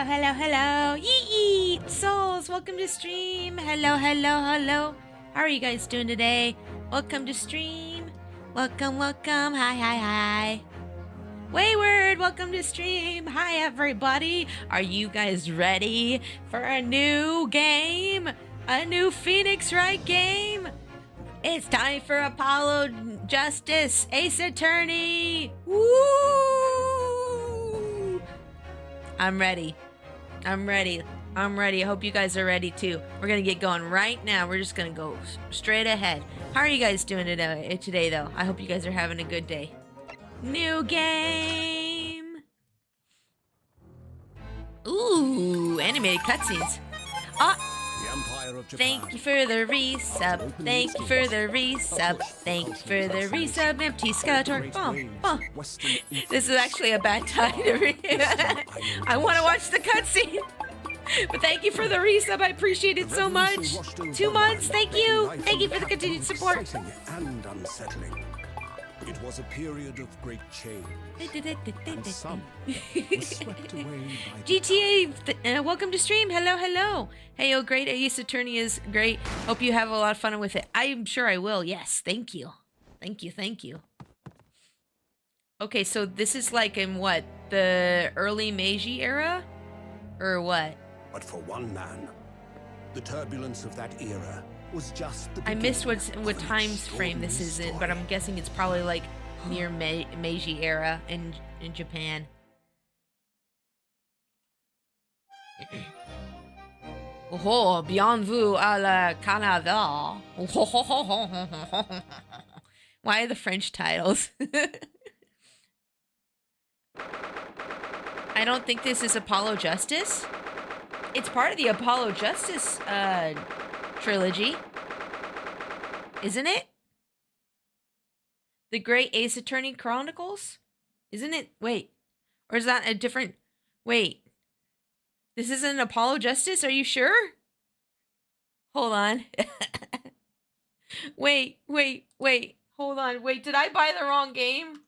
hello, hello. Yee! Souls, welcome to stream. Hello, hello, hello. How are you guys doing today? Welcome to stream. Welcome, welcome. Hi, hi, hi. Wayward, welcome to stream. Hi, everybody. Are you guys ready for a new game? A new Phoenix Wright game? It's time for Apollo Justice Ace Attorney. Woo! I'm ready. I'm ready. I'm ready. I hope you guys are ready too. We're gonna get going right now. We're just gonna go straight ahead. How are you guys doing today though? I hope you guys are having a good day. New game. Ooh, animated cutscenes. Thank you for the resub. Thank you for the resub. Thank you for the resub. Empty Skeletor. This is actually a bad time to read. I want to watch the cutscene. But thank you for the resub. I appreciate it so much. 2 months. Thank you. Thank you for the continued support. And unsettling. It was a period of great change. And some were swept away by GTA, welcome to stream. Hello, hello. Hey, oh, great. Ace Attorney is great. Hope you have a lot of fun with it. I'm sure I will. Yes, thank you. Thank you, thank you. Okay, so this is like in what? The early Meiji era? Or what? But for one man, the turbulence of that era was just the I missed beginning what of an times frame this is in, but I'm guessing it's probably like near Meiji era in Japan. Oh, bienvenue à la Canada. Why are the French titles? I don't think this is Apollo Justice. It's part of the Apollo Justice trilogy, isn't it? The Great Ace Attorney Chronicles? Isn't it? Wait. Or is that a different... Wait. This isn't Apollo Justice? Are you sure? Hold on. Wait. Hold on. Wait, did I buy the wrong game?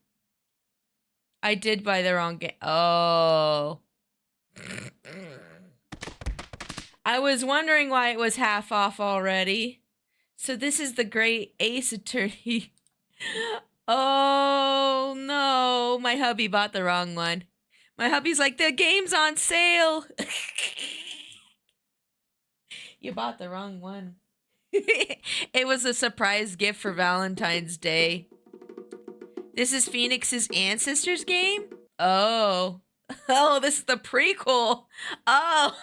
I did buy the wrong game. Oh. I was wondering why it was half off already. So this is the Great Ace Attorney. Oh no, my hubby bought the wrong one. My hubby's like, the game's on sale. You bought the wrong one. It was a surprise gift for Valentine's Day. This is Phoenix's Ancestors game? Oh. Oh, this is the prequel. Oh.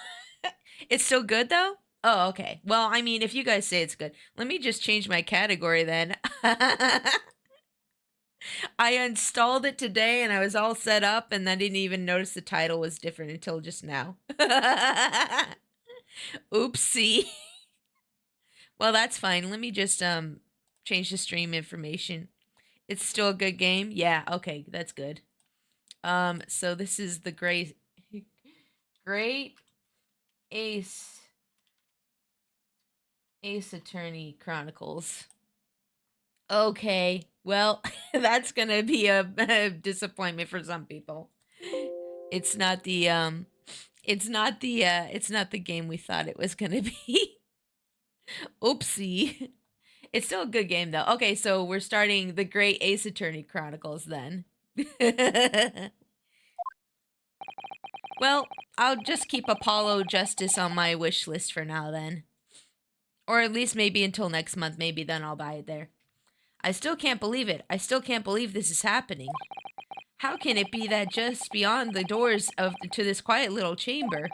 It's still good though? Oh, okay. Well, I mean, if you guys say it's good, let me just change my category then. I installed it today and I was all set up and I didn't even notice the title was different until just now. Oopsie. Well, that's fine. Let me just change the stream information. It's still a good game? Yeah, okay, that's good. So this is the Great Ace Attorney Chronicles. Okay, well, that's gonna be a disappointment for some people. It's not the game we thought it was gonna be. Oopsie. It's still a good game though. Okay, so we're starting the Great Ace Attorney Chronicles then. Well, I'll just keep Apollo Justice on my wish list for now then. Or at least maybe until next month, maybe then I'll buy it there. I still can't believe it. I still can't believe this is happening. How can it be that just beyond the doors to this quiet little chamber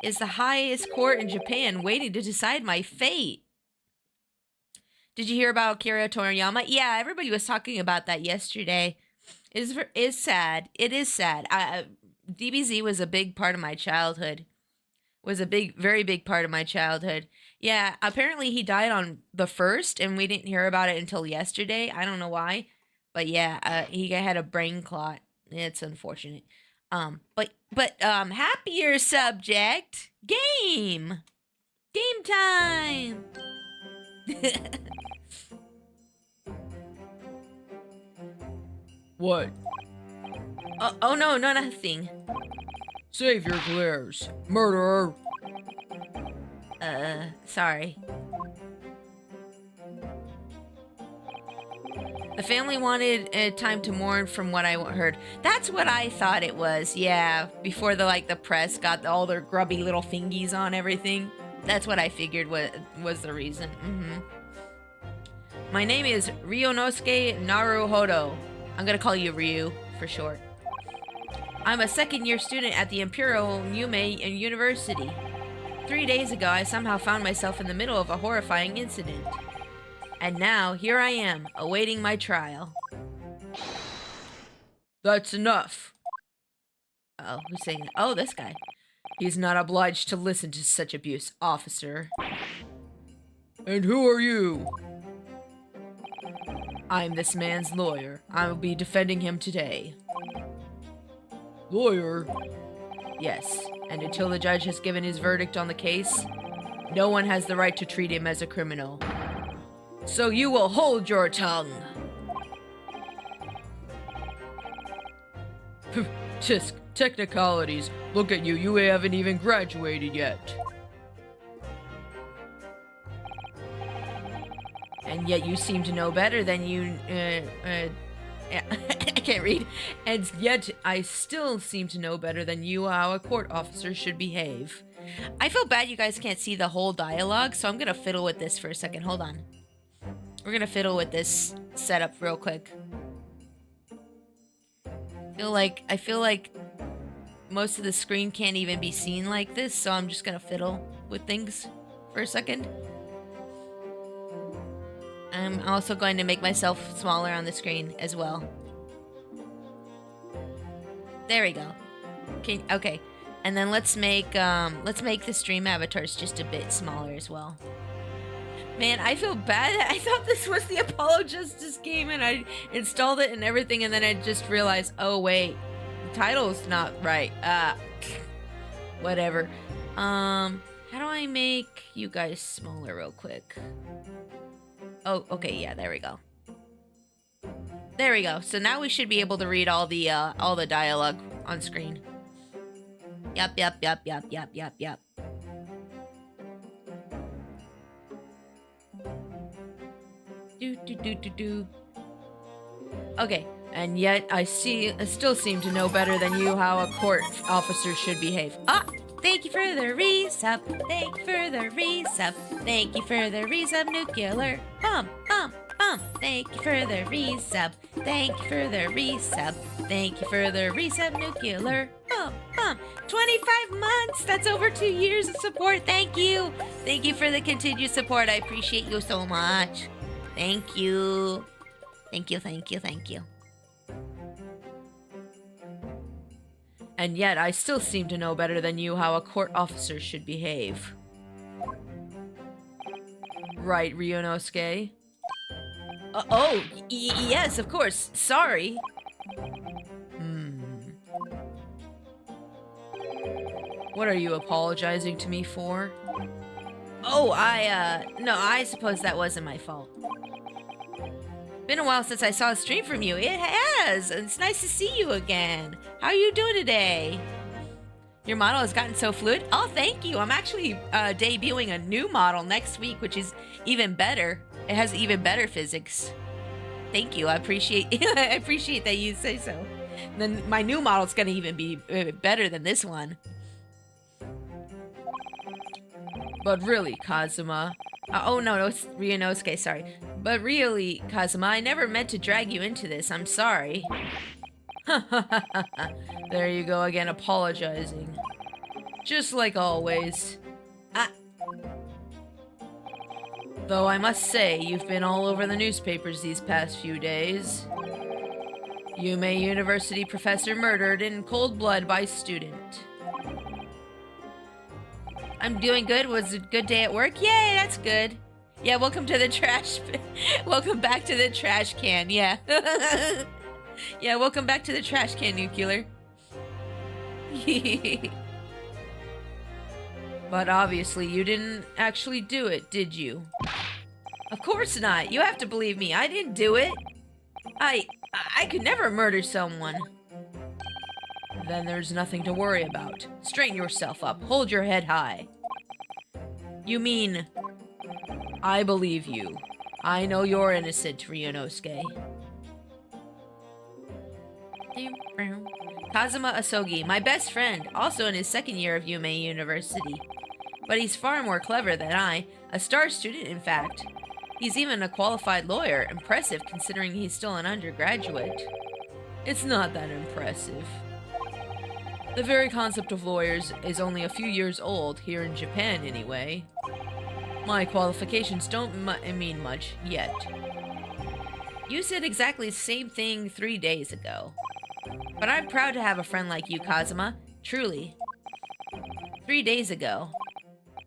is the highest court in Japan waiting to decide my fate? Did you hear about Akira Toriyama? Yeah, everybody was talking about that yesterday. It is sad. It is sad. DBZ was a big part of my childhood. Was a very big part of my childhood. Yeah, apparently he died on the 1st, and we didn't hear about it until yesterday. I don't know why, but yeah, he had a brain clot. It's unfortunate. But happier subject. Game time. What? Oh no, nothing. Save your glares, murderer. Sorry. The family wanted time to mourn from what I heard. That's what I thought it was. Yeah, before the press got all their grubby little fingies on everything. That's what I figured was the reason. My name is Ryunosuke Naruhodo. I'm gonna call you Ryu for short. I'm a second-year student at the Imperial Yume University. 3 days ago, I somehow found myself in the middle of a horrifying incident. And now, here I am, awaiting my trial. That's enough. Uh-oh, who's saying that? Oh, this guy. He's not obliged to listen to such abuse, officer. And who are you? I'm this man's lawyer. I will be defending him today. Lawyer? Yes, and until the judge has given his verdict on the case, no one has the right to treat him as a criminal. So you will hold your tongue. Just technicalities. Look at you, you haven't even graduated yet. And yet you seem to know better than you, I can't read. And yet I still seem to know better than you how a court officer should behave. I feel bad you guys can't see the whole dialogue, so I'm gonna fiddle with this for a second. Hold on. We're gonna fiddle with this setup real quick. I feel like most of the screen can't even be seen like this, so I'm just gonna fiddle with things for a second. I'm also going to make myself smaller on the screen as well. There we go. Okay. And then let's make the stream avatars just a bit smaller as well. Man, I feel bad. I thought this was the Apollo Justice game and I installed it and everything, and then I just realized, oh wait, the title's not right. Whatever. How do I make you guys smaller real quick? Oh, okay, yeah, there we go. There we go. So now we should be able to read all the dialogue on screen. Yup. Do. Okay, and yet I still seem to know better than you how a court officer should behave. Ah! Thank you for the resub. Thank you for the resub. Thank you for the resub, nuclear. Bum. Thank you for the resub. Thank you for the resub. Thank you for the resub, nuclear. Bum. 25 months. That's over 2 years of support. Thank you. Thank you for the continued support. I appreciate you so much. Thank you. Thank you. And yet, I still seem to know better than you how a court officer should behave. Right, Ryunosuke? Yes, of course. Sorry. What are you apologizing to me for? Oh, no, I suppose that wasn't my fault. Been a while since I saw a stream from you. It has. It's nice to see you again. How are you doing today? Your model has gotten so fluid. Oh, thank you. I'm actually debuting a new model next week, which is even better. It has even better physics. Thank you. I appreciate that you say so. And then my new model is going to even be better than this one. But really, Kazuma... oh, no, it's Ryunosuke, sorry. But really, Kazuma, I never meant to drag you into this. I'm sorry. There you go again, apologizing. Just like always. Though I must say, you've been all over the newspapers these past few days. Yume University professor murdered in cold blood by student. I'm doing good. Was it a good day at work? Yay, that's good. Yeah, welcome to the trash. Welcome back to the trash can. Yeah. Yeah, welcome back to the trash can, nuclear. But obviously, you didn't actually do it, did you? Of course not. You have to believe me. I didn't do it. I could never murder someone. then there's nothing to worry about. Straighten yourself up. Hold your head high. You mean... I believe you. I know you're innocent, Ryunosuke. Kazuma Asogi, my best friend, also in his second year of Yume University. But he's far more clever than I, a star student in fact. He's even a qualified lawyer, impressive considering he's still an undergraduate. It's not that impressive. The very concept of lawyers is only a few years old, here in Japan anyway. My qualifications don't mean much, yet. You said exactly the same thing 3 days ago. But I'm proud to have a friend like you, Kazuma. Truly. 3 days ago.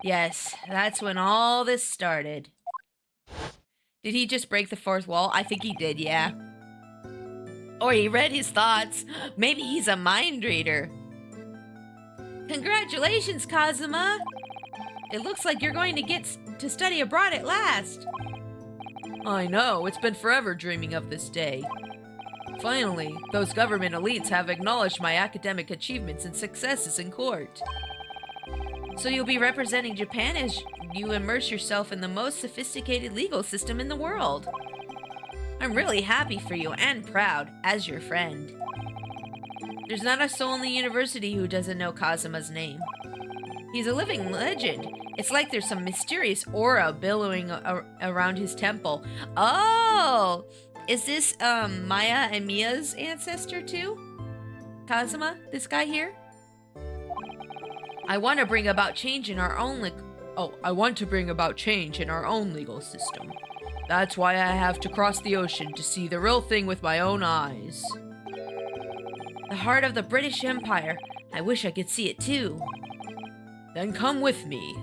Yes, that's when all this started. Did he just break the fourth wall? I think he did, yeah. Or he read his thoughts. Maybe he's a mind reader. Congratulations, Kazuma! It looks like you're going to get to study abroad at last. I know, it's been forever dreaming of this day. Finally, those government elites have acknowledged my academic achievements and successes in court. So you'll be representing Japan as you immerse yourself in the most sophisticated legal system in the world. I'm really happy for you and proud as your friend. There's not a soul in the university who doesn't know Kazuma's name. He's a living legend. It's like there's some mysterious aura billowing around his temple. Oh! Is this, Maya and Mia's ancestor too? Kazuma? This guy here? I want to bring about change in our own legal system. That's why I have to cross the ocean to see the real thing with my own eyes. The heart of the British Empire. I wish I could see it too. Then come with me.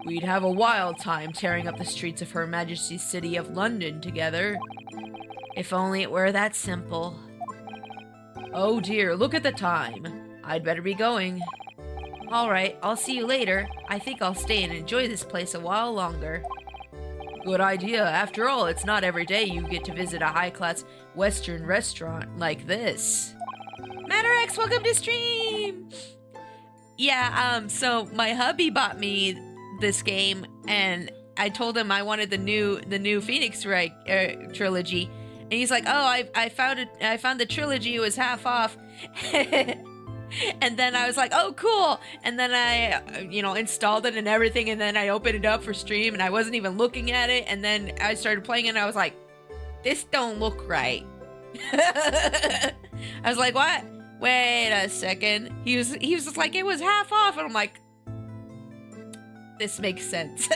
We'd have a wild time tearing up the streets of Her Majesty's city of London together. If only it were that simple. Oh dear, look at the time. I'd better be going. Alright, I'll see you later. I think I'll stay and enjoy this place a while longer. Good idea. After all, it's not every day you get to visit a high-class Western restaurant like this. MatterX, welcome to stream! Yeah, so my hubby bought me this game, and I told him I wanted the new Phoenix Wright trilogy, and he's like, "Oh, I found the trilogy. It was half off." And then I was like, "Oh, cool!" And then I, installed it and everything, and then I opened it up for stream, and I wasn't even looking at it, and then I started playing it, and I was like, "This don't look right." I was like, "What? Wait a second." He was just like, "It was half off," and I'm like, "This makes sense."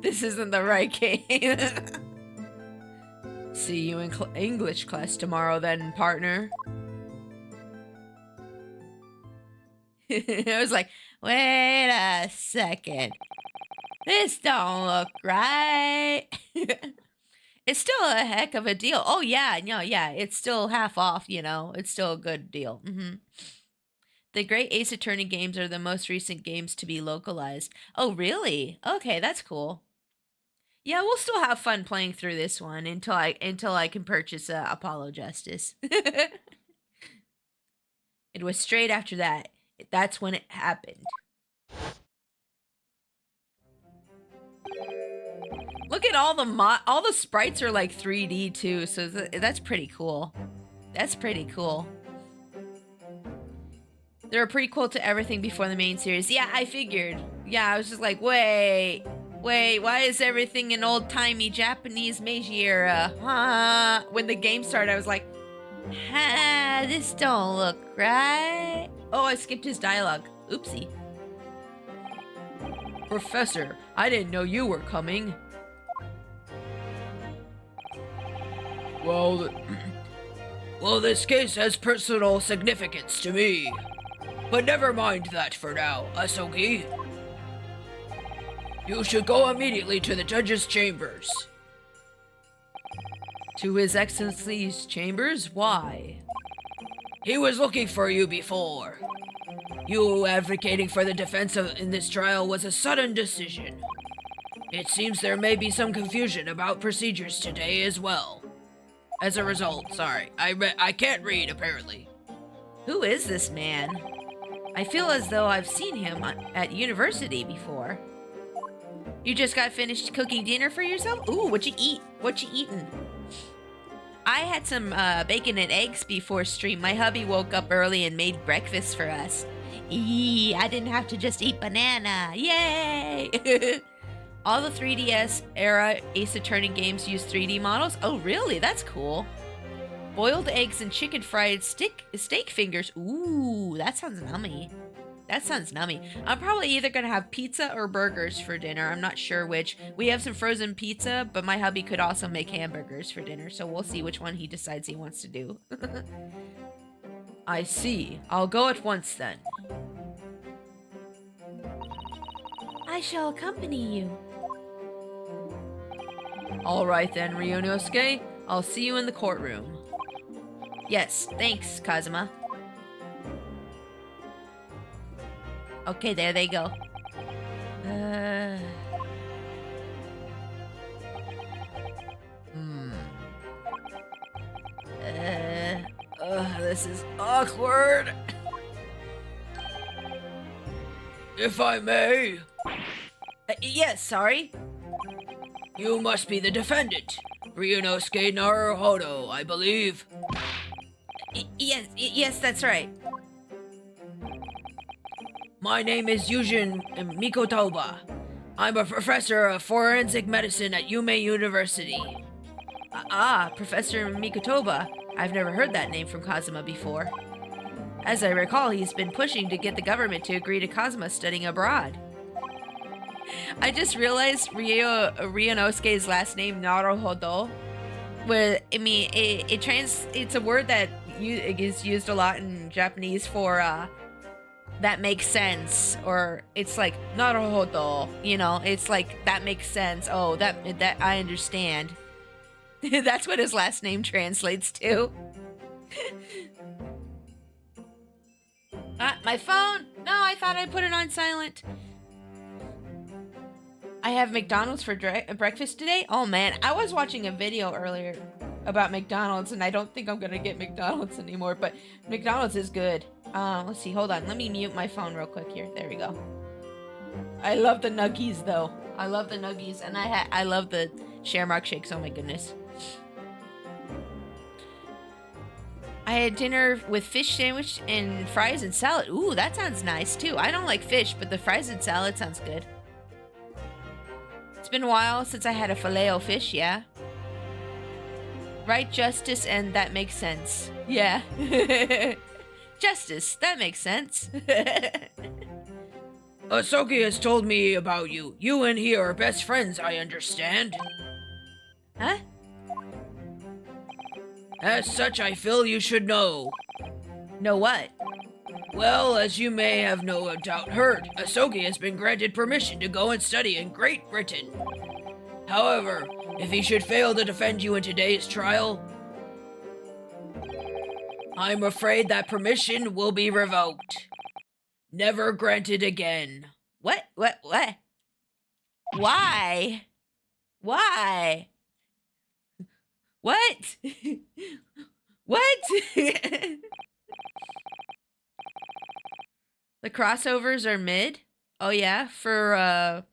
This isn't the right game. See you in English class tomorrow then, partner. I was like, wait a second. This don't look right. It's still a heck of a deal. Oh, yeah, no, yeah, it's still half off, It's still a good deal. The Great Ace Attorney games are the most recent games to be localized. Oh, really? Okay, that's cool. Yeah, we'll still have fun playing through this one until I can purchase Apollo Justice. It was straight after that. That's when it happened. Look at all the sprites are like 3D too, so that's pretty cool. That's pretty cool. They're a prequel to everything before the main series. Yeah, I figured. Yeah, I was just like, wait, why is everything in old-timey Japanese Meiji era? When the game started, I was like, this don't look right. Oh, I skipped his dialogue. Oopsie. Professor, I didn't know you were coming. Well, this case has personal significance to me. But never mind that for now, Asogi. You should go immediately to the judge's chambers. To His Excellency's chambers? Why? He was looking for you before. You advocating for the defense in this trial was a sudden decision. It seems there may be some confusion about procedures today as well. As a result, sorry, I can't read apparently. Who is this man? I feel as though I've seen him at university before. You just got finished cooking dinner for yourself? Ooh, what you eat? What you eating? I had some bacon and eggs before stream. My hubby woke up early and made breakfast for us. Eee, I didn't have to just eat banana. Yay! All the 3DS era Ace Attorney games use 3D models. Oh, really? That's cool. Boiled eggs and chicken fried steak fingers. Ooh, that sounds nummy. That sounds nummy. I'm probably either going to have pizza or burgers for dinner. I'm not sure which. We have some frozen pizza, but my hubby could also make hamburgers for dinner, so we'll see which one he decides he wants to do. I see. I'll go at once then. I shall accompany you. All right then, Ryunosuke. I'll see you in the courtroom. Yes, thanks, Kazuma. Okay, there they go. This is awkward. If I may. Yes, sorry. You must be the defendant, Ryunosuke Naruhodo, I believe. Yes, that's right. My name is Yujin Mikotoba. I'm a professor of forensic medicine at Yume University. Professor Mikotoba. I've never heard that name from Kazuma before. As I recall, he's been pushing to get the government to agree to Kazuma studying abroad. I just realized Ryunosuke's last name, Naruhodo, where, I mean, it's a word that is used a lot in Japanese for, that makes sense, or it's like, Naruhodo, you know, it's like, that makes sense, oh, that I understand. That's what his last name translates to. My phone? No, I thought I put it on silent. I have McDonald's for breakfast today? Oh man, I was watching a video earlier about McDonald's and I don't think I'm gonna get McDonald's anymore, but McDonald's is good. Let's see, hold on, let me mute my phone real quick here. There we go. I love the nuggies though. I love the nuggies, and I love the Shamrock Shakes, oh my goodness. I had dinner with fish sandwich and fries and salad. Ooh, that sounds nice too. I don't like fish, but the fries and salad sounds good. It's been a while since I had a filet-o-fish, yeah. Right, justice, and that makes sense. Yeah. Justice, that makes sense. Soki has told me about you. You and he are best friends, I understand. Huh? As such, I feel you should know. Know what? Well, as you may have no doubt heard, Asogi has been granted permission to go and study in Great Britain. However, if he should fail to defend you in today's trial, I'm afraid that permission will be revoked. Never granted again. What? Why? Why? What? What? The crossovers are mid? Oh yeah? For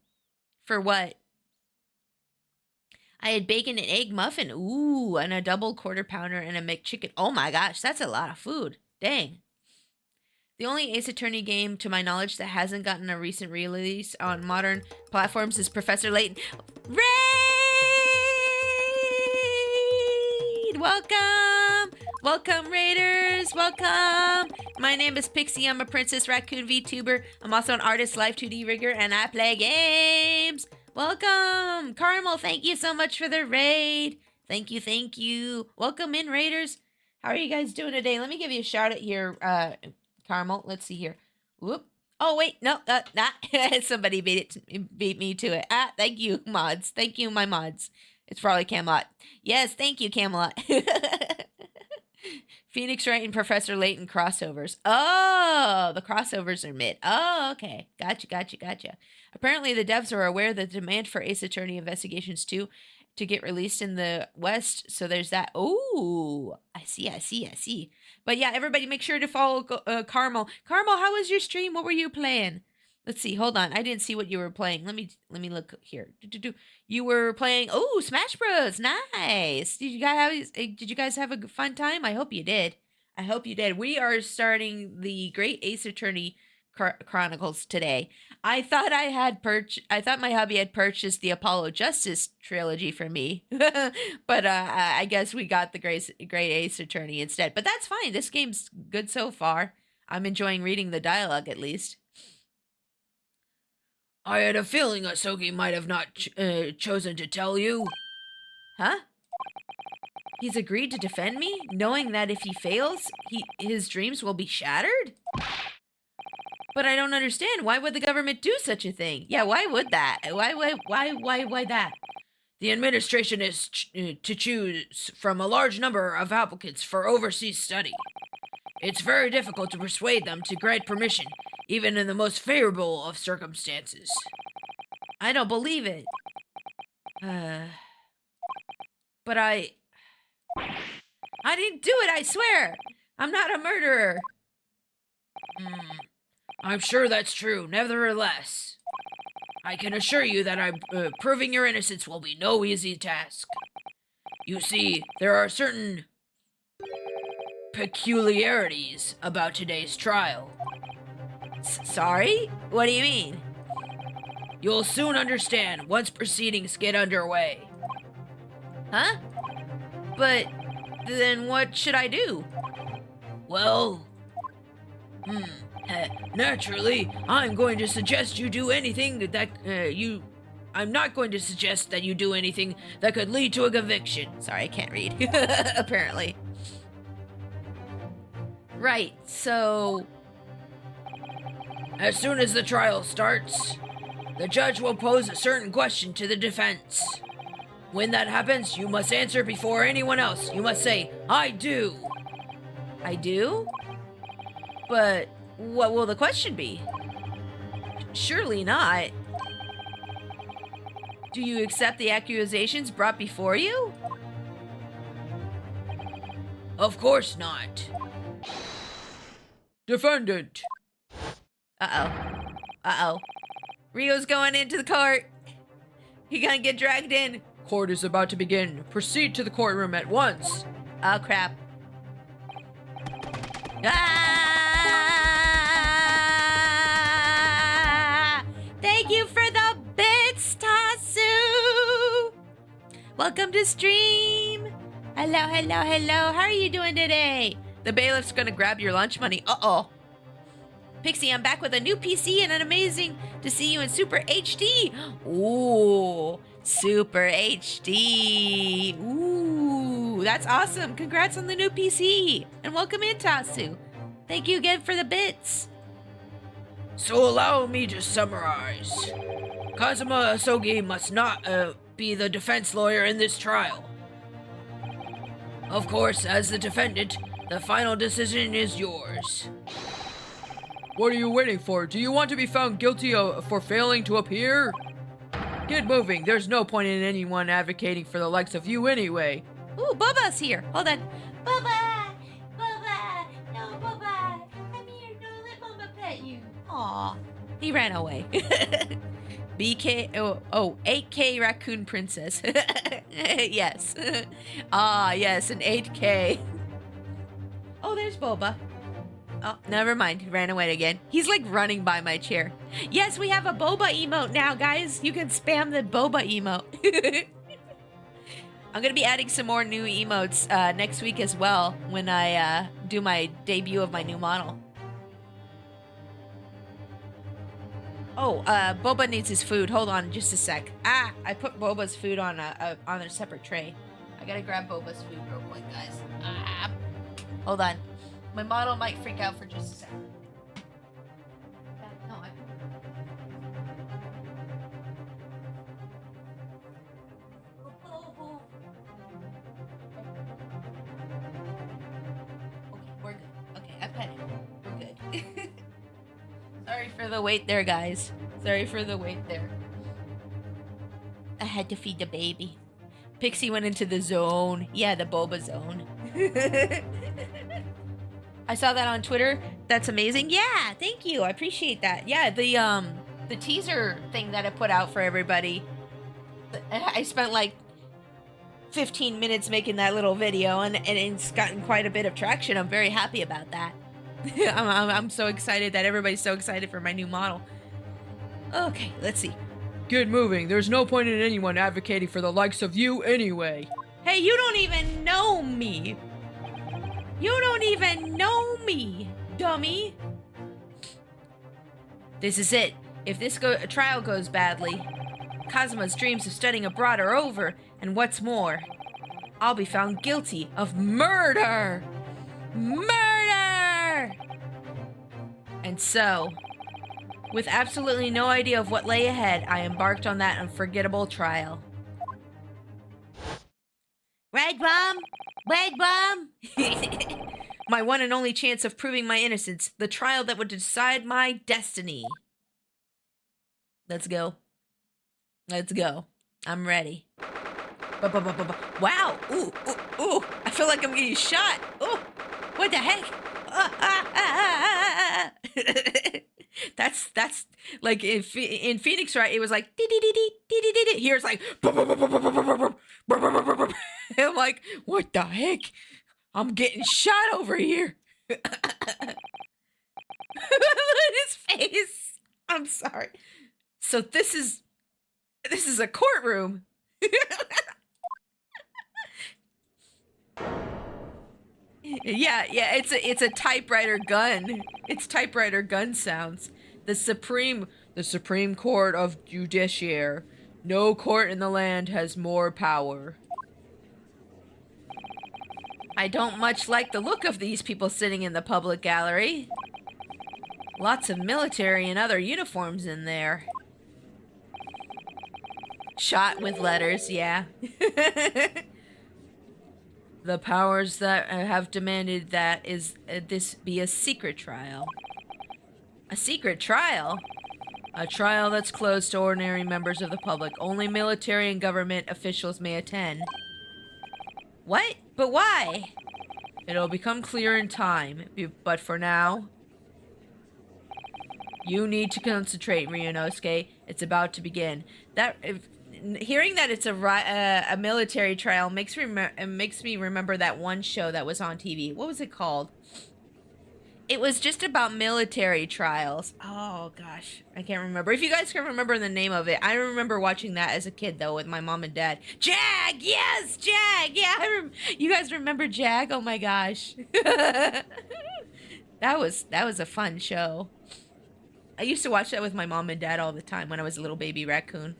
what? I had bacon and egg muffin. Ooh, and a double quarter pounder and a McChicken. Oh my gosh, that's a lot of food. Dang. The only Ace Attorney game, to my knowledge, that hasn't gotten a recent release on modern platforms is Professor Layton. Raid! Welcome! Welcome, Raiders! Welcome! My name is Pixie. I'm a Princess Raccoon VTuber. I'm also an artist, live 2D rigger, and I play games! Welcome! Caramel, thank you so much for the raid. Thank you, thank you. Welcome in, Raiders. How are you guys doing today? Let me give you a shout out here, Caramel. Let's see here. Whoop. Oh, wait. No, not. Somebody beat me to it. Thank you, mods. Thank you, my mods. It's probably Camelot. Yes, thank you, Camelot. Phoenix Wright and Professor Layton crossovers. Oh, the crossovers are mid. Oh, okay. Gotcha. Apparently, the devs are aware that the demand for Ace Attorney Investigations 2 to get released in the West. So there's that. Oh, I see. But yeah, everybody make sure to follow Carmel. Carmel, how was your stream? What were you playing? Let's see. Hold on. I didn't see what you were playing. Let me look here. You were playing Smash Bros. Nice. Did you guys have a fun time? I hope you did. We are starting the Great Ace Attorney Chronicles today. I thought my hubby had purchased the Apollo Justice trilogy for me, but I guess we got the Great Ace Attorney instead. But that's fine. This game's good so far. I'm enjoying reading the dialogue at least. I had a feeling Asogi might have not chosen to tell you. Huh? He's agreed to defend me, knowing that if he fails, his dreams will be shattered? But I don't understand. Why would the government do such a thing? Yeah, why would that? Why that? The administration is to choose from a large number of applicants for overseas study. It's very difficult to persuade them to grant permission, even in the most favorable of circumstances. I don't believe it. But I didn't do it, I swear! I'm not a murderer! I'm sure that's true, nevertheless. I can assure you that proving your innocence will be no easy task. You see, there are certain peculiarities about today's trial. Sorry? What do you mean? You'll soon understand once proceedings get underway. Huh? But then what should I do? Well, naturally, I'm going to suggest you do anything that I'm not going to suggest that you do anything that could lead to a conviction. Sorry, I can't read. Apparently. Right, so as soon as the trial starts, the judge will pose a certain question to the defense. When that happens, you must answer before anyone else. You must say, I do. I do? But what will the question be? Surely not. Do you accept the accusations brought before you? Of course not. Defendant. Uh-oh. Rio's going into the court. He gonna get dragged in. Court is about to begin. Proceed to the courtroom at once. Oh, crap. Ah! Thank you for the bits, Tasu! Welcome to stream. Hello. How are you doing today? The bailiff's gonna grab your lunch money. Uh-oh. Pixie, I'm back with a new PC and an amazing to see you in Super HD. Ooh, Super HD. Ooh, that's awesome. Congrats on the new PC. And welcome in, Tatsu. Thank you again for the bits. So allow me to summarize. Kazuma Asogi must not be the defense lawyer in this trial. Of course, as the defendant, the final decision is yours. What are you waiting for? Do you want to be found guilty for failing to appear? Get moving. There's no point in anyone advocating for the likes of you anyway. Ooh, Bubba's here. Hold on. Bubba! No, Bubba! Come here. No, let Mama pet you. Aw. He ran away. BK, 8K Raccoon Princess. Yes. Yes, an 8K. Oh, there's Boba. Oh, never mind. He ran away again. He's like running by my chair. Yes, we have a boba emote now, guys. You can spam the boba emote. I'm going to be adding some more new emotes next week as well when I do my debut of my new model. Oh, Boba needs his food. Hold on just a sec. Ah, I put Boba's food on a separate tray. I got to grab Boba's food real quick, guys. Ah, hold on. My model might freak out for just a second. No, Okay, we're good. Okay, I pet him. We're good. Sorry for the wait there, guys. Sorry for the wait there. I had to feed the baby. Pixie went into the zone. Yeah, the boba zone. I saw that on Twitter. That's amazing. Yeah, thank you. I appreciate that. Yeah, the teaser thing that I put out for everybody. I spent like 15 minutes making that little video, and it's gotten quite a bit of traction. I'm very happy about that. I'm so excited that everybody's so excited for my new model. Okay, let's see. Get moving. There's no point in anyone advocating for the likes of you anyway. Hey, you don't even know me. You don't even know me, dummy. This is it. If this trial goes badly, Kazuma's dreams of studying abroad are over, and what's more, I'll be found guilty of murder! Murder! And so, with absolutely no idea of what lay ahead, I embarked on that unforgettable trial. Right, Mom? Right, Mom? My one and only chance of proving my innocence, the trial that would decide my destiny. Let's go. Let's go. I'm ready. Wow! Ooh, ooh, ooh! I feel like I'm getting shot. Ooh! What the heck? That's like in Phoenix, right? It was like here it's like I'm like, what the heck? I'm getting shot over here. Look at his face. I'm sorry. So this is a courtroom. Yeah, it's a typewriter gun. It's typewriter gun sounds. The Supreme Court of Judiciary. No court in the land has more power. I don't much like the look of these people sitting in the public gallery. Lots of military and other uniforms in there. Shot with letters, yeah. The powers that have demanded that this be a secret trial. A secret trial? A trial that's closed to ordinary members of the public. Only military and government officials may attend. What? But why? It'll become clear in time. But for now, you need to concentrate, Ryunosuke. It's about to begin. Hearing that it's a military trial makes me remember that one show that was on TV. What was it called? It was just about military trials. Oh gosh, I can't remember. If you guys can remember the name of it, I remember watching that as a kid though with my mom and dad. Jag, yes, Jag. Yeah, you guys remember Jag? Oh my gosh, that was a fun show. I used to watch that with my mom and dad all the time when I was a little baby raccoon.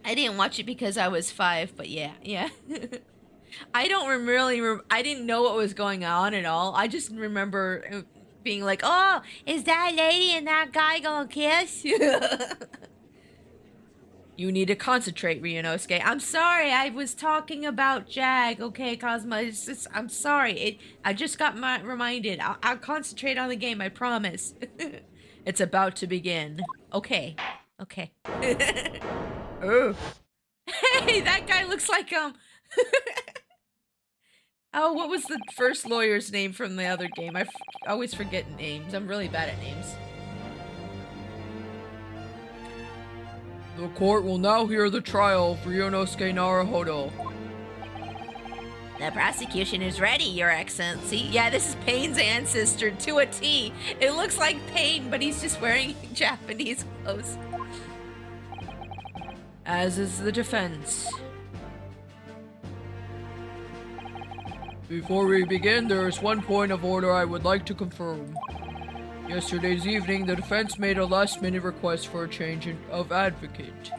I didn't watch it because I was 5, but yeah. I didn't know what was going on at all. I just remember being like, oh, is that lady and that guy gonna kiss? You need to concentrate, Ryunosuke. I'm sorry, I was talking about Jag, okay, Cosmo? I'm sorry. I just got reminded. I'll concentrate on the game, I promise. It's about to begin. Okay. Oh. Hey, that guy looks like, oh, what was the first lawyer's name from the other game? I always forget names. I'm really bad at names. The court will now hear the trial of Ryunosuke Naruhodo. The prosecution is ready, Your Excellency. Yeah, this is Pain's ancestor to a T. It looks like Pain, but he's just wearing Japanese clothes. As is the defense. Before we begin, there is one point of order I would like to confirm. Yesterday's evening, the defense made a last-minute request for a change of advocate.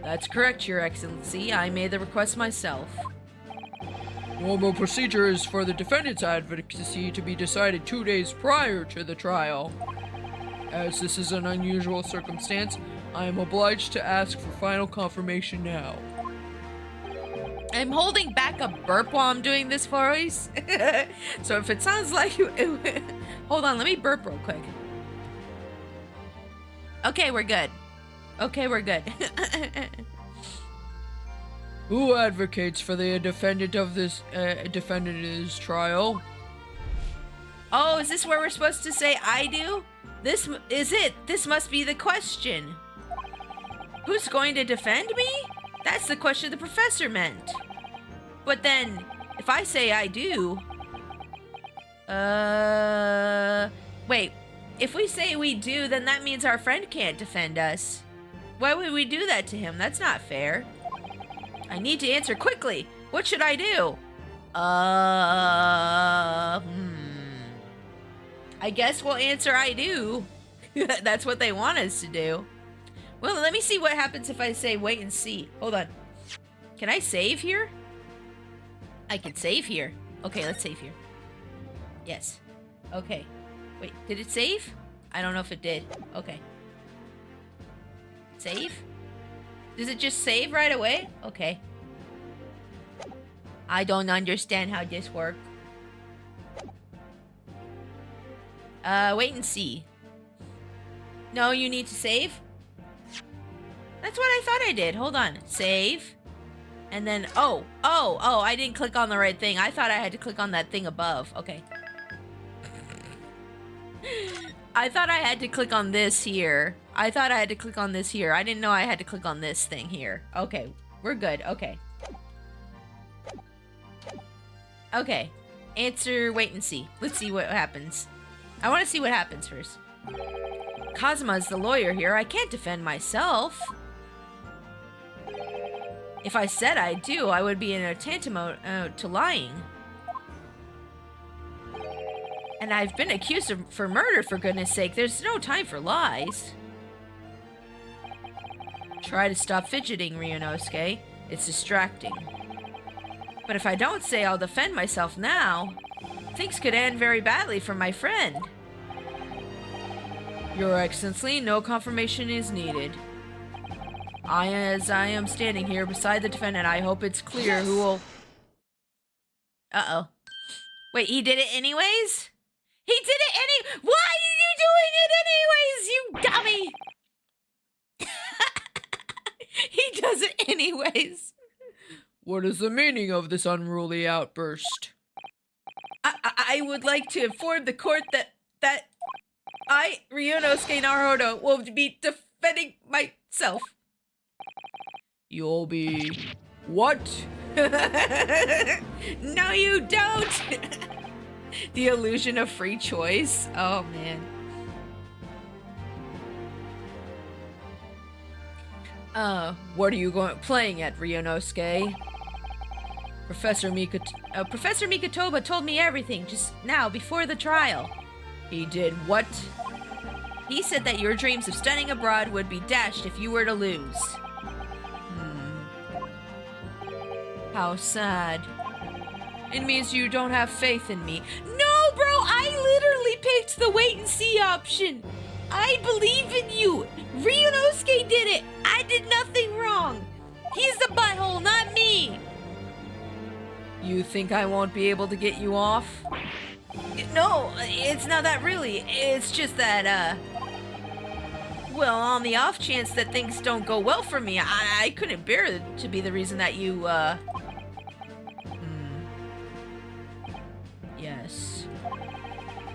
That's correct, Your Excellency. I made the request myself. Normal procedure is for the defendant's advocacy to be decided 2 days prior to the trial. As this is an unusual circumstance, I am obliged to ask for final confirmation now. I'm holding back a burp while I'm doing this voice. So if it sounds like... hold on, let me burp real quick. Okay, we're good. Okay, we're good. Who advocates for the defendant of this trial? Oh, is this where we're supposed to say I do? This is it. This must be the question. Who's going to defend me? That's the question the professor meant. But then, if I say I do... Wait. If we say we do, then that means our friend can't defend us. Why would we do that to him? That's not fair. I need to answer quickly. What should I do? I guess we'll answer I do. That's what they want us to do. Well, let me see what happens if I say wait and see. Hold on. Can I save here? I can save here. Okay, let's save here. Yes. Okay. Wait, did it save? I don't know if it did. Okay. Save? Does it just save right away? Okay. I don't understand how this works. Wait and see. No, you need to save? That's what I thought I did. Hold on. Save. And then, oh, I didn't click on the right thing. I thought I had to click on that thing above. Okay. I thought I had to click on this here. I didn't know I had to click on this thing here. Okay, we're good. Okay. Okay. Answer, wait and see. Let's see what happens. I want to see what happens first. Cosma's the lawyer here. I can't defend myself. If I said I do, I would be in a tantamount to lying. And I've been accused for murder, for goodness sake. There's no time for lies. Try to stop fidgeting, Ryunosuke. It's distracting. But if I don't say I'll defend myself now, things could end very badly for my friend. Your Excellency, no confirmation is needed. As I am standing here beside the defendant, I hope it's clear who will... Uh-oh. Wait, he did it anyways? He did it Why are you doing it anyways, you dummy? He does it anyways. What is the meaning of this unruly outburst? I would like to inform the court that I, Ryunosuke Naruto, will be defending myself. You'll be... what? No, you don't! The illusion of free choice. Oh, man. What are you playing at, Ryunosuke? Professor Mikotoba told me everything just now before the trial. He did what? He said that your dreams of studying abroad would be dashed if you were to lose. How sad. It means you don't have faith in me. No, bro, I literally picked the wait and see option. I believe in you. Ryunosuke did it. I did nothing wrong. He's the butthole, not me. You think I won't be able to get you off? No, it's not that really. It's just that, well, on the off chance that things don't go well for me, I couldn't bear it to be the reason that you, Yes.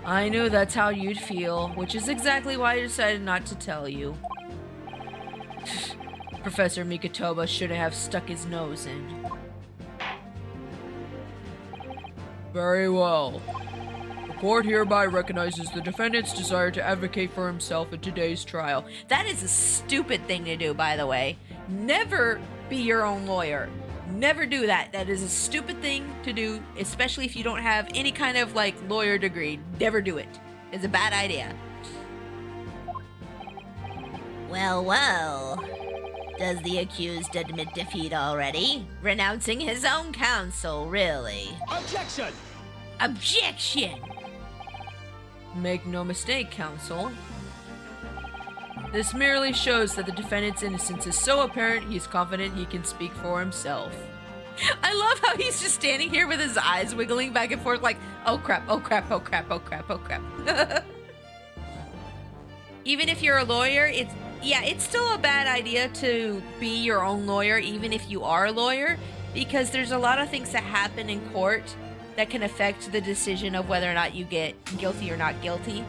I knew that's how you'd feel, which is exactly why I decided not to tell you. Professor Mikotoba shouldn't have stuck his nose in. Very well. The court hereby recognizes the defendant's desire to advocate for himself in today's trial. That is a stupid thing to do, by the way. Never be your own lawyer. Never do that. That is a stupid thing to do, especially if you don't have any kind of, like, lawyer degree. Never do it. It's a bad idea. Well. Does the accused admit defeat already? Renouncing his own counsel, really? Objection! Make no mistake, counsel. This merely shows that the defendant's innocence is so apparent he's confident he can speak for himself. I love how he's just standing here with his eyes wiggling back and forth like, oh crap, oh crap, oh crap, oh crap, oh crap. Even if you're a lawyer, yeah, it's still a bad idea to be your own lawyer, even if you are a lawyer, because there's a lot of things that happen in court that can affect the decision of whether or not you get guilty or not guilty.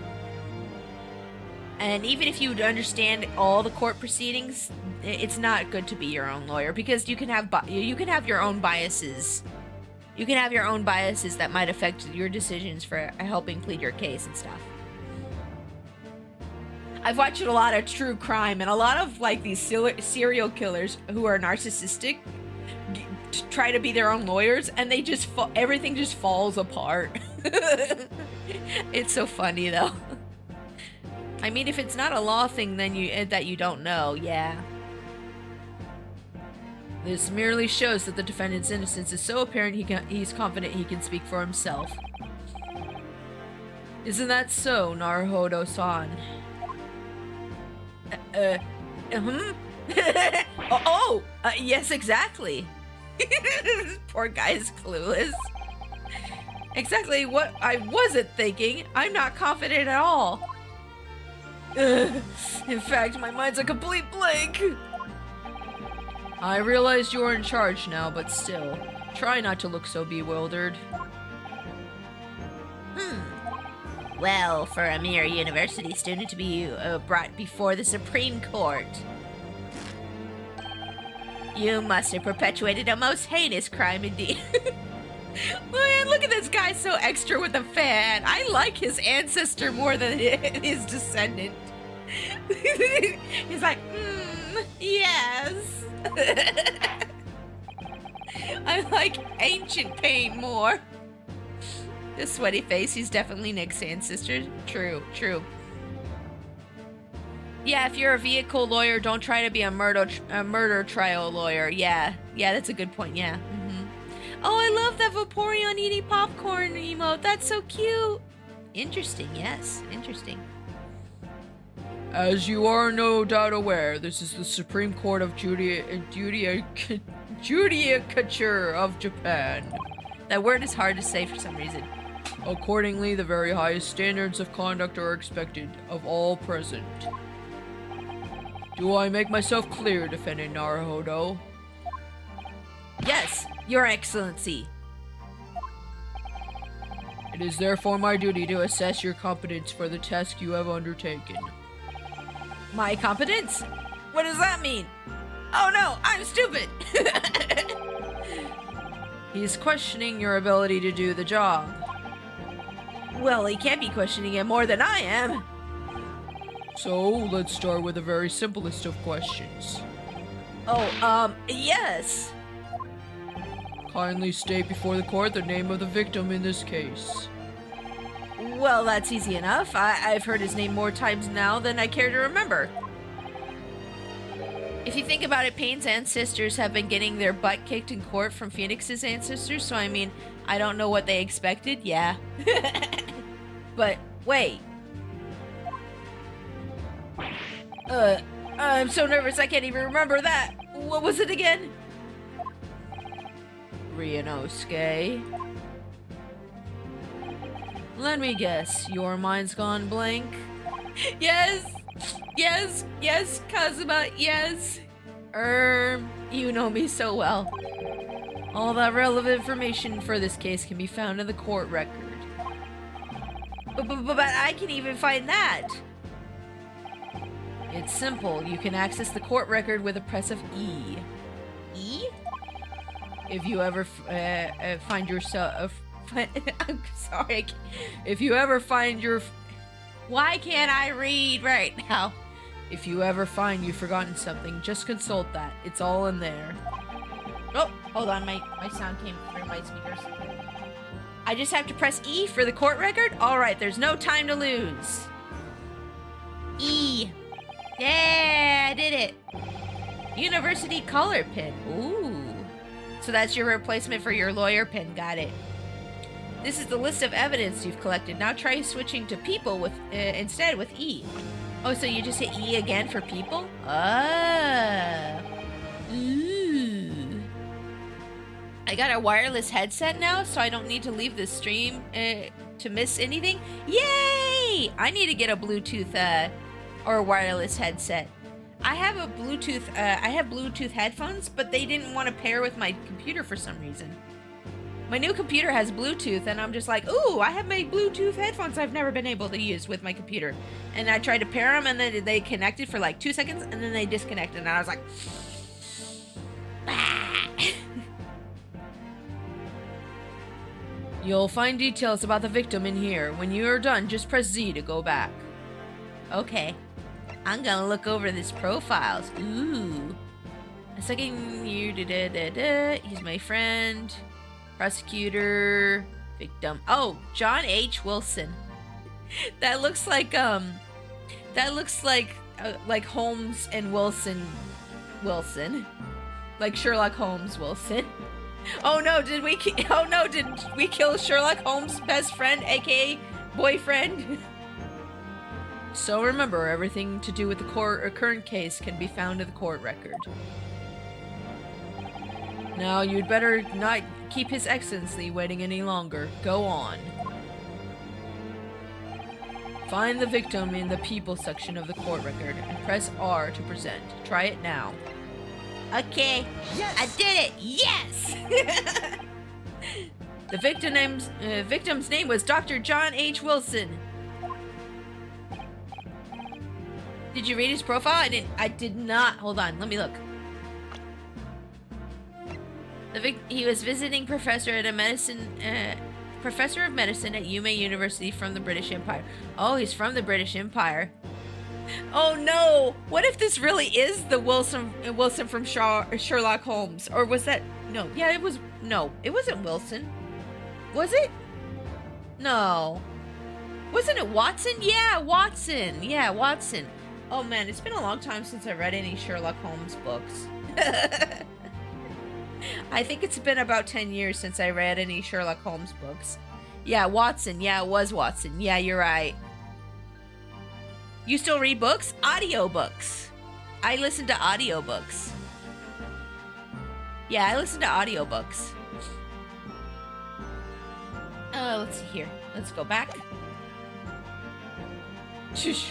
And even if you understand all the court proceedings, it's not good to be your own lawyer, because you can have your own biases. You can have your own biases that might affect your decisions for helping plead your case and stuff. I've watched a lot of true crime, and a lot of like these serial killers who are narcissistic try to be their own lawyers, and they just everything just falls apart. It's so funny though. I mean, if it's not a law thing, then that you don't know, yeah. This merely shows that the defendant's innocence is so apparent he's confident he can speak for himself. Isn't that so, Naruhodo-san? Yes, exactly. Poor guy's clueless. Exactly what I wasn't thinking. I'm not confident at all. In fact, my mind's a complete blank. I realize you're in charge now, but still, try not to look so bewildered. Well, for a mere university student to be brought before the Supreme Court, you must have perpetuated a most heinous crime indeed. Man, look at this guy, so extra with a fan. I like his ancestor more than his descendant. He's like, yes. I like ancient pain more. This sweaty face, he's definitely Nick's ancestor. True, true. Yeah, if you're a vehicle lawyer, don't try to be a murder trial lawyer. Yeah, that's a good point, yeah. Oh, I love that Victorian eating popcorn emote. That's so cute. Interesting, yes, interesting. As you are no doubt aware, this is the Supreme Court of Judicature of Japan. That word is hard to say for some reason. Accordingly, the very highest standards of conduct are expected of all present. Do I make myself clear, Defendant Naruhodo? Yes, Your Excellency. It is therefore my duty to assess your competence for the task you have undertaken. My competence? What does that mean? Oh no, I'm stupid! He's questioning your ability to do the job. Well, he can't be questioning it more than I am. So, let's start with the very simplest of questions. Oh, yes. Kindly state before the court the name of the victim in this case. Well, that's easy enough. I've heard his name more times now than I care to remember. If you think about it, Payne's ancestors have been getting their butt kicked in court from Phoenix's ancestors, so I mean, I don't know what they expected, yeah. But, wait. I'm so nervous I can't even remember that. What was it again? Ryunosuke. Let me guess, your mind's gone blank? Yes! Yes! Yes, Kazuma, yes! You know me so well. All that relevant information for this case can be found in the court record. But I can even find that! It's simple. You can access the court record with a press of E. E? If you ever find yourself... I'm sorry. If you ever find your... Why can't I read right now? If you ever find you've forgotten something, just consult that. It's all in there. Oh, hold on. My sound came through my speakers. I just have to press E for the court record? Alright, there's no time to lose. E. Yeah, I did it. University color pin. Ooh. So that's your replacement for your lawyer pin. Got it. This is the list of evidence you've collected. Now try switching to people with instead with E. Oh, so you just hit E again for people? Ah. Ooh. I got a wireless headset now, so I don't need to leave the stream to miss anything. Yay! I need to get a Bluetooth or a wireless headset. I have a Bluetooth, I have Bluetooth headphones, but they didn't want to pair with my computer for some reason. My new computer has Bluetooth, and I'm just like, ooh, I have my Bluetooth headphones I've never been able to use with my computer. And I tried to pair them, and then they connected for like 2 seconds, and then they disconnected, and I was like, bah. You'll find details about the victim in here. When you are done, just press Z to go back. Okay. I'm gonna look over this profiles. Ooh. A second year, he's my friend. Prosecutor. Victim. Oh, John H. Wilson. That looks like Holmes and Wilson. Like Sherlock Holmes Wilson. Oh no, did we kill Sherlock Holmes' best friend, aka boyfriend? So remember, everything to do with the current case can be found in the court record. Now, you'd better not keep His Excellency waiting any longer. Go on. Find the victim in the people section of the court record and press R to present. Try it now. Okay. Yes! I did it! Yes! The victim's name was Dr. John H. Wilson. Did you read his profile? I did not. Hold on, let me look. He was visiting professor of medicine at UMay University from the British Empire. Oh, he's from the British Empire. Oh no! What if this really is the Wilson from Sherlock Holmes? Or was that... No. Yeah, it was... No, it wasn't Wilson. Was it? No. Wasn't it Watson? Yeah, Watson. Yeah, Watson. Oh man, it's been a long time since I read any Sherlock Holmes books. I think it's been about 10 years since I read any Sherlock Holmes books. Yeah, Watson. Yeah, it was Watson. Yeah, you're right. You still read books? Audiobooks. I listen to audiobooks. Yeah, I listen to audiobooks. Let's see here. Let's go back.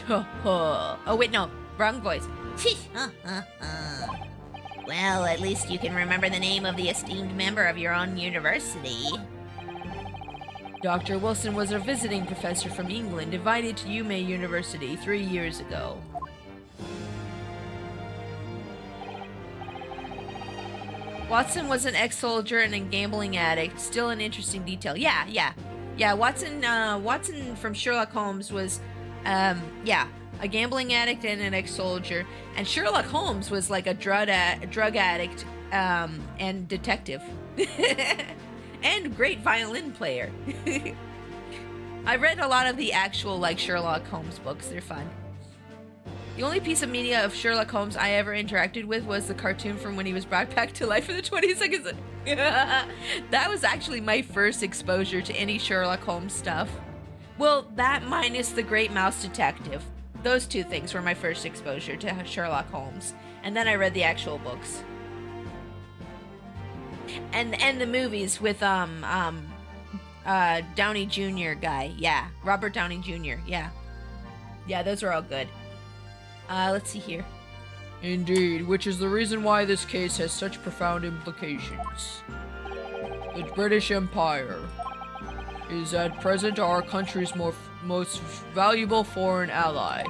Oh, wait, no. Wrong voice. Well, at least you can remember the name of the esteemed member of your own university. Dr. Wilson was a visiting professor from England, invited to UMay University 3 years ago. Watson was an ex-soldier and a gambling addict. Still an interesting detail. Yeah. Watson from Sherlock Holmes was, a gambling addict and an ex-soldier. And Sherlock Holmes was like a drug addict and detective. And great violin player. I read a lot of the actual Sherlock Holmes books. They're fun. The only piece of media of Sherlock Holmes I ever interacted with was the cartoon from when he was brought back to life for the 22nd. That was actually my first exposure to any Sherlock Holmes stuff. Well, that minus The Great Mouse Detective. Those two things were my first exposure to Sherlock Holmes. And then I read the actual books. And the movies with Downey Jr. guy. Yeah, Robert Downey Jr. Yeah, those are all good. Let's see here. Indeed, which is the reason why this case has such profound implications. The British Empire is at present our country's most valuable foreign ally.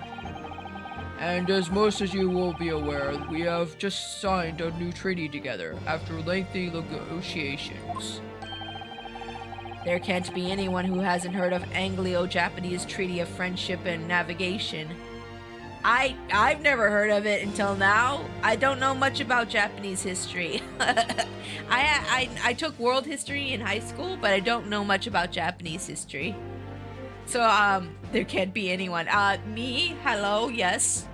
And as most of you will be aware, we have just signed a new treaty together after lengthy negotiations. There can't be anyone who hasn't heard of Anglo-Japanese Treaty of Friendship and Navigation. I've never heard of it until now. I don't know much about Japanese history. I took world history in high school, but I don't know much about Japanese history. So, there can't be anyone. Me? Hello? Yes.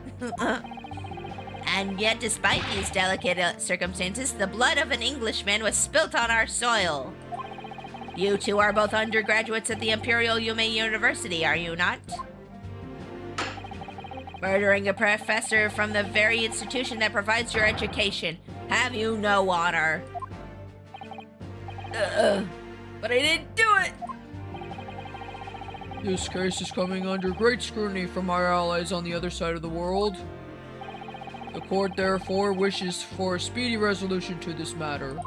And yet, despite these delicate circumstances, the blood of an Englishman was spilt on our soil. You two are both undergraduates at the Imperial UMay University, are you not? Murdering a professor from the very institution that provides your education. Have you no honor? But I didn't do it! This case is coming under great scrutiny from our allies on the other side of the world. The court therefore wishes for a speedy resolution to this matter.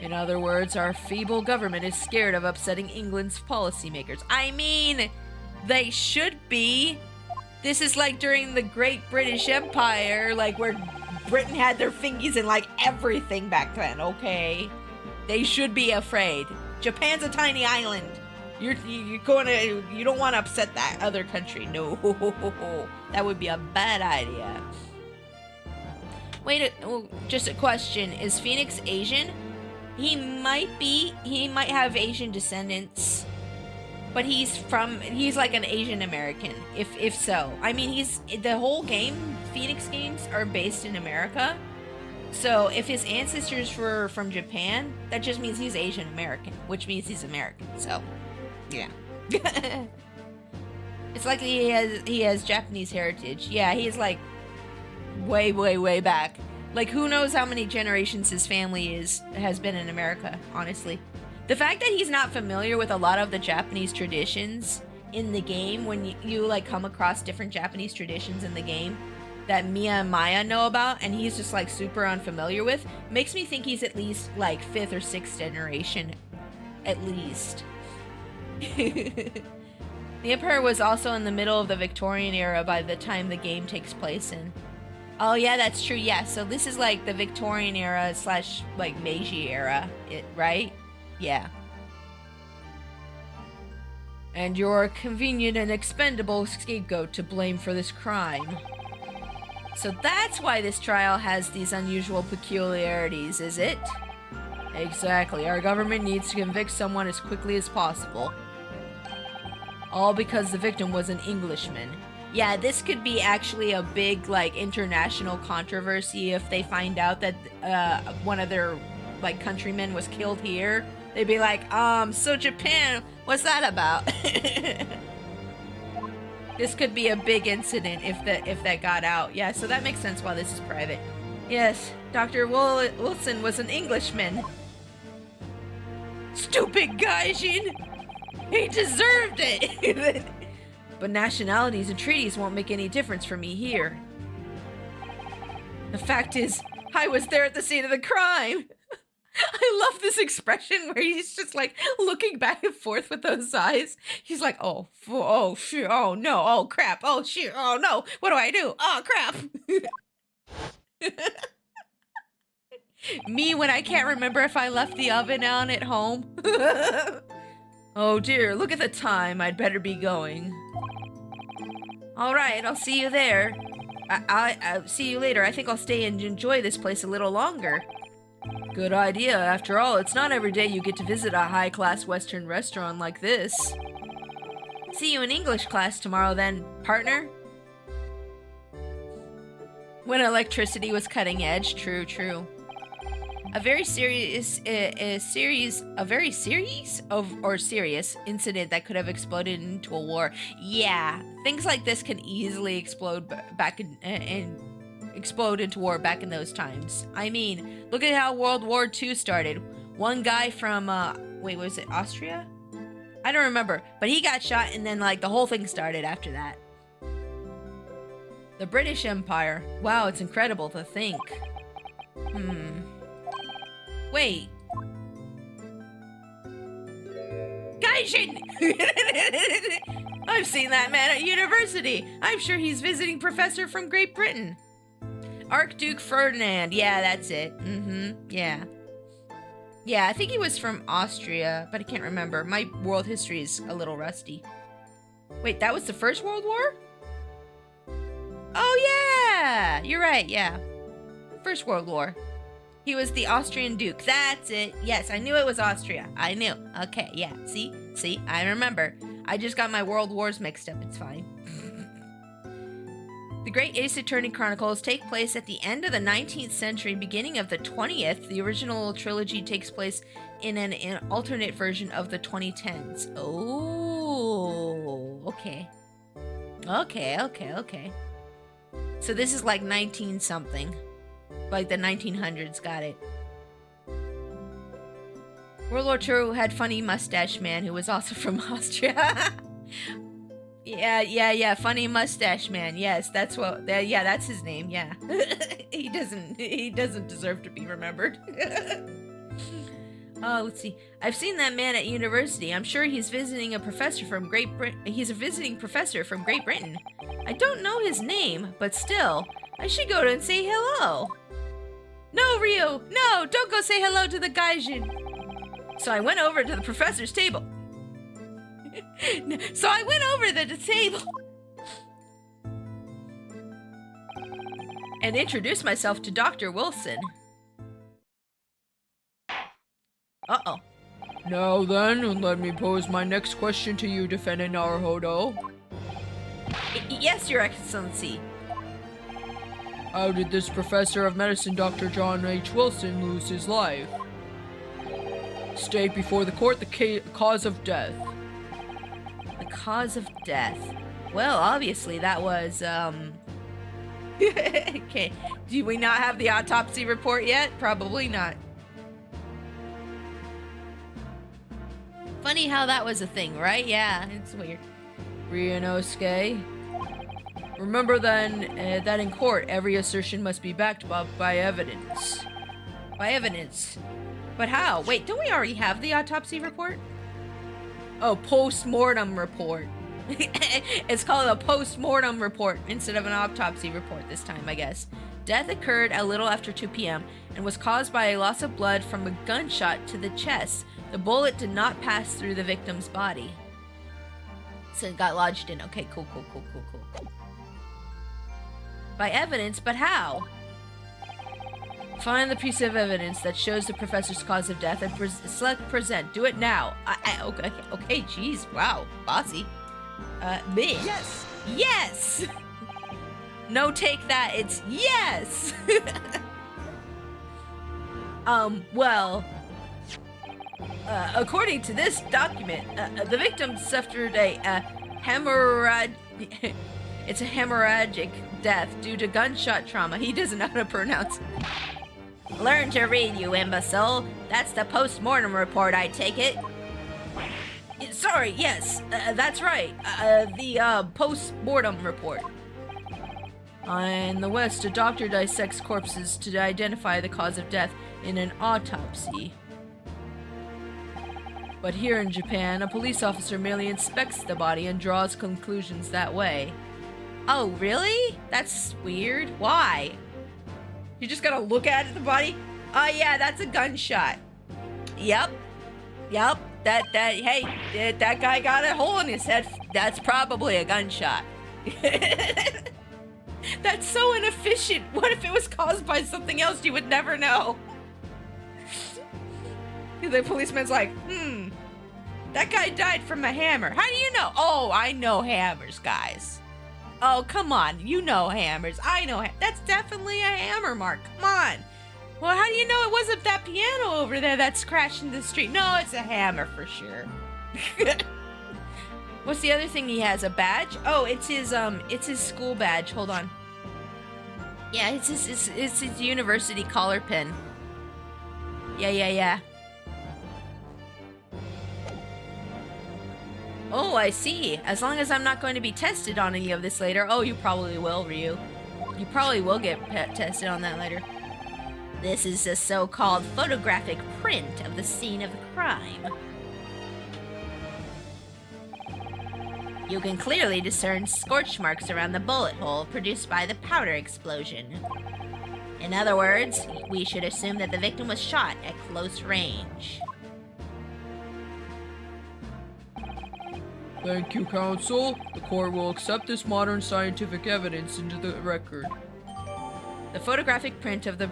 In other words, our feeble government is scared of upsetting England's policymakers. I mean, they should be. This is like during the Great British Empire, like where Britain had their fingies in like everything back then, okay? They should be afraid. Japan's a tiny island. You don't want to upset that other country. No, that would be a bad idea. Wait, just a question. Is Phoenix Asian? He might have Asian descendants. But he's like an Asian American, if so. I mean, the whole game, Phoenix games are based in America. So if his ancestors were from Japan, that just means he's Asian American, which means he's American. So, yeah. It's like he has Japanese heritage. Yeah, he's like way, way, way back. Like, who knows how many generations his family has been in America, honestly. The fact that he's not familiar with a lot of the Japanese traditions in the game, when you like come across different Japanese traditions in the game that Mia and Maya know about, and he's just like super unfamiliar with, makes me think he's at least like 5th or 6th generation, at least. The Empire was also in the middle of the Victorian era by the time the game takes place in. Oh yeah, that's true, yeah, so this is like the Victorian era / like Meiji era, right? Yeah. And you're a convenient and expendable scapegoat to blame for this crime. So that's why this trial has these unusual peculiarities, is it? Exactly. Our government needs to convict someone as quickly as possible. All because the victim was an Englishman. Yeah, this could be actually a big, like, international controversy if they find out that one of their, like, countrymen was killed here. They'd be like, so Japan, what's that about? This could be a big incident if that got out. Yeah, so that makes sense why this is private. Yes, Dr. Wilson was an Englishman. Stupid Gaijin! He deserved it! But nationalities and treaties won't make any difference for me here. The fact is, I was there at the scene of the crime! I love this expression where he's just like looking back and forth with those eyes. He's like, oh, shoot, oh no, oh crap, oh shoot, oh no, what do I do? Oh crap. Me when I can't remember if I left the oven on at home. Oh dear, look at the time, I'd better be going. All right, I'll see you there. I'll see you later. I think I'll stay and enjoy this place a little longer. Good idea. After all, it's not every day you get to visit a high-class Western restaurant like this. See you in English class tomorrow then, partner. When electricity was cutting edge, true. A very serious incident that could have exploded into a war. Yeah, things like this can easily explode explode into war back in those times. I mean, look at how World War II started. One guy from, wait, was it Austria? I don't remember, but he got shot and then, like, the whole thing started after that. The British Empire. Wow, it's incredible to think. Wait. Gaijin! I've seen that man at university. I'm sure he's visiting professor from Great Britain. Archduke Ferdinand. Yeah, that's it. Yeah. Yeah, I think he was from Austria, but I can't remember. My world history is a little rusty. Wait, that was the First World War? Oh, yeah! You're right, yeah. First World War. He was the Austrian Duke. That's it. Yes, I knew it was Austria. I knew. Okay, yeah. See, I remember. I just got my world wars mixed up. It's fine. The Great Ace Attorney Chronicles take place at the end of the 19th century, beginning of the 20th. The original trilogy takes place in an alternate version of the 2010s. Oh, okay. Okay. So this is like 19-something. Like the 1900s, got it. World War II had funny mustache man who was also from Austria. Yeah. Funny mustache man. Yes, that's what. Yeah, that's his name. Yeah. He doesn't deserve to be remembered. Oh, let's see. I've seen that man at university. I'm sure he's visiting a professor from Great Britain. He's a visiting professor from Great Britain. I don't know his name, but still, I should go to and say hello. No, Ryu, no, don't go say hello to the gaijin. So I went over to the professor's table. And introduced myself to Dr. Wilson. Uh-oh. Now then, let me pose my next question to you, Defendant Naruhodo. Yes, Your Excellency. How did this professor of medicine, Dr. John H. Wilson, lose his life? State before the court the cause of death. The cause of death. Well, obviously that was, Okay. Do we not have the autopsy report yet? Probably not. Funny how that was a thing, right? Yeah, it's weird. Ryunosuke. Remember then that in court, every assertion must be backed up by evidence. By evidence? But how? Wait, don't we already have the autopsy report? Oh, post-mortem report. It's called a post-mortem report instead of an autopsy report this time, I guess. Death occurred a little after 2 p.m. and was caused by a loss of blood from a gunshot to the chest. The bullet did not pass through the victim's body. So it got lodged in. Okay, cool. By evidence, but how? Find the piece of evidence that shows the professor's cause of death and select present. Do it now. Okay, jeez, wow, bossy. Me. Yes! No, take that, it's yes! According to this document, the victim suffered a it's a hemorrhagic death due to gunshot trauma. He doesn't know how to pronounce it. Learn to read, you imbecile. That's the post-mortem report, I take it. Sorry, yes, that's right. The post-mortem report. In the West, a doctor dissects corpses to identify the cause of death in an autopsy. But here in Japan, a police officer merely inspects the body and draws conclusions that way. Oh, really? That's weird. Why? You just gotta look at the body? Oh yeah, that's a gunshot. Yep. That guy got a hole in his head. That's probably a gunshot. That's so inefficient. What if it was caused by something else you would never know? The policeman's like, that guy died from a hammer. How do you know? Oh, I know hammers, guys. Oh, come on. You know hammers. I know. That's definitely a hammer mark. Come on. Well, how do you know it wasn't that piano over there that's crashed in the street? No, it's a hammer for sure. What's the other thing he has? A badge? Oh, it's his school badge. Hold on. Yeah, it's his university collar pin. Yeah. Oh, I see. As long as I'm not going to be tested on any of this later. Oh, you probably will, Ryu. You probably will get tested on that later. This is a so-called photographic print of the scene of the crime. You can clearly discern scorch marks around the bullet hole produced by the powder explosion. In other words, we should assume that the victim was shot at close range. Thank you, counsel. The court will accept this modern scientific evidence into the record. The photographic print of the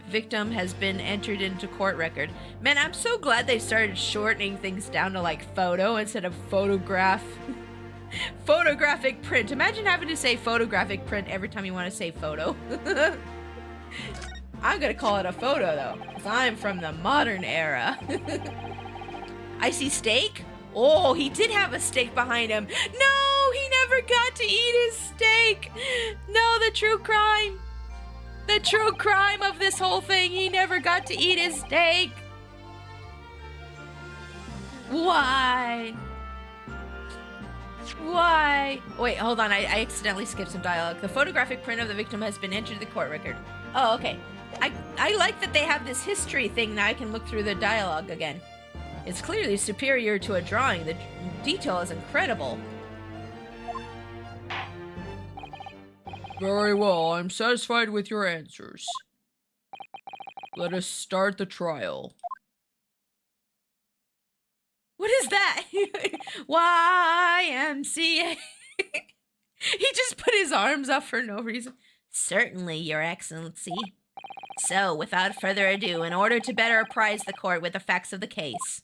victim has been entered into court record. Man, I'm so glad they started shortening things down to like photo instead of photograph. Photographic print. Imagine having to say photographic print every time you want to say photo. I'm gonna call it a photo though, because I'm from the modern era. I see steak. Oh, he did have a steak behind him. No, he never got to eat his steak. No, the true crime. The true crime of this whole thing, he never got to eat his steak. Why? Why? Wait, hold on. I accidentally skipped some dialogue. The photographic print of the victim has been entered in the court record. Oh, okay. I like that they have this history thing. Now I can look through the dialogue again. It's clearly superior to a drawing. The detail is incredible. Very well, I'm satisfied with your answers. Let us start the trial. What is that? YMCA. He just put his arms up for no reason. Certainly, Your Excellency. So, without further ado, in order to better apprise the court with the facts of the case,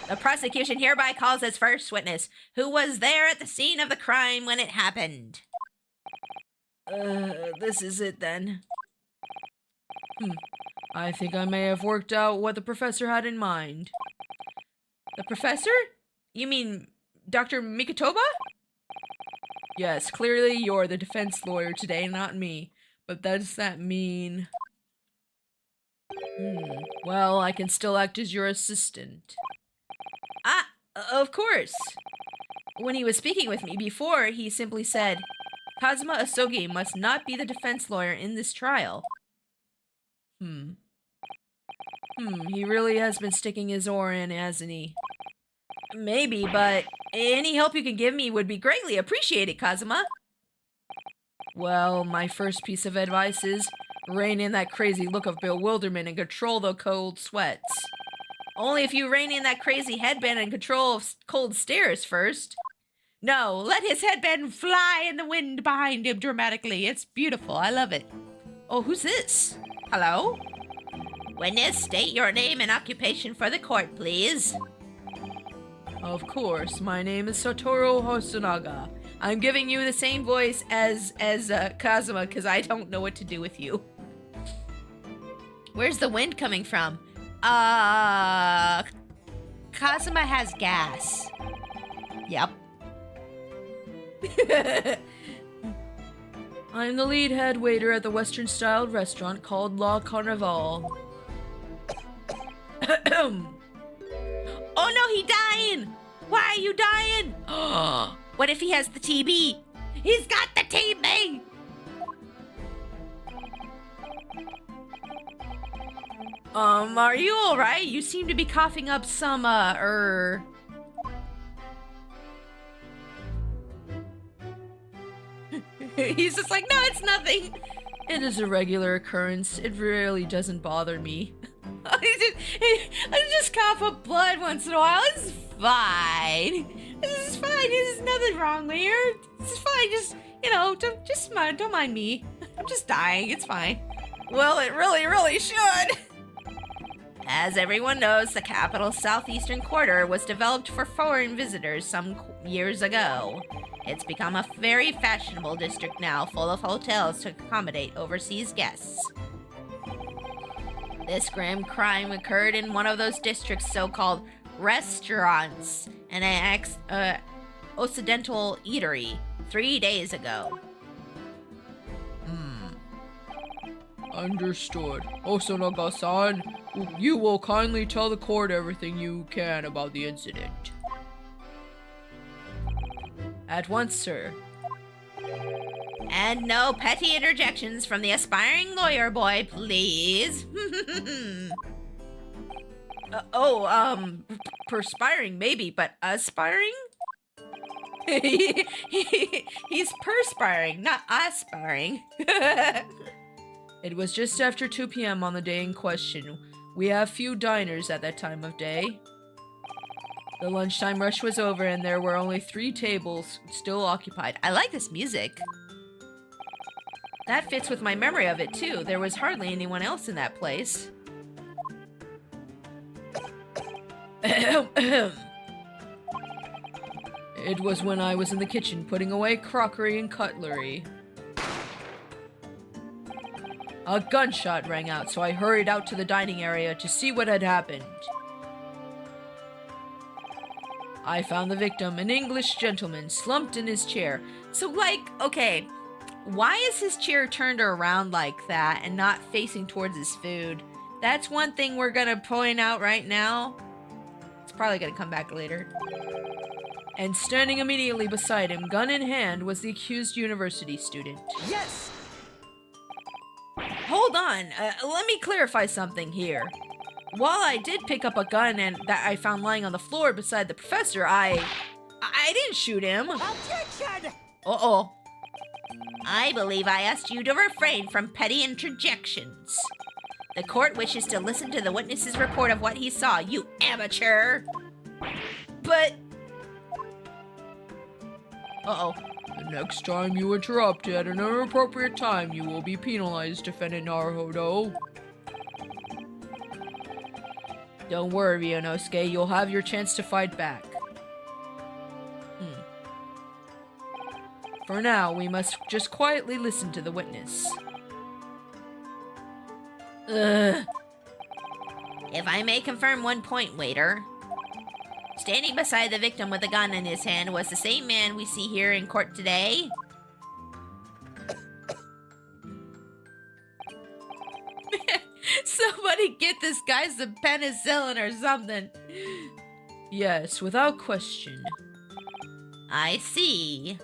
the prosecution hereby calls its first witness, who was there at the scene of the crime when it happened. This is it then. I think I may have worked out what the professor had in mind. The professor? You mean Dr. Mikotoba? Yes, clearly you're the defense lawyer today, not me. But does that mean... Well, I can still act as your assistant. Ah, of course. When he was speaking with me before, he simply said, Kazuma Asogi must not be the defense lawyer in this trial. He really has been sticking his oar in, hasn't he? Maybe, but any help you can give me would be greatly appreciated, Kazuma. Well, my first piece of advice is rein in that crazy look of bewilderment and control the cold sweats. Only if you rein in that crazy headband and control cold stares first. No, let his headband fly in the wind behind him dramatically. It's beautiful. I love it. Oh, who's this? Hello? Witness, state your name and occupation for the court, please. Of course, my name is Satoru Hosonaga. I'm giving you the same voice as Kazuma because I don't know what to do with you. Where's the wind coming from? Kazuma has gas. Yep. I'm the lead head waiter at the Western-styled restaurant called La Carnival. Oh no, he dying! Why are you dying? What if he has the TB? He's got the TB! Are you alright? You seem to be coughing up some, He's just like, no, it's nothing. It is a regular occurrence. It really doesn't bother me. I just cough up blood once in a while. It's fine. This is fine. There's nothing wrong here. It's fine. Just, don't mind me. I'm just dying. It's fine. Well, it really, really should. As everyone knows, the capital's southeastern quarter was developed for foreign visitors some years ago. It's become a very fashionable district now, full of hotels to accommodate overseas guests. This grim crime occurred in one of those district's so-called restaurants and an Occidental eatery 3 days ago. Understood. Hosonaga-san, you will kindly tell the court everything you can about the incident. At once, sir. And no petty interjections from the aspiring lawyer boy, please. Perspiring maybe, but aspiring? He's perspiring, not aspiring. It was just after 2 p.m. on the day in question. We have few diners at that time of day. The lunchtime rush was over and there were only 3 tables still occupied. I like this music. That fits with my memory of it too. There was hardly anyone else in that place. It was when I was in the kitchen putting away crockery and cutlery. A gunshot rang out, so I hurried out to the dining area to see what had happened. I found the victim, an English gentleman, slumped in his chair. So, okay, why is his chair turned around like that and not facing towards his food? That's one thing we're gonna point out right now. It's probably gonna come back later. And standing immediately beside him, gun in hand, was the accused university student. Yes! Hold on, let me clarify something here. While I did pick up a gun and that I found lying on the floor beside the professor, I didn't shoot him. Objection! Uh-oh. I believe I asked you to refrain from petty interjections. The court wishes to listen to the witness's report of what he saw, you amateur. But... Uh-oh. The next time you interrupt at an inappropriate time, you will be penalized, Defendant Naruhodo. Don't worry, Ryunosuke. You'll have your chance to fight back. For now, we must just quietly listen to the witness. Ugh. If I may confirm one point, waiter. Standing beside the victim with a gun in his hand was the same man we see here in court today? Somebody get this guy some penicillin or something. Yes, without question. I see.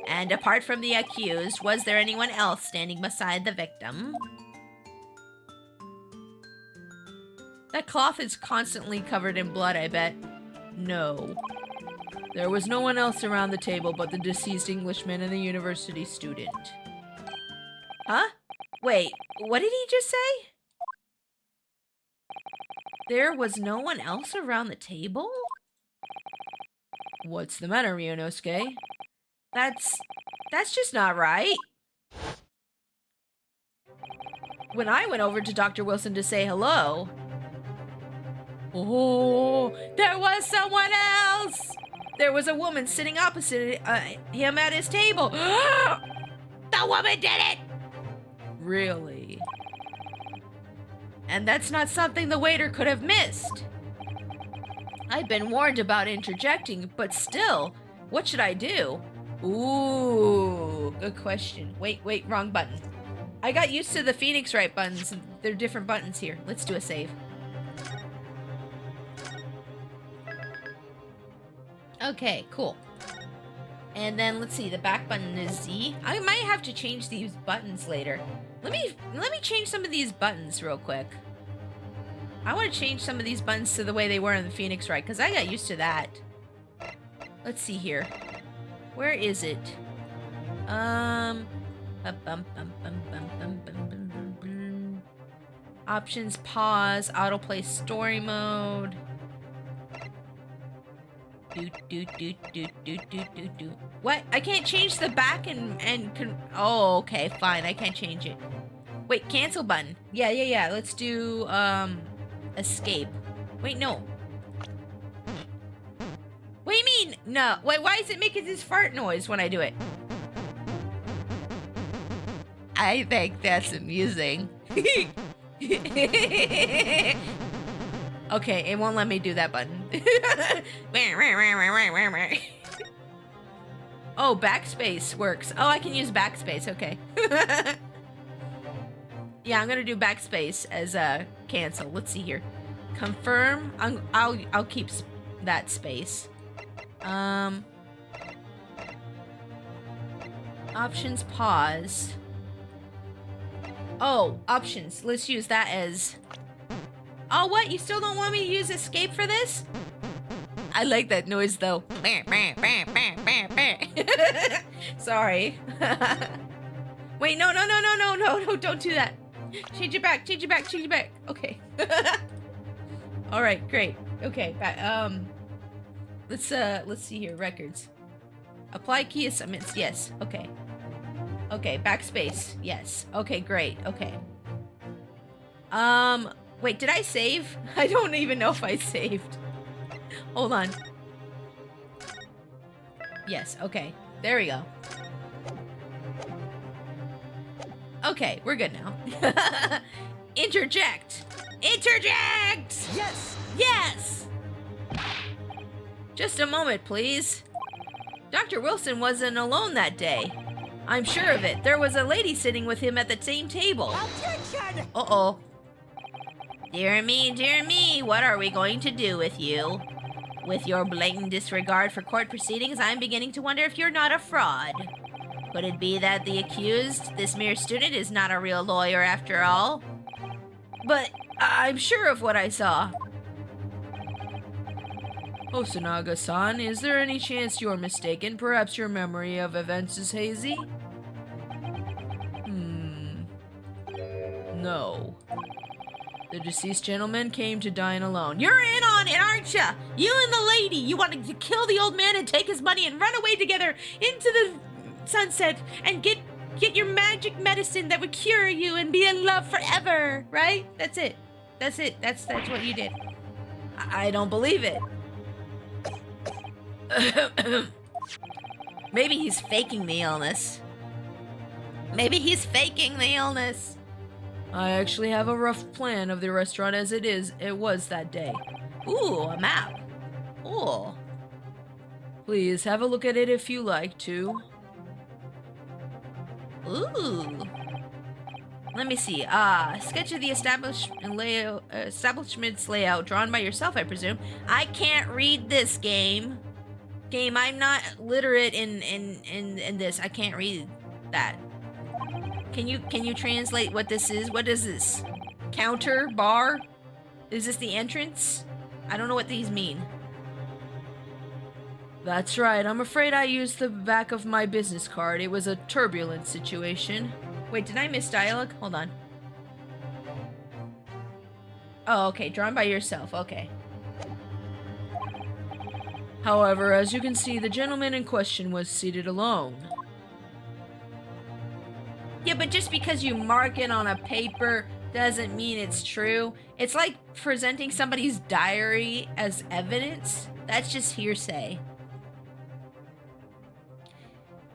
And apart from the accused, was there anyone else standing beside the victim? That cloth is constantly covered in blood, I bet. No. There was no one else around the table but the deceased Englishman and the university student. Huh? Wait, what did he just say? There was no one else around the table? What's the matter, Ryunosuke? That's just not right. When I went over to Dr. Wilson to say hello... Oh, there was someone else! There was a woman sitting opposite him at his table. The woman did it! Really? And that's not something the waiter could have missed. I've been warned about interjecting, but still, what should I do? Ooh, good question. Wait, wrong button. I got used to the Phoenix Wright buttons. They're different buttons here. Let's do a save. Okay, cool. And then let's see, the back button is Z. I might have to change these buttons later. Let me change some of these buttons real quick. I want to change some of these buttons to the way they were in the Phoenix Wright, because I got used to that. Let's see here. Where is it? Options, pause, autoplay story mode. What? I can't change the back oh, okay, fine. I can't change it. Wait, cancel button. Yeah. Let's do, escape. Wait, no. What do you mean? No. Wait, why is it making this fart noise when I do it? I think that's amusing. Okay, it won't let me do that button. Oh, backspace works. Oh, I can use backspace. Okay. Yeah, I'm gonna do backspace as a cancel. Let's see here. Confirm. I'll keep that space. Options, pause. Oh, options. Let's use that as... Oh, what? You still don't want me to use escape for this? I like that noise, though. Sorry. Wait, no, don't do that. Change it back. Okay. All right, great. Okay, let's see here. Records. Apply key assignments. Yes. Okay. Okay, backspace. Yes. Okay, great. Okay. Wait, did I save? I don't even know if I saved. Hold on. Yes, okay. There we go. Okay, we're good now. Interject! Interject! Yes! Yes! Just a moment, please. Dr. Wilson wasn't alone that day. I'm sure of it. There was a lady sitting with him at the same table. Objection! Dear me, what are we going to do with you? With your blatant disregard for court proceedings, I'm beginning to wonder if you're not a fraud. Could it be that the accused, this mere student, is not a real lawyer after all? But I'm sure of what I saw. Osanaga-san, is there any chance you're mistaken? Perhaps your memory of events is hazy? No. The deceased gentleman came to dine alone. You're in on it, aren't ya? You and the lady. You wanted to kill the old man and take his money and run away together into the sunset and get your magic medicine that would cure you and be in love forever, right? That's it. That's it. That's what you did. I don't believe it. Maybe he's faking the illness. Maybe he's faking the illness. I actually have a rough plan of the restaurant as it was that day. Ooh, a map. Ooh. Please have a look at it if you like to. Ooh. Let me see. Sketch of the establishment's layout drawn by yourself, I presume. I can't read this game. I'm not literate in this. I can't read that. Can you translate what this is? What is this? Counter? Bar? Is this the entrance? I don't know what these mean. That's right. I'm afraid I used the back of my business card. It was a turbulent situation. Wait, did I miss dialogue? Hold on. Oh, okay. Drawn by yourself. Okay. However, as you can see, the gentleman in question was seated alone. Yeah, but just because you mark it on a paper doesn't mean it's true. It's like presenting somebody's diary as evidence. That's just hearsay.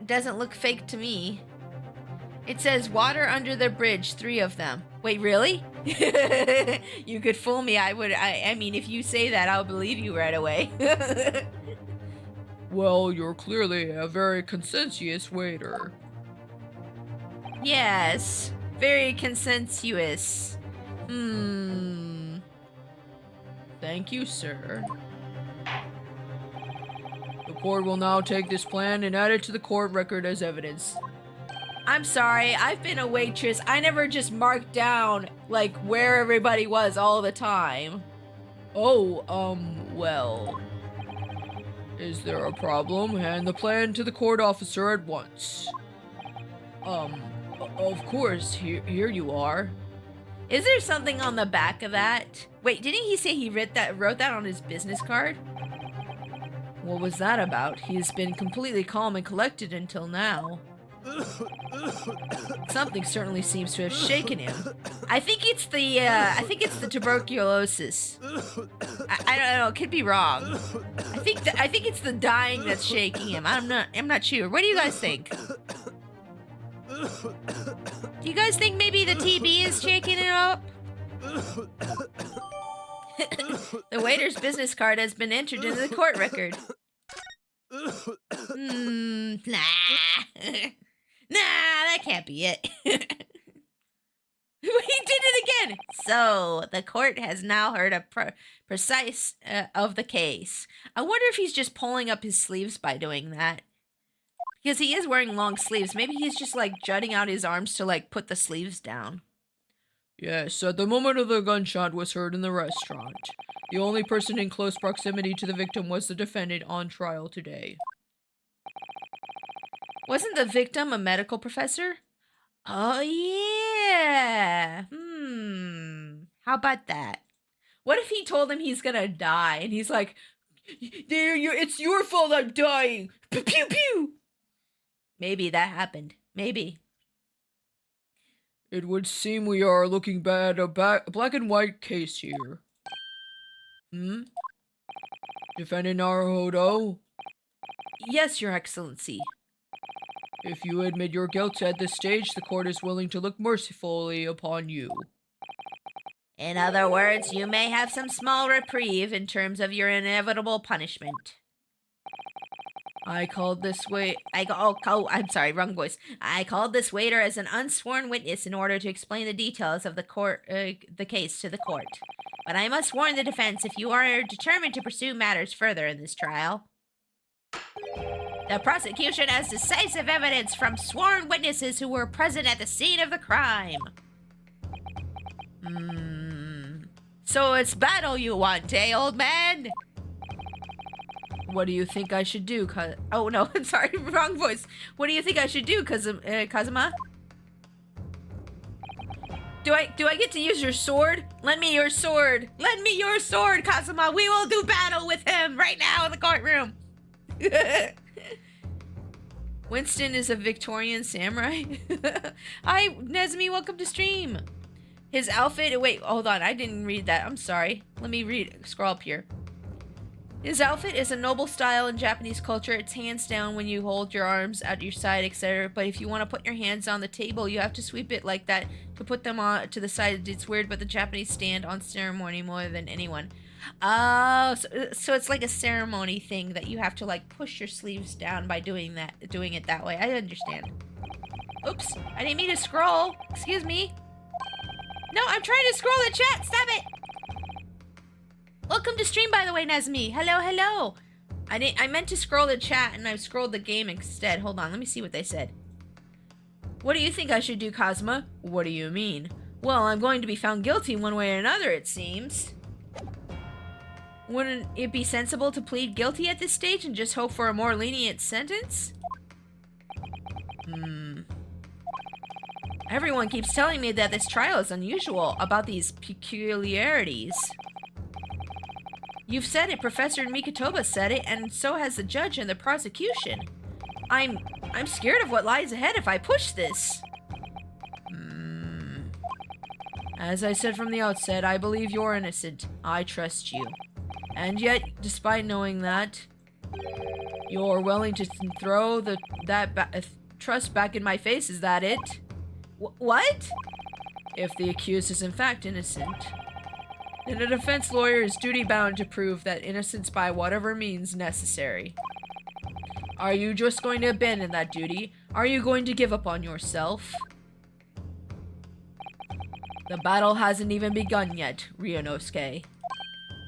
It doesn't look fake to me. It says water under the bridge, 3 of them. Wait, really? You could fool me. I mean, if you say that, I'll believe you right away. Well, you're clearly a very conscientious waiter. Yes, very consensuous. Thank you, sir. The court will now take this plan and add it to the court record as evidence. I'm sorry, I've been a waitress. I never just marked down, like, where everybody was all the time. Oh, well. Is there a problem? Hand the plan to the court officer at once. Of course, here you are. Is there something on the back of that? Wait, didn't he say he wrote that on his business card? What was that about? He's been completely calm and collected until now. Something certainly seems to have shaken him. I think it's the tuberculosis. I don't know, it could be wrong. I think it's the dying that's shaking him. I'm not sure. What do you guys think? Do you guys think maybe the TB is shaking it up? The waiter's business card has been entered into the court record. Nah. Nah, that can't be it. He did it again. So, the court has now heard a precise of the case. I wonder if he's just pulling up his sleeves by doing that. Because he is wearing long sleeves. Maybe he's just, like, jutting out his arms to, like, put the sleeves down. Yes, at the moment of the gunshot was heard in the restaurant. The only person in close proximity to the victim was the defendant on trial today. Wasn't the victim a medical professor? Oh, yeah. How about that? What if he told him he's gonna die and he's like, it's your fault I'm dying. Pew, pew, pew. Maybe that happened. Maybe. It would seem we are looking at a black and white case here. Defendant Naruhodo? Yes, Your Excellency. If you admit your guilt at this stage, the court is willing to look mercifully upon you. In other words, you may have some small reprieve in terms of your inevitable punishment. I'm sorry, wrong voice. I called this waiter as an unsworn witness in order to explain the details of the case to the court. But I must warn the defense if you are determined to pursue matters further in this trial. The prosecution has decisive evidence from sworn witnesses who were present at the scene of the crime. So it's battle you want, eh, old man? What do you think I should do, Oh, no, sorry, wrong voice. What do you think I should do, Kazuma? Do I get to use your sword? Lend me your sword. Lend me your sword, Kazuma. We will do battle with him right now in the courtroom. Winston is a Victorian samurai. Hi, Nezmi, welcome to stream. His outfit, wait, hold on, I didn't read that. I'm sorry. Let me scroll up here. His outfit is a noble style in Japanese culture. It's hands down when you hold your arms at your side, etc. But if you want to put your hands on the table, you have to sweep it like that to put them on to the side. It's weird, but the Japanese stand on ceremony more than anyone. Oh, so it's like a ceremony thing that you have to like push your sleeves down by doing it that way. I understand. Oops, I didn't mean to scroll. Excuse me. No, I'm trying to scroll the chat. Stop it. Welcome to stream, by the way, Nezmi. Hello, hello. I meant to scroll the chat and I scrolled the game instead. Hold on, let me see what they said. What do you think I should do, Kazuma? What do you mean? Well, I'm going to be found guilty one way or another, it seems. Wouldn't it be sensible to plead guilty at this stage and just hope for a more lenient sentence? Everyone keeps telling me that this trial is unusual about these peculiarities. You've said it, Professor Mikotoba said it, and so has the judge and the prosecution. I'm scared of what lies ahead if I push this. As I said from the outset, I believe you're innocent. I trust you. And yet, despite knowing that, you're willing to throw that trust back in my face, is that it? What? If the accused is in fact innocent, then a defense lawyer is duty-bound to prove that innocence by whatever means necessary. Are you just going to abandon that duty? Are you going to give up on yourself? The battle hasn't even begun yet, Ryunosuke.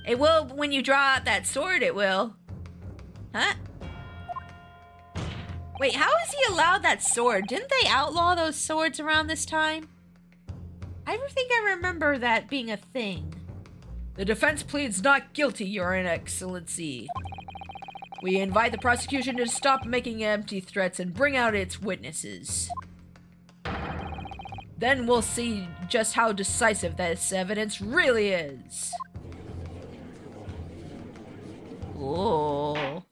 It will when you draw out that sword, it will. Huh? Wait, how is he allowed that sword? Didn't they outlaw those swords around this time? I think I remember that being a thing. The defense pleads not guilty, Your Excellency. We invite the prosecution to stop making empty threats and bring out its witnesses. Then we'll see just how decisive this evidence really is. Oh.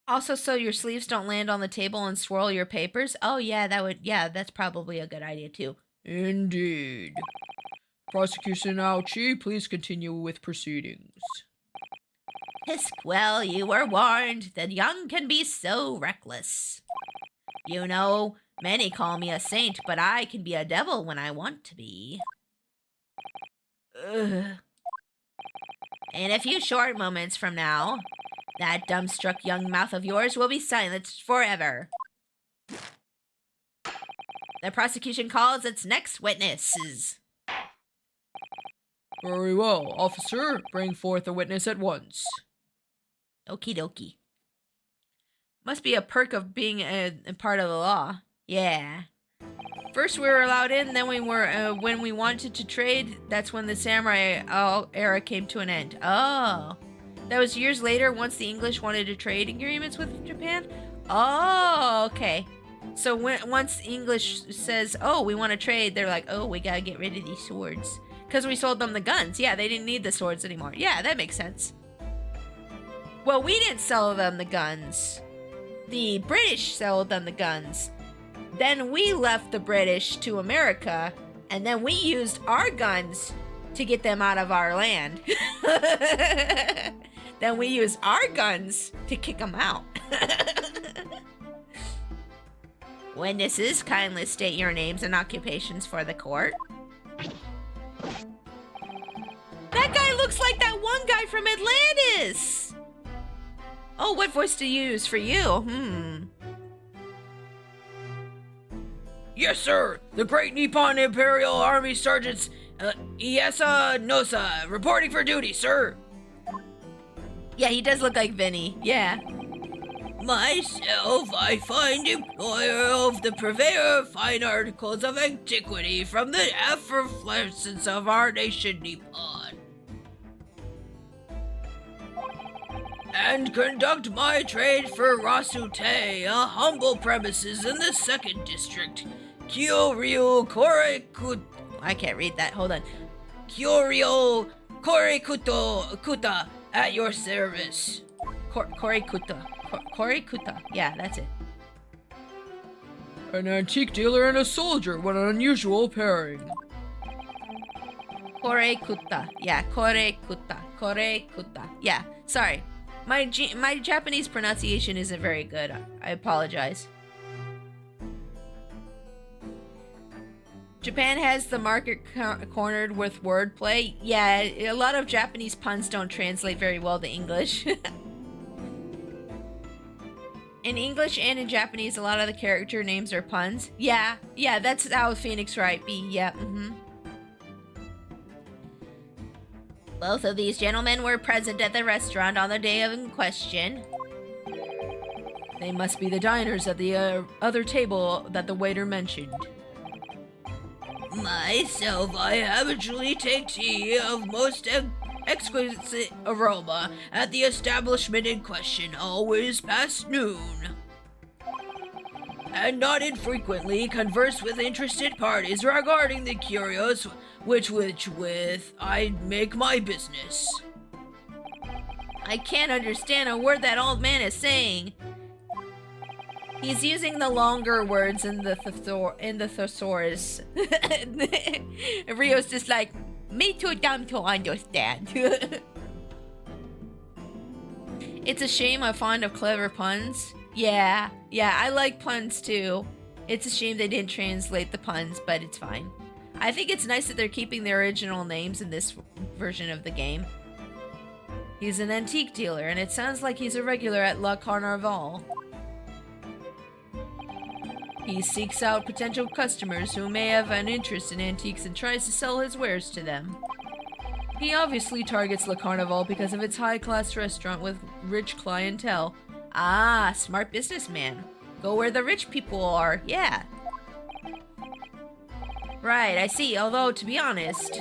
Also, so your sleeves don't land on the table and swirl your papers? Oh, yeah, that's probably a good idea, too. Indeed. Prosecution Aochi, please continue with proceedings. Well, you were warned. The young can be so reckless. You know, many call me a saint, but I can be a devil when I want to be. Ugh. In a few short moments from now, that dumbstruck young mouth of yours will be silenced forever. The prosecution calls its next witnesses. Very well. Officer, bring forth a witness at once. Okie dokie. Must be a perk of being a part of the law. Yeah. First we were allowed in, then we were, when we wanted to trade, that's when the samurai era came to an end. Oh. That was years later, once the English wanted to trade agreements with Japan? Oh, okay. So once English says, oh, we want to trade, they're like, oh, we gotta get rid of these swords. Because we sold them the guns. Yeah, they didn't need the swords anymore. Yeah, that makes sense. Well, we didn't sell them the guns. The British sold them the guns. Then we left the British to America, and then we used our guns to get them out of our land. Then we used our guns to kick them out. Witnesses, kindly state your names and occupations for the court. That guy looks like that one guy from Atlantis! Oh, what voice to use for you? Yes, sir. The Great Nippon Imperial Army Sergeants Iesa Nosa reporting for duty, sir. Yeah, he does look like Vinny. Yeah. Myself, I find employer of the purveyor of fine articles of antiquity from the effervescence of our nation Nippon. And conduct my trade for Rasute, a humble premises in the 2nd District. Kyoryu Korekuta. I can't read that. Hold on. Kyoryu Korekuta at your service. Korekuta. Korekuta. Yeah, that's it. An antique dealer and a soldier. What an unusual pairing. Korekuta. Yeah, Korekuta. Korekuta. Yeah, sorry. My Japanese pronunciation isn't very good. I apologize. Japan has the market cornered with wordplay. Yeah, a lot of Japanese puns don't translate very well to English. In English and in Japanese, a lot of the character names are puns. Yeah, that's how Phoenix Wright be. Yeah, Both of these gentlemen were present at the restaurant on the day in question. They must be the diners at the other table that the waiter mentioned. Myself, I habitually take tea of most exquisite aroma at the establishment in question, always past noon. And not infrequently converse with interested parties regarding the curios which with I make my business. I can't understand a word that old man is saying. He's using the longer words in the thesaurus. Rio's just like, me too dumb to understand. It's a shame I'm fond of clever puns. Yeah, I like puns too. It's a shame they didn't translate the puns, but it's fine. I think it's nice that they're keeping the original names in this version of the game. He's an antique dealer, and it sounds like he's a regular at La Carnival. He seeks out potential customers who may have an interest in antiques and tries to sell his wares to them. He obviously targets Le Carnival because of its high-class restaurant with rich clientele. Ah, smart businessman. Go where the rich people are, yeah. Right, I see, although, to be honest,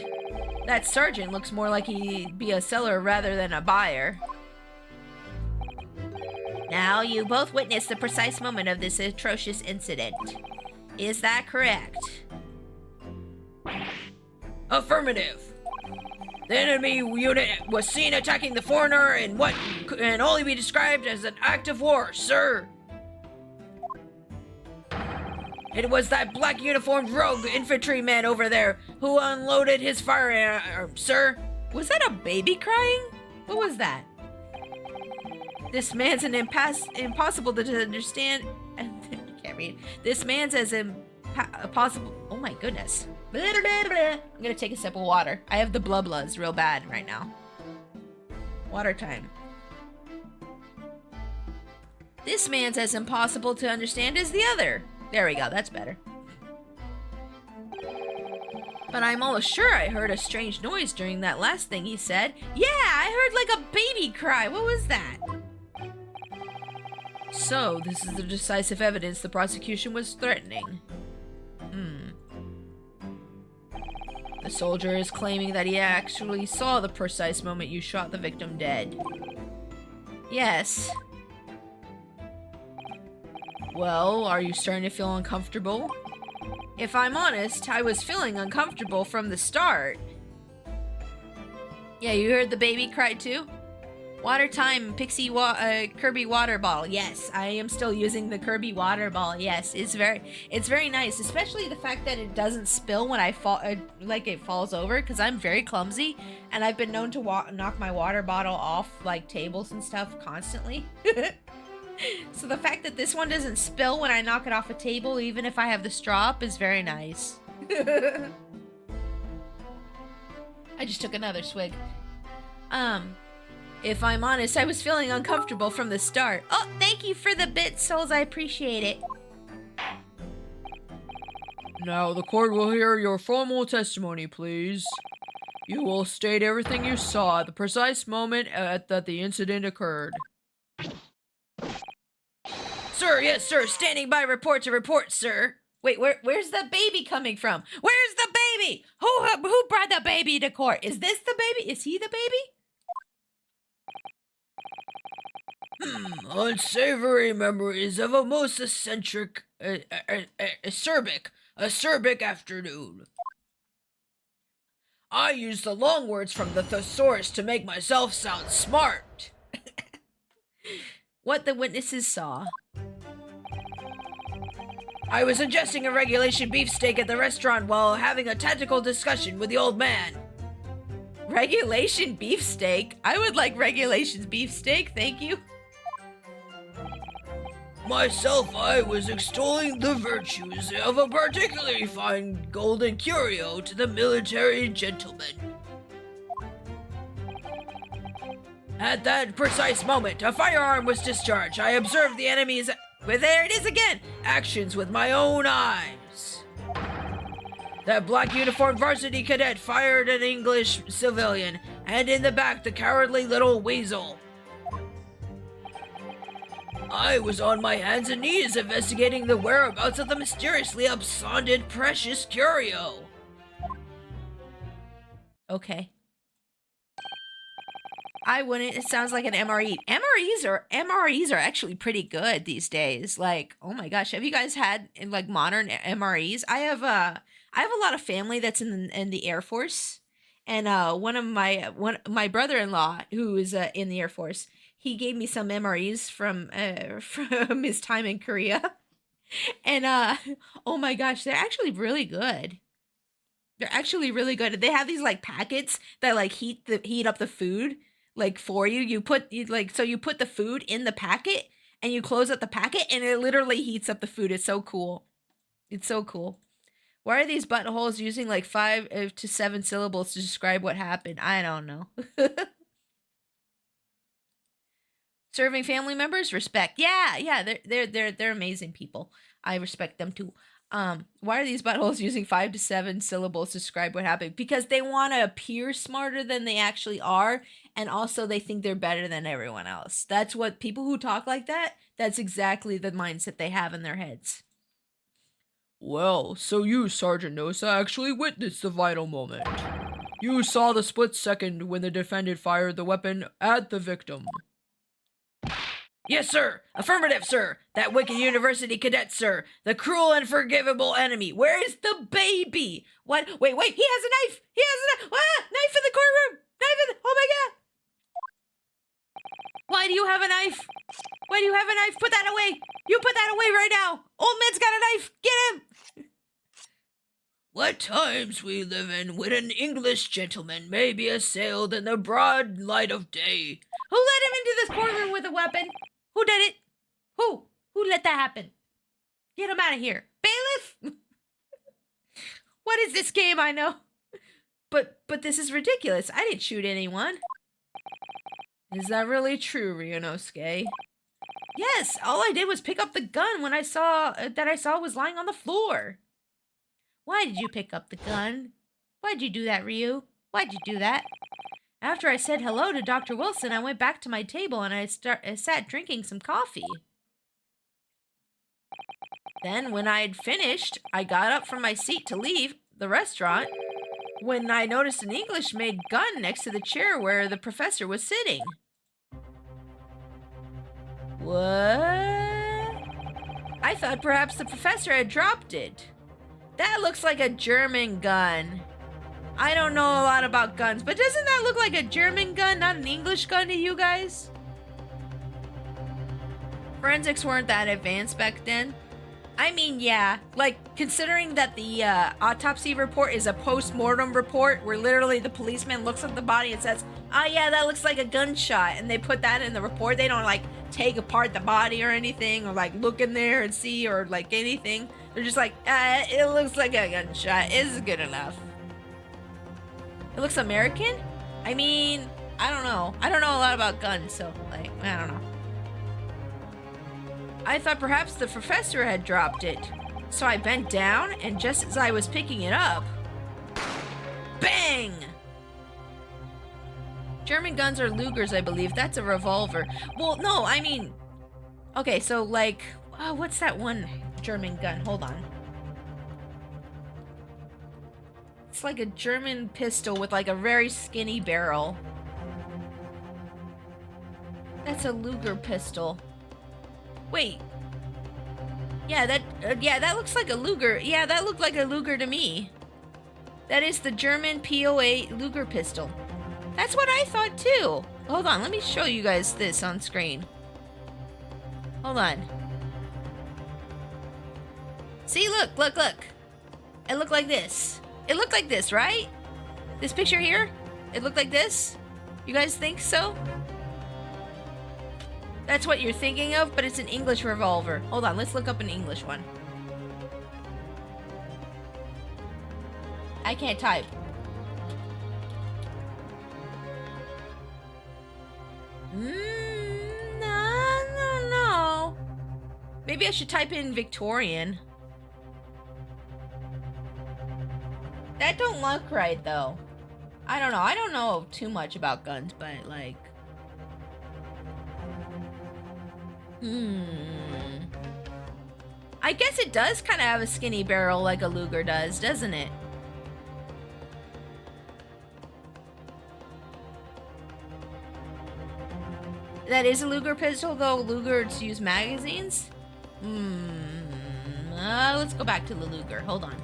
that sergeant looks more like he'd be a seller rather than a buyer. Now, you both witnessed the precise moment of this atrocious incident. Is that correct? Affirmative. The enemy unit was seen attacking the foreigner in what can only be described as an act of war, sir. It was that black uniformed rogue infantryman over there who unloaded his firearm, sir. Was that a baby crying? What was that? This man's an impossible to understand. I can't read. This man's as impossible. Oh my goodness. I'm gonna take a sip of water. I have the blublas real bad right now. Water time. This man's as impossible to understand as the other. There we go, that's better. But I'm almost sure I heard a strange noise during that last thing he said. Yeah, I heard like a baby cry. What was that? So, this is the decisive evidence the prosecution was threatening. The soldier is claiming that he actually saw the precise moment you shot the victim dead. Yes. Well, are you starting to feel uncomfortable? If I'm honest, I was feeling uncomfortable from the start. Yeah, you heard the baby cry too? Water time, Kirby water ball. Yes, I am still using the Kirby water ball. Yes, it's very nice, especially the fact that it doesn't spill when I fall, like it falls over, because I'm very clumsy, and I've been known to knock my water bottle off like tables and stuff constantly. So the fact that this one doesn't spill when I knock it off a table, even if I have the straw up, is very nice. I just took another swig. If I'm honest, I was feeling uncomfortable from the start. Oh, thank you for the bit, Souls. I appreciate it. Now the court will hear your formal testimony, please. You will state everything you saw at the precise moment that the incident occurred. Sir, yes, sir. Standing by report to report, sir. Wait, where's the baby coming from? Where's the baby? Who brought the baby to court? Is this the baby? Is he the baby? Unsavory memories of a most eccentric, acerbic afternoon. I used the long words from the thesaurus to make myself sound smart. What the witnesses saw. I was ingesting a regulation beefsteak at the restaurant while having a tactical discussion with the old man. Regulation beefsteak? I would like regulations beefsteak, thank you. Myself, I was extolling the virtues of a particularly fine golden curio to the military gentleman. At that precise moment, a firearm was discharged. I observed the enemy's... Well, there it is again! Actions with my own eyes. That black uniformed varsity cadet fired an English civilian, and in the back, the cowardly little weasel. I was on my hands and knees investigating the whereabouts of the mysteriously absconded precious curio. Okay. I wouldn't. It sounds like an MRE. MREs are actually pretty good these days. Like, oh my gosh, have you guys had like modern MREs? I have a lot of family that's in the Air Force, and one of my brother-in-law who is in the Air Force, he gave me some MREs from his time in Korea, and oh my gosh, they're actually really good. They're actually really good. They have these like packets that like heat up the food. Like for you, you put the food in the packet and you close up the packet and it literally heats up the food. It's so cool. It's so cool. Why are these buttholes using like 5 to 7 syllables to describe what happened? I don't know. Serving family members, respect. Yeah, they're amazing people. I respect them too. Why are these buttholes using 5 to 7 syllables to describe what happened? Because they want to appear smarter than they actually are, and also they think they're better than everyone else. That's what people who talk like that, that's exactly the mindset they have in their heads. Well, so you, Sergeant Nosa, actually witnessed the vital moment. You saw the split second when the defendant fired the weapon at the victim. Yes, sir. Affirmative, sir. That wicked university cadet, sir. The cruel and forgivable enemy. Where is the baby? What? Wait. He has a knife. He has a knife. Ah, knife in the courtroom. Oh my God. Why do you have a knife? Why do you have a knife? Put that away. You put that away right now. Old man's got a knife. Get him. What times we live in when an English gentleman may be assailed in the broad light of day. Who let him into this courtroom with a weapon? Who did it? Who let that happen? Get him out of here. Bailiff? What is this game? I know. But this is ridiculous. I didn't shoot anyone. Is that really true, Ryunosuke? Yes, all I did was pick up the gun when I saw was lying on the floor. Why did you pick up the gun? Why'd you do that, Ryu? Why'd you do that? After I said hello to Dr. Wilson, I went back to my table and I sat drinking some coffee. Then, when I'd finished, I got up from my seat to leave the restaurant when I noticed an English-made gun next to the chair where the professor was sitting. What? I thought perhaps the professor had dropped it. That looks like a German gun. I don't know a lot about guns, but doesn't that look like a German gun, not an English gun to you guys? Forensics weren't that advanced back then. I mean, yeah, like considering that the autopsy report is a post-mortem report where literally the policeman looks at the body and says, oh yeah, that looks like a gunshot, and they put that in the report. They don't like take apart the body or anything or like look in there and see or like anything. They're just like, it looks like a gunshot. It's good enough. It looks American? I mean, I don't know. I don't know a lot about guns, so, like, I don't know. I thought perhaps the professor had dropped it. So I bent down, and just as I was picking it up, bang! German guns are Lugers, I believe. That's a revolver. Well, no, I mean... Okay, so, like... Oh, what's that one German gun? Hold on. It's like a German pistol with, like, a very skinny barrel. That's a Luger pistol. Wait. Yeah, that looks like a Luger. Yeah, that looked like a Luger to me. That is the German POA Luger pistol. That's what I thought too. Hold on, let me show you guys this on screen. Hold on. See, look. It looked like this. It looked like this, right? This picture here? It looked like this? You guys think so? That's what you're thinking of, but it's an English revolver. Hold on, let's look up an English one. I can't type. No. Maybe I should type in Victorian. That don't look right, though. I don't know. I don't know too much about guns, but, like... I guess it does kind of have a skinny barrel like a Luger does, doesn't it? That is a Luger pistol, though Lugers use magazines? Let's go back to the Luger. Hold on.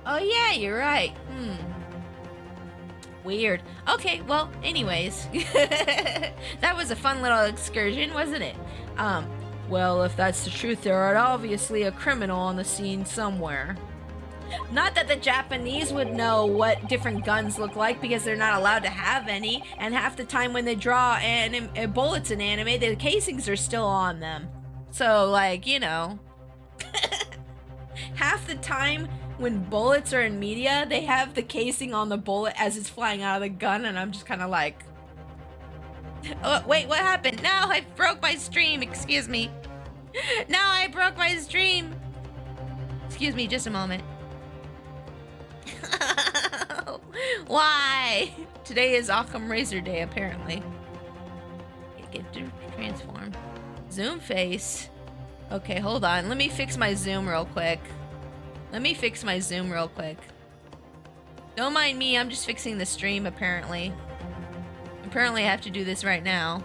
Oh yeah, you're right. Weird. Okay, well, anyways. That was a fun little excursion, wasn't it? Well, if that's the truth, there are obviously a criminal on the scene somewhere. Not that the Japanese would know what different guns look like because they're not allowed to have any, and half the time when they draw bullets in anime, the casings are still on them. So, like, you know. Half the time when bullets are in media, they have the casing on the bullet as it's flying out of the gun, and I'm just kind of like... Oh, wait, what happened? No, I broke my stream, excuse me. No, I broke my stream. Excuse me, just a moment. Why? Today is Occam Razor Day, apparently. Get to transform. Zoom face. Okay, hold on. Let me fix my zoom real quick. Don't mind me, I'm just fixing the stream, apparently. Apparently I have to do this right now.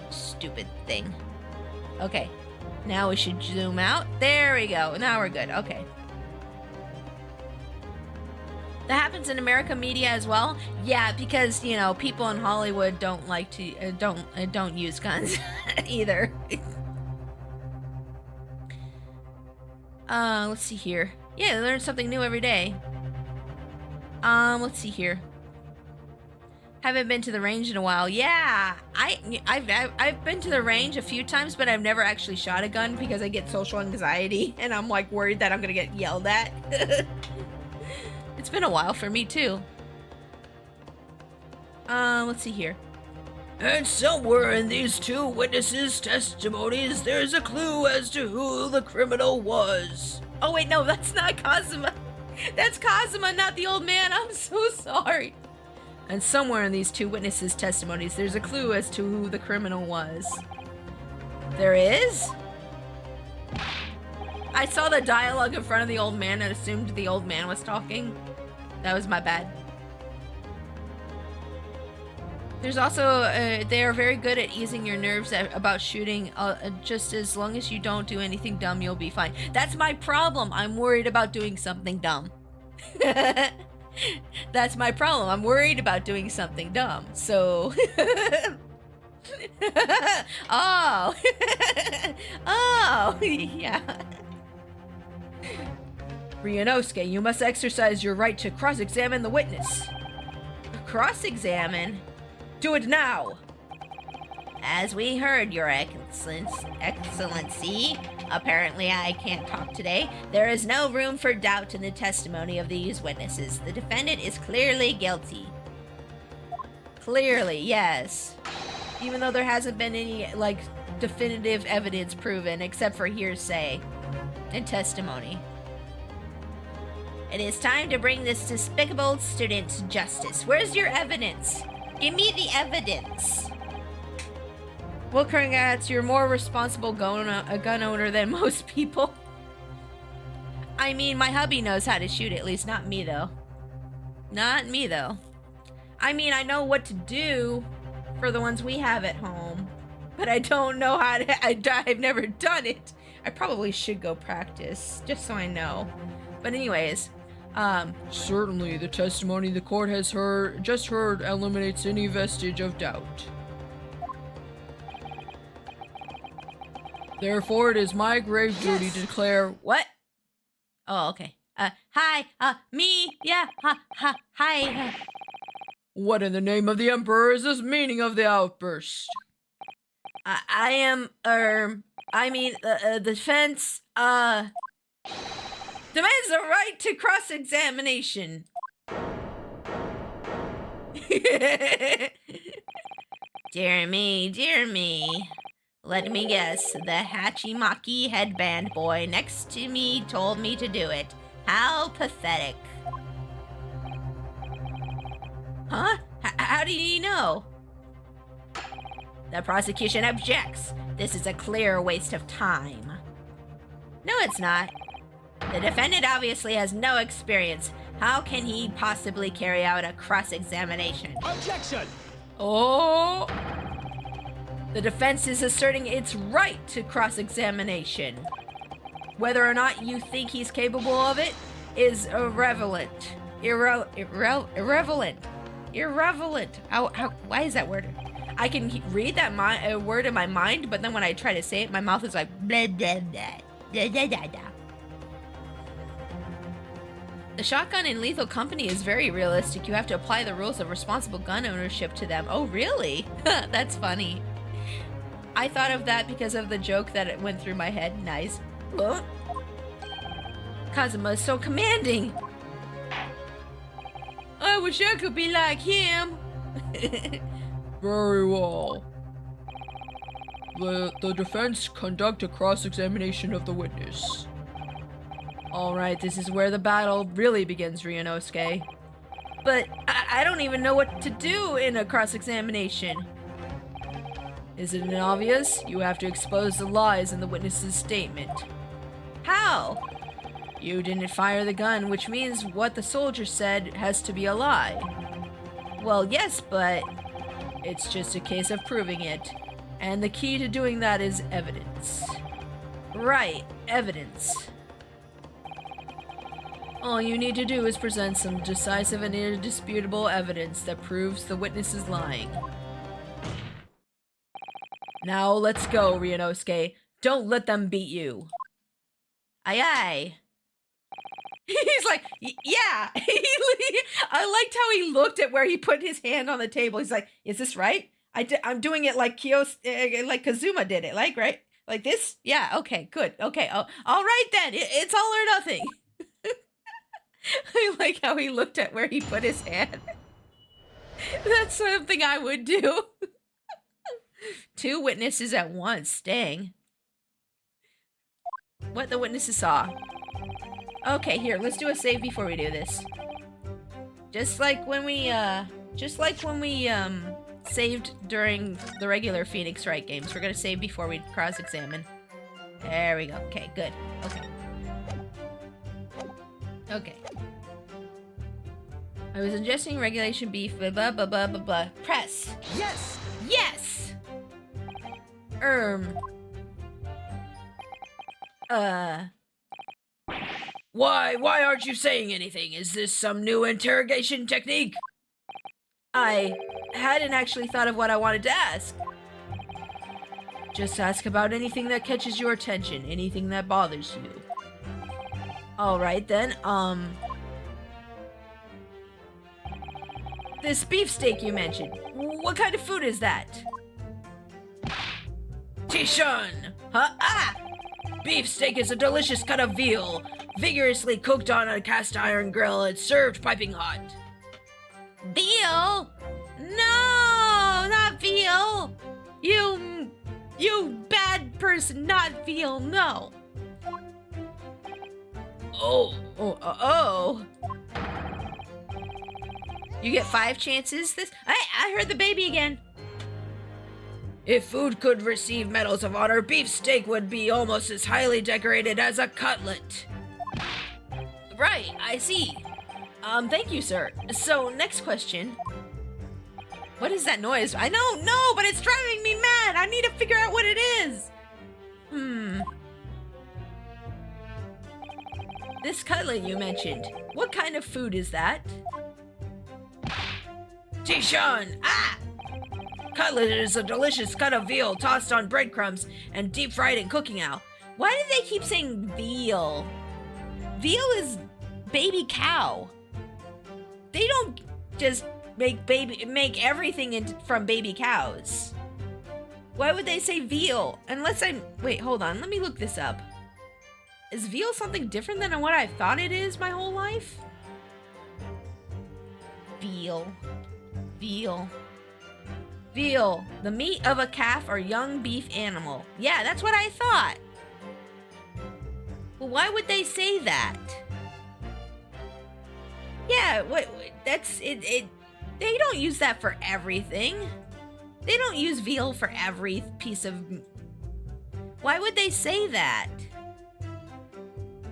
Stupid thing. Okay. Now we should zoom out. There we go. Now we're good. Okay. That happens in American media as well? Yeah, because, you know, people in Hollywood don't like to, don't use guns either. Let's see here. Yeah, learn something new every day. Let's see here. Haven't been to the range in a while. Yeah, I've been to the range a few times, but I've never actually shot a gun because I get social anxiety and I'm like worried that I'm gonna get yelled at. It's been a while for me too. Let's see here. And somewhere in these two witnesses' testimonies, there's a clue as to who the criminal was. Oh wait, no, that's not Kazuma. That's Kazuma, not the old man. I'm so sorry. And somewhere in these two witnesses' testimonies, there's a clue as to who the criminal was. There is? I saw the dialogue in front of the old man and assumed the old man was talking. That was my bad. There's also, they are very good at easing your nerves about shooting. Just as long as you don't do anything dumb, you'll be fine. That's my problem. I'm worried about doing something dumb. That's my problem. I'm worried about doing something dumb. So... Oh. Oh, yeah. Ryunosuke, you must exercise your right to cross-examine the witness. Cross-examine? Do it now! As we heard, Your Excellency, apparently I can't talk today. There is no room for doubt in the testimony of these witnesses. The defendant is clearly guilty. Clearly, yes. Even though there hasn't been any, like, definitive evidence proven, except for hearsay and testimony. It is time to bring this despicable student to justice. Where's your evidence? Give me the evidence. Well, congrats, you're more responsible gun owner than most people. I mean, my hubby knows how to shoot, at least not me, though. Not me, though. I mean, I know what to do for the ones we have at home, but I don't know how to. I've never done it. I probably should go practice, just so I know. But anyways, Certainly, the testimony the court has just heard eliminates any vestige of doubt. Therefore, it is my grave duty to declare... What? Oh, okay. Hi, me, yeah, hi. What in the name of the Emperor is this meaning of the outburst? I am, the defense, demands the right to cross-examination. Dear me. Let me guess, the Hachimaki headband boy next to me told me to do it. How pathetic. Huh? How did he know? The prosecution objects. This is a clear waste of time. No, it's not. The defendant obviously has no experience. How can he possibly carry out a cross-examination? Objection! Oh! The defense is asserting its right to cross-examination. Whether or not you think he's capable of it is irrelevant. Irrelevant. Why is that word? I can read that word in my mind, but then when I try to say it, my mouth is like blah, blah, blah, blah, blah, blah, blah. The shotgun in Lethal Company is very realistic. You have to apply the rules of responsible gun ownership to them. Oh, really? That's funny. I thought of that because of the joke that went through my head. Nice. Oh. Kazuma is so commanding. I wish I could be like him. Very well. The defense conduct a cross-examination of the witness. Alright, this is where the battle really begins, Ryunosuke. But I don't even know what to do in a cross-examination. Isn't it obvious? You have to expose the lies in the witness's statement. How? You didn't fire the gun, which means what the soldier said has to be a lie. Well, yes, but it's just a case of proving it. And the key to doing that is evidence. Right, evidence. All you need to do is present some decisive and indisputable evidence that proves the witness is lying. Now let's go, Ryunosuke. Don't let them beat you. Aye aye. He's like, yeah. I liked how he looked at where he put his hand on the table. He's like, is this right? I'm doing it like like Kazuma did it, like, right? Like this? Yeah, okay, good. Okay, all right then. It's all or nothing. I like how he looked at where he put his hand. That's something I would do. Two witnesses at once, dang. What the witnesses saw. Okay, here, let's do a save before we do this. Just like when we saved during the regular Phoenix Wright games. We're gonna save before we cross-examine. There we go. Okay, good. Okay. I was ingesting regulation beef, blah, blah, blah, blah, blah, blah. Press. Yes! Yes! Why aren't you saying anything? Is this some new interrogation technique? I hadn't actually thought of what I wanted to ask. Just ask about anything that catches your attention, anything that bothers you. Alright then, this beefsteak you mentioned, what kind of food is that? Tishun! Huh? Ah! Beefsteak is a delicious cut of veal, vigorously cooked on a cast iron grill and served piping hot. Veal? No, not veal. You bad person, not veal, no. Oh. You get 5 chances this. I heard the baby again. If food could receive medals of honor, beefsteak would be almost as highly decorated as a cutlet. Right, I see. Thank you, sir. So, next question. What is that noise? I don't know, but it's driving me mad. I need to figure out what it is. This cutlet you mentioned. What kind of food is that? Tishan! Ah! Cutlet is a delicious cut of veal tossed on breadcrumbs and deep fried in cooking oil. Why do they keep saying veal? Veal is baby cow. They don't just make everything from baby cows. Why would they say veal? Wait, hold on. Let me look this up. Is veal something different than what I thought it is my whole life? Veal. Veal, the meat of a calf or young beef animal. Yeah, that's what I thought. Well, why would they say that? Yeah, that's it. They don't use that for everything. They don't use veal for every piece of... Why would they say that?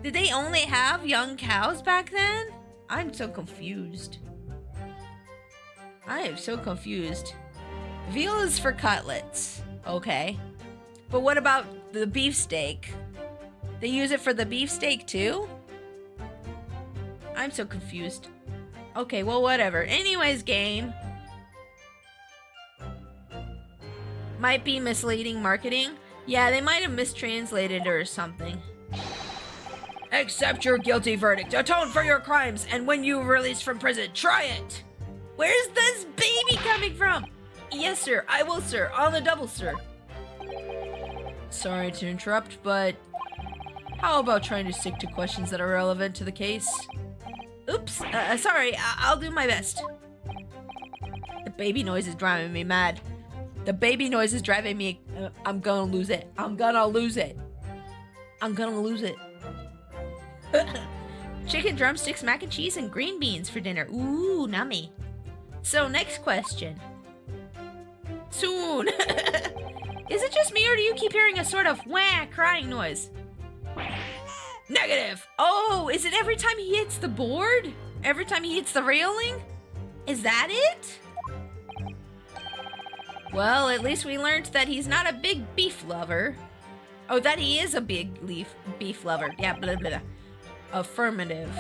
Did they only have young cows back then? I'm so confused. I am so confused. Veal is for cutlets. Okay. But what about the beefsteak? They use it for the beefsteak too? I'm so confused. Okay, well, whatever. Anyways, game. Might be misleading marketing. Yeah, they might have mistranslated or something. Accept your guilty verdict, atone for your crimes, and when you release from prison, try it! Where's this baby coming from? Yes, sir. I will, sir. On the double, sir. Sorry to interrupt, but how about trying to stick to questions that are relevant to the case? Oops. Sorry. I'll do my best. The baby noise is driving me mad. The baby noise is driving me... I'm gonna lose it. I'm gonna lose it. Chicken drumsticks, mac and cheese, and green beans for dinner. Ooh, nummy. So, next question. Soon. Is it just me, or do you keep hearing a sort of wah crying noise? Negative! Oh, is it every time he hits the board? Every time he hits the railing? Is that it? Well, at least we learned that he's not a big beef lover. Oh, that he is a big beef lover. Yeah, blah, blah, blah. Affirmative.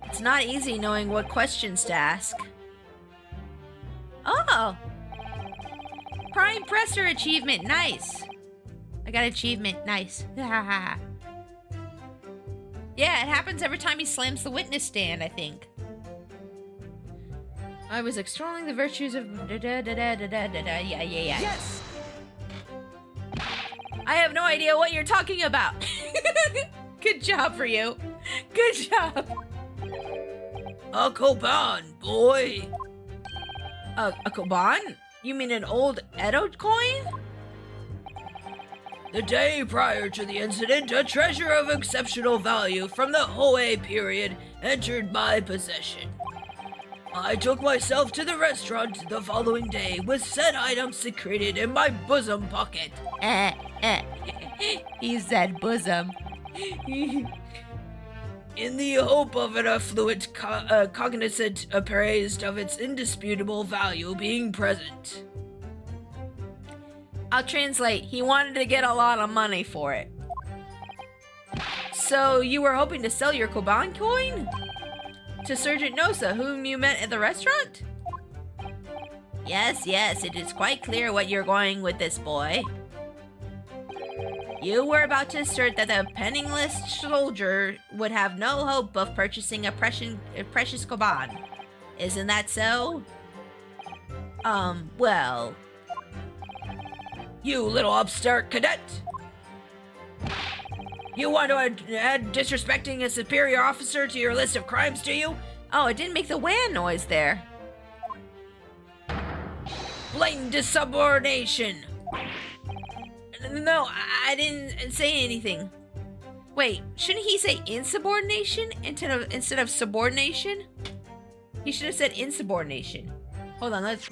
It's not easy knowing what questions to ask. Oh! Prime Presser achievement, nice. I got achievement, nice. Yeah, it happens every time he slams the witness stand, I think. I was extolling the virtues of yeah. Yes! I have no idea what you're talking about. Good job for you. Good job. A koban, boy! A koban? You mean an old Edo coin? The day prior to the incident, a treasure of exceptional value from the Hoei period entered my possession. I took myself to the restaurant the following day with said item secreted in my bosom pocket. He said bosom. In the hope of an affluent cognizant appraised of its indisputable value being present. I'll translate. He wanted to get a lot of money for it. So you were hoping to sell your Koban coin? To Sergeant Nosa, whom you met at the restaurant? Yes, it is quite clear what you're going with this, boy. You were about to assert that the penniless soldier would have no hope of purchasing a precious Koban. Isn't that so? Well... You little upstart cadet! You want to add disrespecting a superior officer to your list of crimes, do you? Oh, it didn't make the wah noise there. Blatant insubordination. No, I didn't say anything. Wait, shouldn't he say insubordination instead of subordination? He should have said insubordination. Hold on, let's...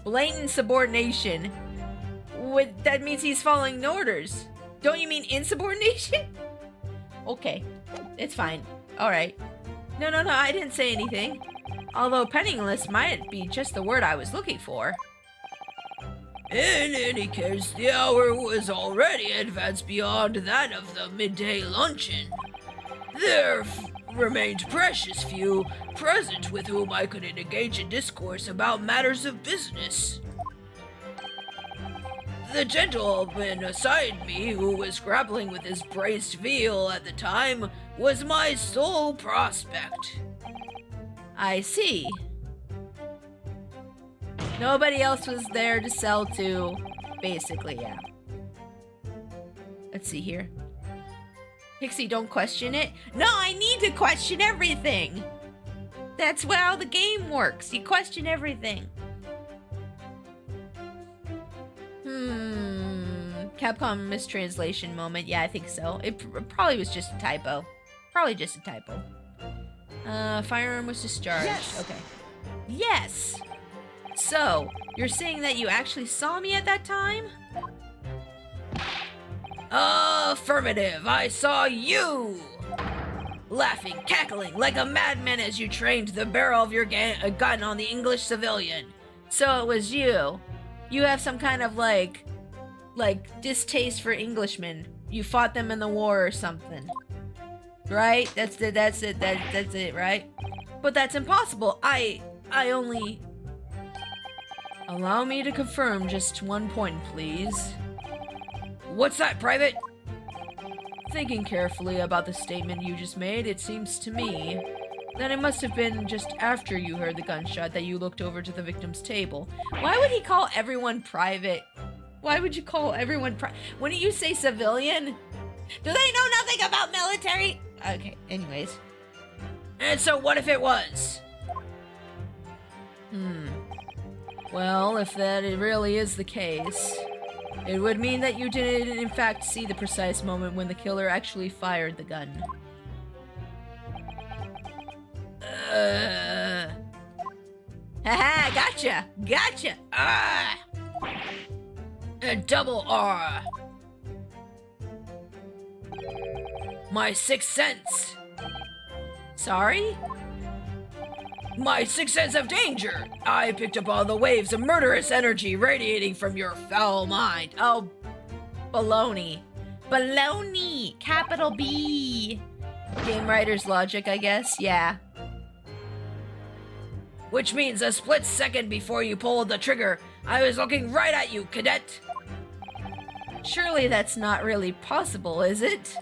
Blatant subordination. That means he's following orders. Don't you mean insubordination? Okay, it's fine. Alright. No, I didn't say anything. Although penniless might be just the word I was looking for. In any case, the hour was already advanced beyond that of the midday luncheon. There remained precious few present with whom I could engage in discourse about matters of business. The gentleman assigned me, who was grappling with his braised veal at the time, was my sole prospect. I see. Nobody else was there to sell to, basically, yeah. Let's see here. Pixie, don't question it. No, I need to question everything. That's how the game works. You question everything. Capcom mistranslation moment. Yeah, I think so. It probably was just a typo. Probably just a typo. Firearm was discharged. Yes. Okay. Yes! So, you're saying that you actually saw me at that time? Affirmative, I saw you! Laughing, cackling like a madman as you trained the barrel of your gun on the English civilian. So it was you. You have some kind of like distaste for Englishmen. You fought them in the war or something. Right? That's it, right? But that's impossible. I only... Allow me to confirm just one point, please. What's that, Private? Thinking carefully about the statement you just made, it seems to me that it must have been just after you heard the gunshot that you looked over to the victim's table. Why would he call everyone Private? Why would you call everyone Wouldn't you say civilian? Do they know nothing about military? Okay, anyways. And so what if it was? Well, if that really is the case, it would mean that you didn't in fact see the precise moment when the killer actually fired the gun. Haha, gotcha! A double R. My sixth sense. Sorry? My sixth sense of danger! I picked up all the waves of murderous energy radiating from your foul mind. Oh, baloney. Baloney! Capital B! Game writer's logic, I guess, yeah. Which means a split second before you pulled the trigger, I was looking right at you, cadet! Surely that's not really possible, is it?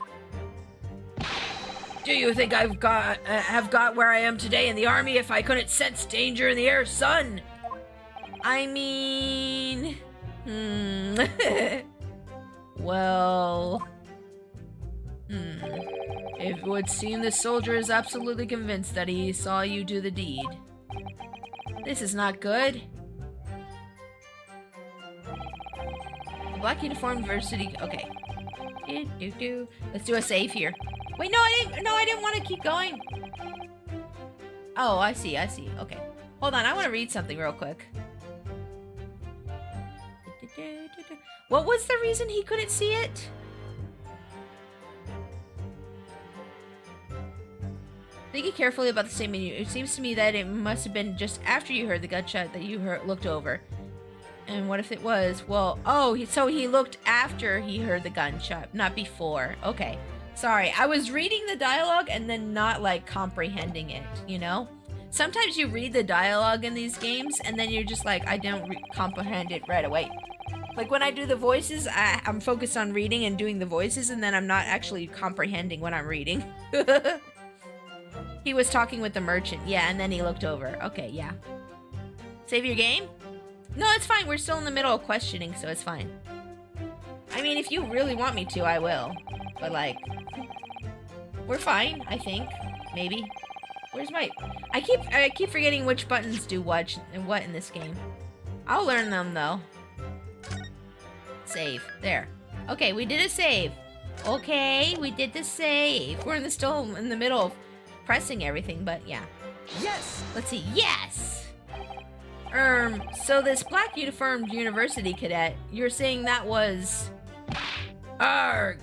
Do you think have got where I am today in the army if I couldn't sense danger in the air, son? I mean... Well... It would seem the soldier is absolutely convinced that he saw you do the deed. This is not good. The black uniform varsity... Okay. Let's do a save here. Wait, no, I didn't want to keep going. Oh, I see. Okay. Hold on, I want to read something real quick. What was the reason he couldn't see it? Thinking carefully about the statement, it seems to me that it must have been just after you heard the gunshot that you looked over. And what if it was? Well, so he looked after he heard the gunshot, not before. Okay. Sorry, I was reading the dialogue and then not, like, comprehending it, you know? Sometimes you read the dialogue in these games and then you're just like, I don't comprehend it right away. Like, when I do the voices, I'm focused on reading and doing the voices and then I'm not actually comprehending what I'm reading. He was talking with the merchant, yeah, and then he looked over. Okay, yeah. Save your game? No, it's fine. We're still in the middle of questioning, so it's fine. I mean, if you really want me to, I will. But, like, we're fine, I think. Maybe. Where's my... I keep forgetting which buttons do what in this game. I'll learn them, though. Save. There. Okay, we did a save. Okay, we did the save. We're still in the middle of pressing everything, but yeah. Yes! Let's see. Yes! So this black uniformed university cadet, you're saying that was... Arg!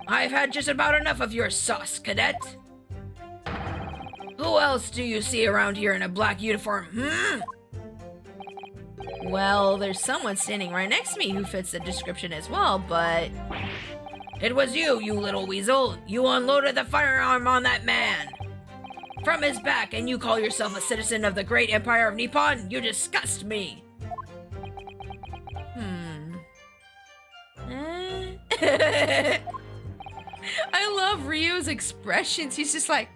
I've had just about enough of your sauce, cadet. Who else do you see around here in a black uniform, Well, there's someone standing right next to me who fits the description as well, but... It was you, you little weasel. You unloaded the firearm on that man. From his back, and you call yourself a citizen of the great empire of Nippon? You disgust me. I love Ryu's expressions. He's just like...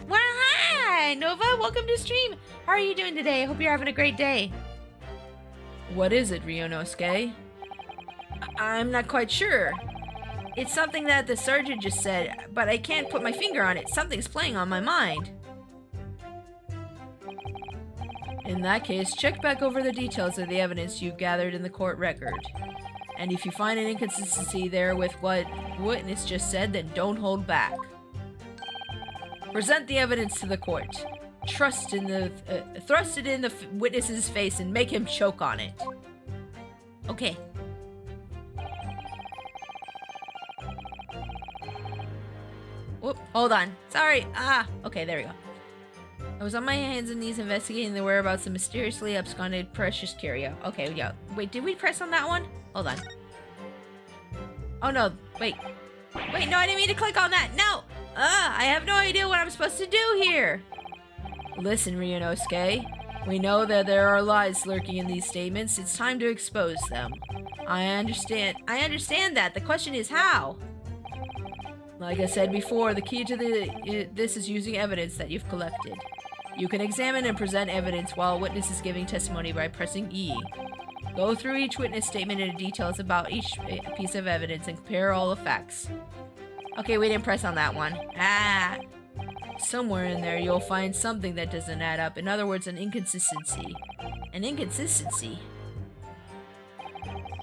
Well, hi, Nova. Welcome to stream. How are you doing today? I hope you're having a great day. What is it, Ryunosuke? I'm not quite sure. It's something that the sergeant just said, but I can't put my finger on it. Something's playing on my mind. In that case, check back over the details of the evidence you gathered in the court record. And if you find an inconsistency there with what witness just said, then don't hold back. Present the evidence to the court. Thrust it in the witness's face and make him choke on it. Okay. Whoop, hold on. Sorry. Okay, there we go. I was on my hands and knees investigating the whereabouts of mysteriously absconded precious curio. Okay, yeah. Wait, did we press on that one? Hold on. Oh, no. Wait. Wait, no, I didn't mean to click on that. No! I have no idea what I'm supposed to do here. Listen, Ryunosuke. We know that there are lies lurking in these statements. It's time to expose them. I understand that. The question is how? Like I said before, the key to this is using evidence that you've collected. You can examine and present evidence while a witness is giving testimony by pressing E. Go through each witness statement in details about each piece of evidence and compare all the facts. Okay, we didn't press on that one. Somewhere in there you'll find something that doesn't add up. In other words, an inconsistency. An inconsistency?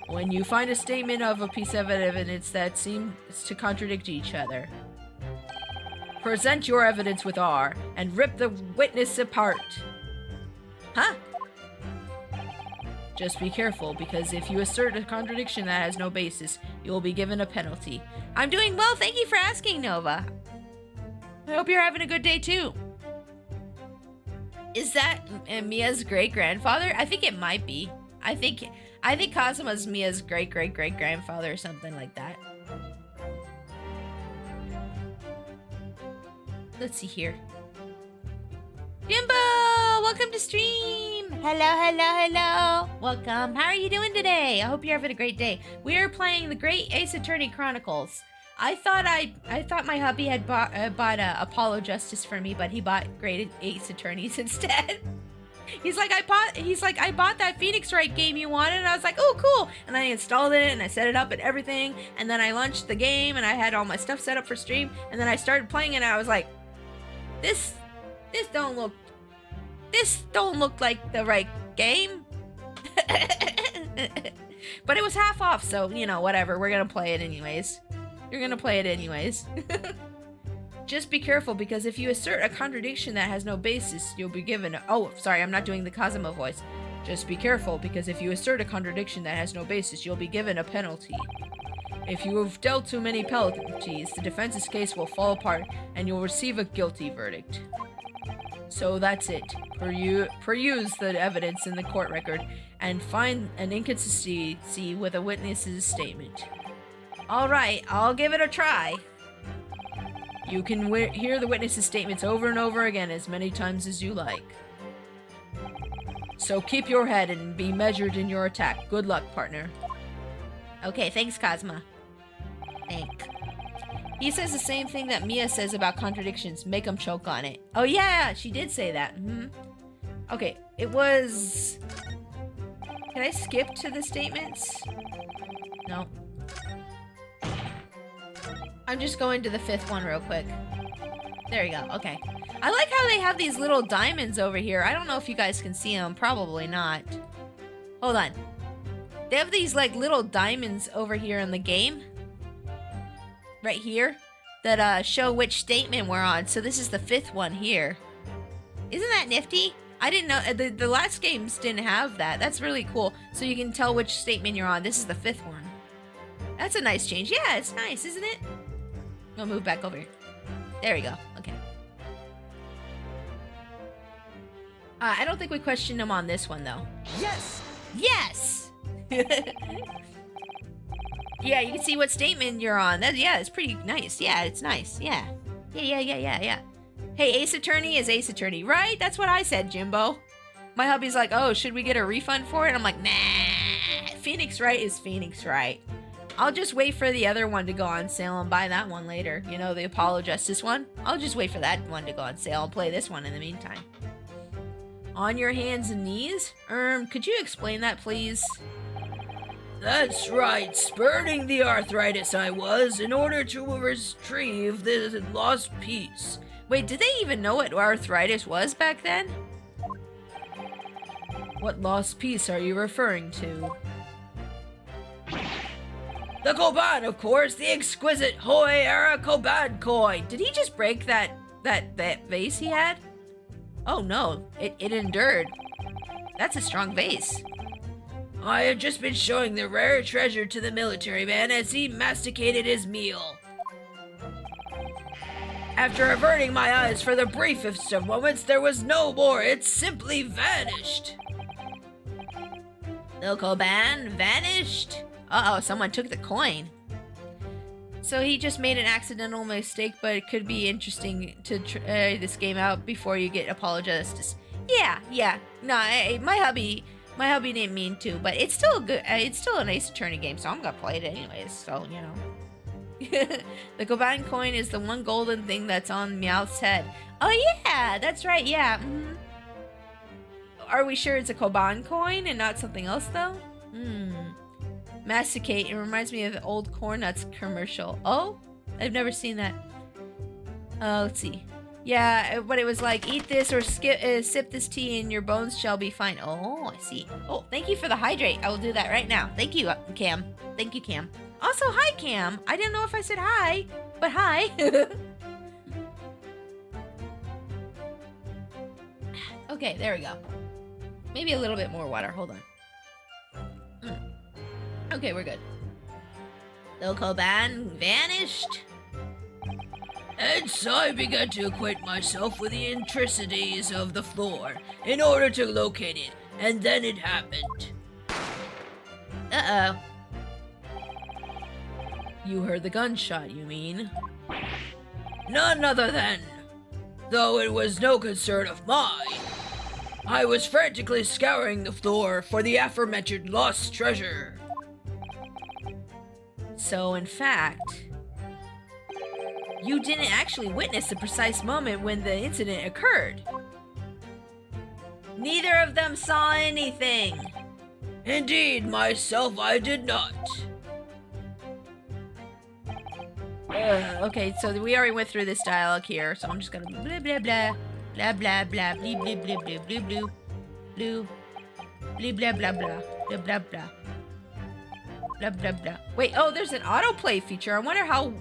When you find a statement of a piece of evidence that seems to contradict each other, present your evidence with R and rip the witness apart. Huh? Just be careful, because if you assert a contradiction that has no basis, you will be given a penalty. I'm doing well, thank you for asking, Nova. I hope you're having a good day too. Is that Mia's great-grandfather? I think it might be. I think Kazuma's Mia's great-great-great-grandfather or something like that. Let's see here. Jimbo! Welcome to stream! Hello! Welcome. How are you doing today? I hope you're having a great day. We are playing the Great Ace Attorney Chronicles. I thought my hubby had bought Apollo Justice for me, but he bought Great Ace Attorneys instead. He's like, I bought that Phoenix Wright game you wanted, and I was like, oh, cool. And I installed it, and I set it up and everything, and then I launched the game, and I had all my stuff set up for stream, and then I started playing it, and I was like, this don't look like the right game. But it was half off, so, you know, whatever. We're gonna play it anyways. You're gonna play it anyways. Just be careful, because if you assert a contradiction that has no basis, you'll be given oh, sorry, I'm not doing the Kazuma voice. Just be careful, because if you assert a contradiction that has no basis, you'll be given a penalty. If you have dealt too many penalties, the defense's case will fall apart, and you'll receive a guilty verdict. So that's it. Peruse the evidence in the court record, and find an inconsistency with a witness's statement. Alright, I'll give it a try. You can hear the witness's statements over and over again as many times as you like. So keep your head and be measured in your attack. Good luck, partner. Okay, thanks, Kazuma. Thank. He says the same thing that Mia says about contradictions. Make him choke on it. Oh yeah, she did say that. Okay, it was... Can I skip to the statements? No. I'm just going to the 5th one real quick. There you go. Okay. I like how they have these little diamonds over here. I don't know if you guys can see them. Probably not. Hold on. They have these like little diamonds over here in the game. Right here. That show which statement we're on. So this is the 5th one here. Isn't that nifty? I didn't know. The last games didn't have that. That's really cool. So you can tell which statement you're on. This is the 5th one. That's a nice change. Yeah, it's nice, isn't it? I'll move back over here. There we go. Okay. I don't think we questioned him on this one, though. Yes! Yes! Yeah, you can see what statement you're on. Yeah, it's pretty nice. Yeah, it's nice. Yeah. Yeah. Hey, Ace Attorney is Ace Attorney, right? That's what I said, Jimbo. My hubby's like, oh, should we get a refund for it? I'm like, nah. Phoenix Wright is Phoenix Wright. I'll just wait for the other one to go on sale and buy that one later. You know, the Apollo Justice one. I'll just wait for that one to go on sale and play this one in the meantime. On your hands and knees? Could you explain that, please? That's right, spurning the arthritis I was in order to retrieve the lost piece. Wait, did they even know what arthritis was back then? What lost piece are you referring to? The Koban, of course, the exquisite Hoi era Koban coin. Did he just break that vase he had? Oh no, it endured. That's a strong vase. I had just been showing the rare treasure to the military man as he masticated his meal. After averting my eyes for the briefest of moments, there was no more. It simply vanished. The Koban vanished? Uh-oh, someone took the coin. So he just made an accidental mistake, but it could be interesting to try this game out before you get Apollo Justice. Yeah. No, my hubby didn't mean to, but it's still good. It's still a nice Attorney game, so I'm gonna play it anyways. So you know, the Koban coin is the one golden thing that's on Meowth's head. Oh yeah, that's right. Yeah. Mm-hmm. Are we sure it's a Koban coin and not something else though? Masticate. It reminds me of the old Corn Nuts commercial. Oh, I've never seen that. Let's see. Yeah, but it was like, eat this or sip this tea and your bones shall be fine. Oh, I see. Oh, thank you for the hydrate. I will do that right now. Thank you, Cam. Thank you, Cam. Also, hi, Cam. I didn't know if I said hi, but hi. Okay, there we go. Maybe a little bit more water. Hold on. Okay, we're good. The Koban vanished. Hence, I began to acquaint myself with the intricacies of the floor in order to locate it, and then it happened. Uh-oh. You heard the gunshot, you mean? None other than, though it was no concern of mine, I was frantically scouring the floor for the aforementioned lost treasure. So, in fact, you didn't actually witness the precise moment when the incident occurred. Neither of them saw anything. Indeed, myself, I did not. Okay, so we already went through this dialogue here, so I'm just gonna blah blah blah blah blah blah blah blah blah blah blah blah blah blah blah blah blah blah blah. Blah, blah, blah. Wait, oh, there's an autoplay feature. I wonder how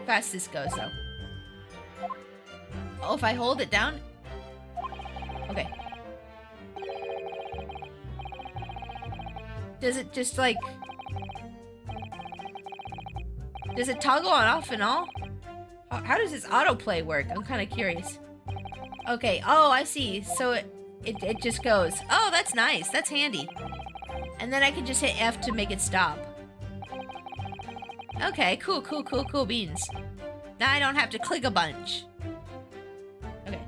fast this goes, though. Oh, if I hold it down? Okay. Does it just, like... Does it toggle on off and all? How does this autoplay work? I'm kind of curious. Okay, oh, I see. So it just goes. Oh, that's nice. That's handy. And then I can just hit F to make it stop. Okay, cool beans. Now I don't have to click a bunch. Okay.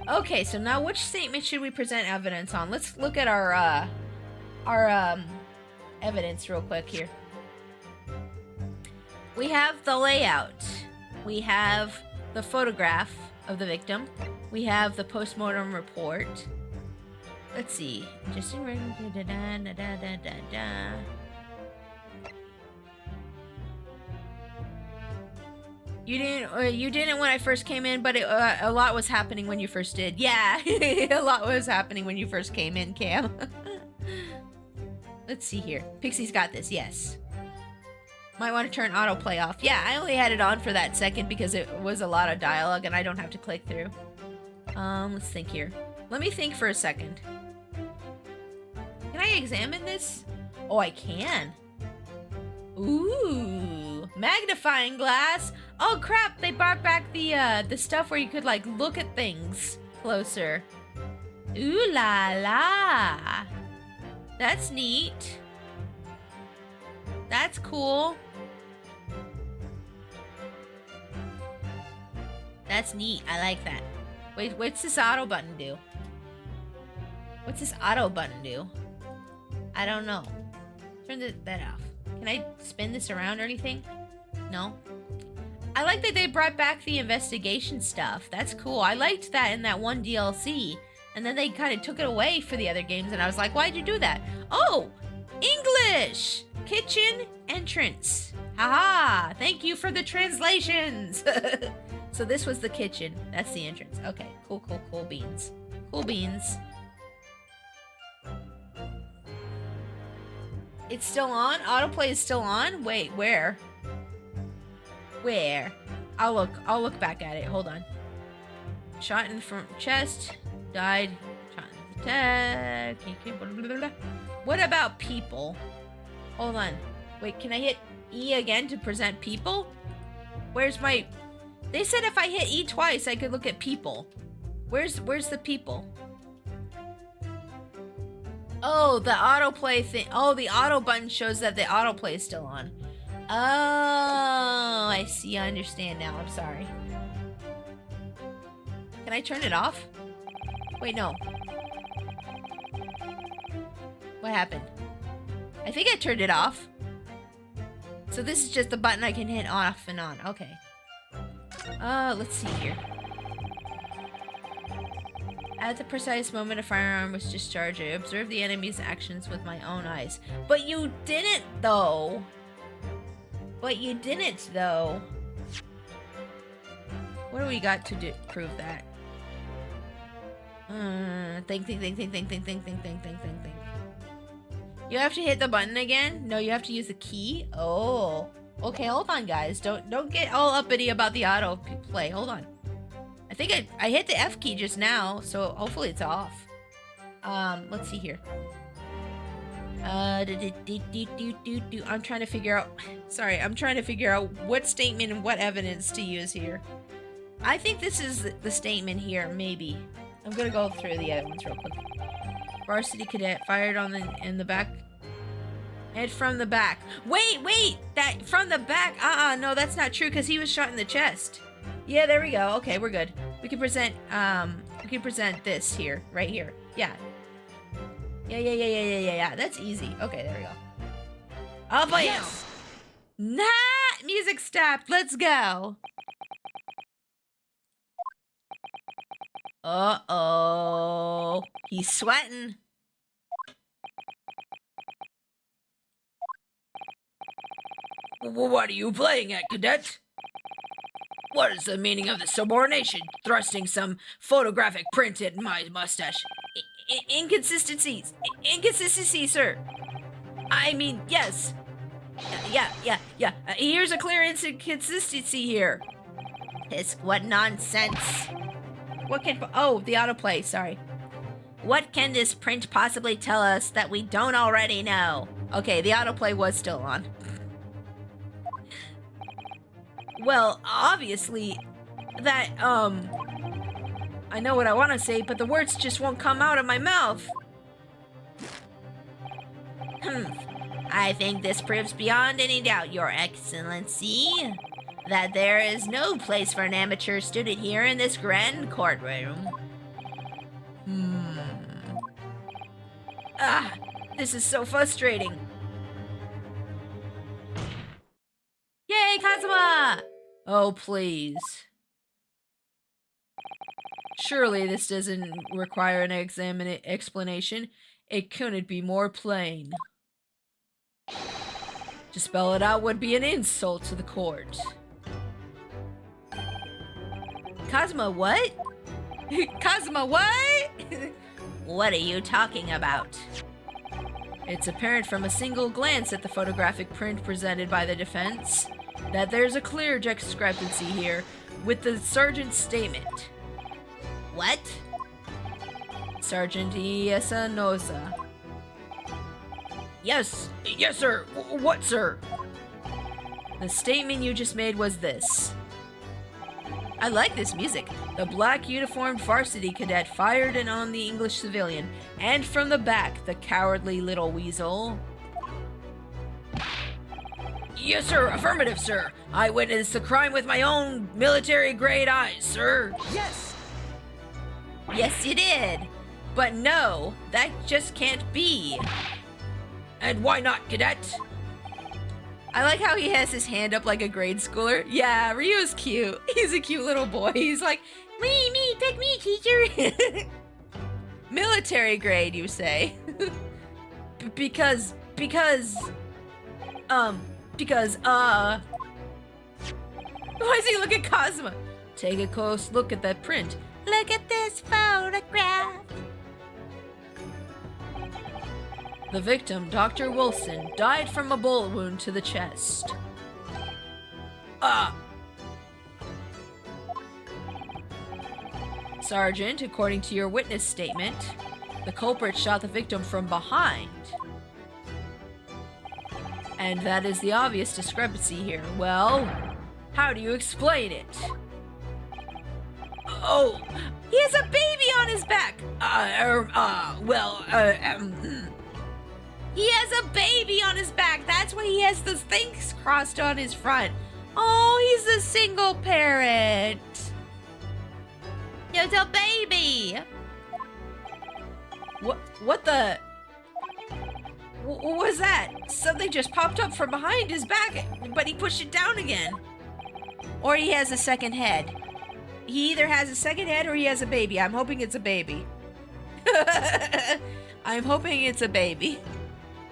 Okay, so now which statement should we present evidence on? Let's look at our evidence real quick here. We have the layout. We have the photograph of the victim. We have the postmortem report. Let's see. Just You didn't when I first came in, but a lot was happening when you first did. Yeah, a lot was happening when you first came in, Cam. Let's see here. Pixie's got this, yes. Might want to turn autoplay off. Yeah, I only had it on for that second because it was a lot of dialogue and I don't have to click through. Let's think here. Let me think for a second. Can I examine this? Oh, I can. Ooh, magnifying glass. Oh crap, they brought back the stuff where you could like look at things closer. Ooh la la. That's neat. That's cool. That's neat. I like that. Wait, what's this auto button do? What's this auto button do? I don't know. Turn that off. Can I spin this around or anything? No? I like that they brought back the investigation stuff. That's cool. I liked that in that one DLC. And then they kind of took it away for the other games. And I was like, why'd you do that? Oh! English! Kitchen entrance. Haha! Thank you for the translations! So this was the kitchen. That's the entrance. Okay. Cool, cool, cool beans. Cool beans. It's still on? Autoplay is still on? Wait, where? Where? I'll look back at it. Hold on. Shot in the front chest. Died. Shot in the head. What about people? Hold on. Wait, can I hit E again to present people? Where's my... They said if I hit E twice, I could look at people. Where's the people? Oh, the autoplay thing. Oh, the auto button shows that the autoplay is still on. Oh, I see. I understand now. I'm sorry. Can I turn it off? Wait, no. What happened? I think I turned it off. So this is just the button I can hit off and on. Okay. Let's see here. At the precise moment a firearm was discharged, I observed the enemy's actions with my own eyes. But you didn't, though. But you didn't, though. What do we got to prove that? Think. You have to hit the button again? No, you have to use the key? Oh. Okay, hold on, guys. Don't get all uppity about the auto play. Hold on. I think I hit the F key just now, so hopefully it's off. Let's see here. I'm trying to figure out... Sorry, I'm trying to figure out what statement and what evidence to use here. I think this is the statement here, maybe. I'm gonna go through the evidence real quick. Varsity cadet fired on in the back. And from the back. Wait! That from the back? No, that's not true, because he was shot in the chest. Yeah, there we go. Okay, we're good. We can present this here, right here. Yeah. Yeah. That's easy. Okay, there we go. Oh, boy. Yes! Nah! Music stopped. Let's go. Uh-oh. He's sweating. What are you playing at, cadet? What is the meaning of the subordination? Thrusting some photographic print at my mustache. Inconsistencies. Inconsistencies, sir. I mean, yes. Yeah. Here's a clear inconsistency here. What nonsense. What can... Oh, the autoplay, sorry. What can this print possibly tell us that we don't already know? Okay, the autoplay was still on. Well, obviously, that, I know what I want to say, but the words just won't come out of my mouth. I think this proves beyond any doubt, Your Excellency, that there is no place for an amateur student here in this grand courtroom. This is so frustrating. Yay, Kazuma! Oh, please. Surely this doesn't require an explanation. It couldn't be more plain. To spell it out would be an insult to the court. Cosmo, what? Cosmo, what? What are you talking about? It's apparent from a single glance at the photographic print presented by the defense that there's a clear discrepancy here with the sergeant's statement. What? Sergeant Iesanosa. Yes, sir. What, sir? The statement you just made was this. I like this music. The black uniformed varsity cadet fired in on the English civilian, and from the back, the cowardly little weasel. Yes, sir. Affirmative, sir. I witnessed the crime with my own military-grade eyes, sir. Yes! Yes, you did. But no, that just can't be. And why not, cadet? I like how he has his hand up like a grade schooler. Yeah, Ryu's cute. He's a cute little boy. He's like, me, pick me, teacher. Military grade, you say? Because, why does he look at Cosmo? Take a close look at that print. Look at this photograph. The victim, Dr. Wilson, died from a bullet wound to the chest. Sergeant, according to your witness statement, the culprit shot the victim from behind. And that is the obvious discrepancy here. Well, how do you explain it? Oh, he has a baby on his back! He has a baby on his back. That's why he has those things crossed on his front. Oh, he's a single parent. There's a baby. What the? What was that? Something just popped up from behind his back, but he pushed it down again. Or he has a second head. He either has a second head or he has a baby. I'm hoping it's a baby. I'm hoping it's a baby.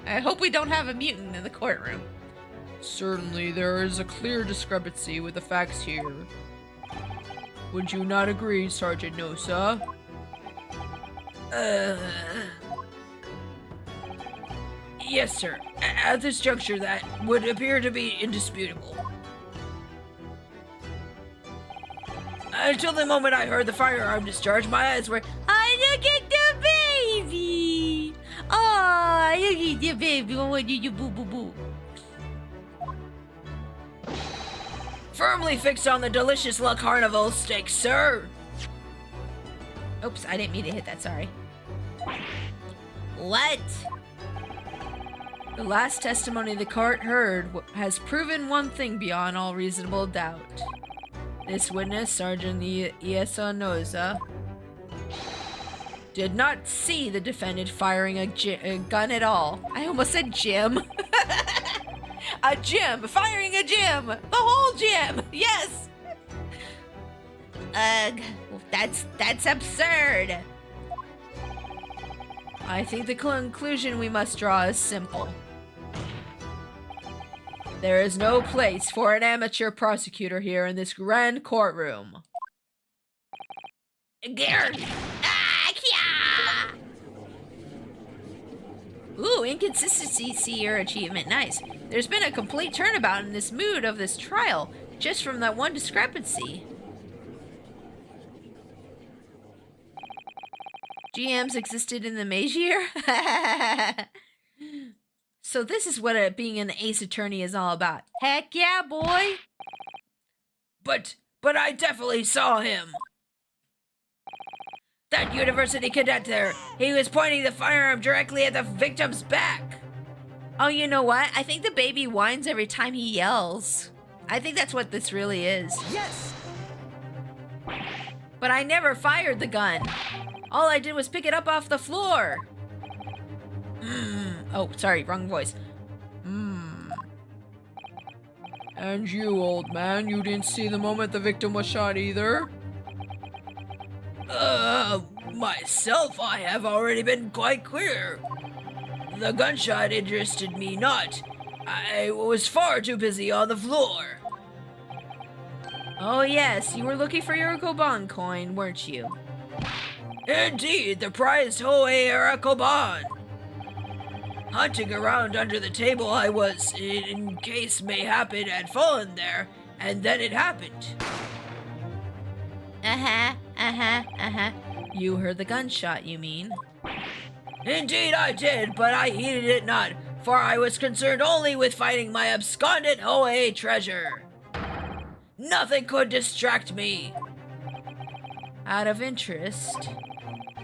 I hope we don't have a mutant in the courtroom. Certainly, there is a clear discrepancy with the facts here. Would you not agree, Sergeant Nosa? Yes, sir. At this juncture, that would appear to be indisputable. Until the moment I heard the firearm discharge, my eyes were... Oh, look at the baby! Oh, look at the baby. Oh, you boo boo boo. Firmly fixed on the delicious La Carnival steak, sir. Oops, I didn't mean to hit that, sorry. What? The last testimony the court heard has proven one thing beyond all reasonable doubt. This witness, Sergeant Iesanosa, did not see the defendant firing a gun at all. I almost said Jim. A gym! Firing a gym! The whole gym! Yes! Ugh, that's absurd. I think the conclusion we must draw is simple. There is no place for an amateur prosecutor here in this grand courtroom. Ooh, inconsistency, see your achievement. Nice. There's been a complete turnabout in this mood of this trial, just from that one discrepancy. GMs existed in the Meiji year? So this is what being an ace attorney is all about. Heck yeah, boy! But I definitely saw him. That university cadet there, he was pointing the firearm directly at the victim's back. Oh, you know what? I think the baby whines every time he yells. I think that's what this really is. Yes! But I never fired the gun. All I did was pick it up off the floor. Oh, sorry, wrong voice. And you, old man, you didn't see the moment the victim was shot either? Myself, I have already been quite clear. The gunshot interested me not. I was far too busy on the floor. Oh yes, you were looking for your Koban coin, weren't you? Indeed, the prized Hoei Arakoban. Hunting around under the table, I was, in case mayhappen, had fallen there, and then it happened. You heard the gunshot, you mean? Indeed I did, but I heeded it not, for I was concerned only with finding my absconded Hoei treasure. Nothing could distract me. Out of interest,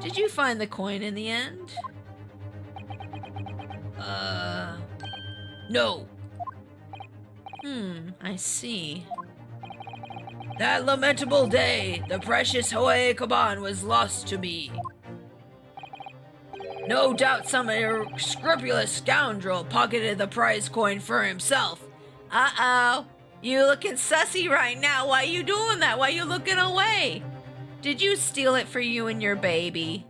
did you find the coin in the end? No. I see. That lamentable day, the precious Hoei Kaban was lost to me. No doubt some scrupulous scoundrel pocketed the prize coin for himself. Uh-oh. You looking sussy right now. Why you doing that? Why you looking away? Did you steal it for you and your baby?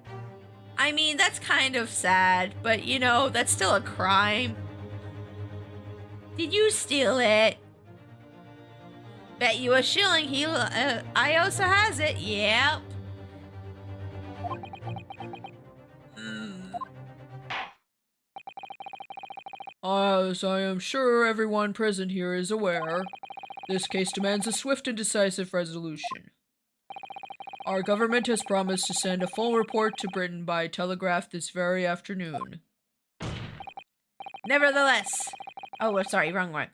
I mean, that's kind of sad, but you know, that's still a crime. Did you steal it? Bet you a shilling Iosa has it. Yep. As I am sure everyone present here is aware, this case demands a swift and decisive resolution. Our government has promised to send a full report to Britain by telegraph this very afternoon. Nevertheless, sorry, wrong.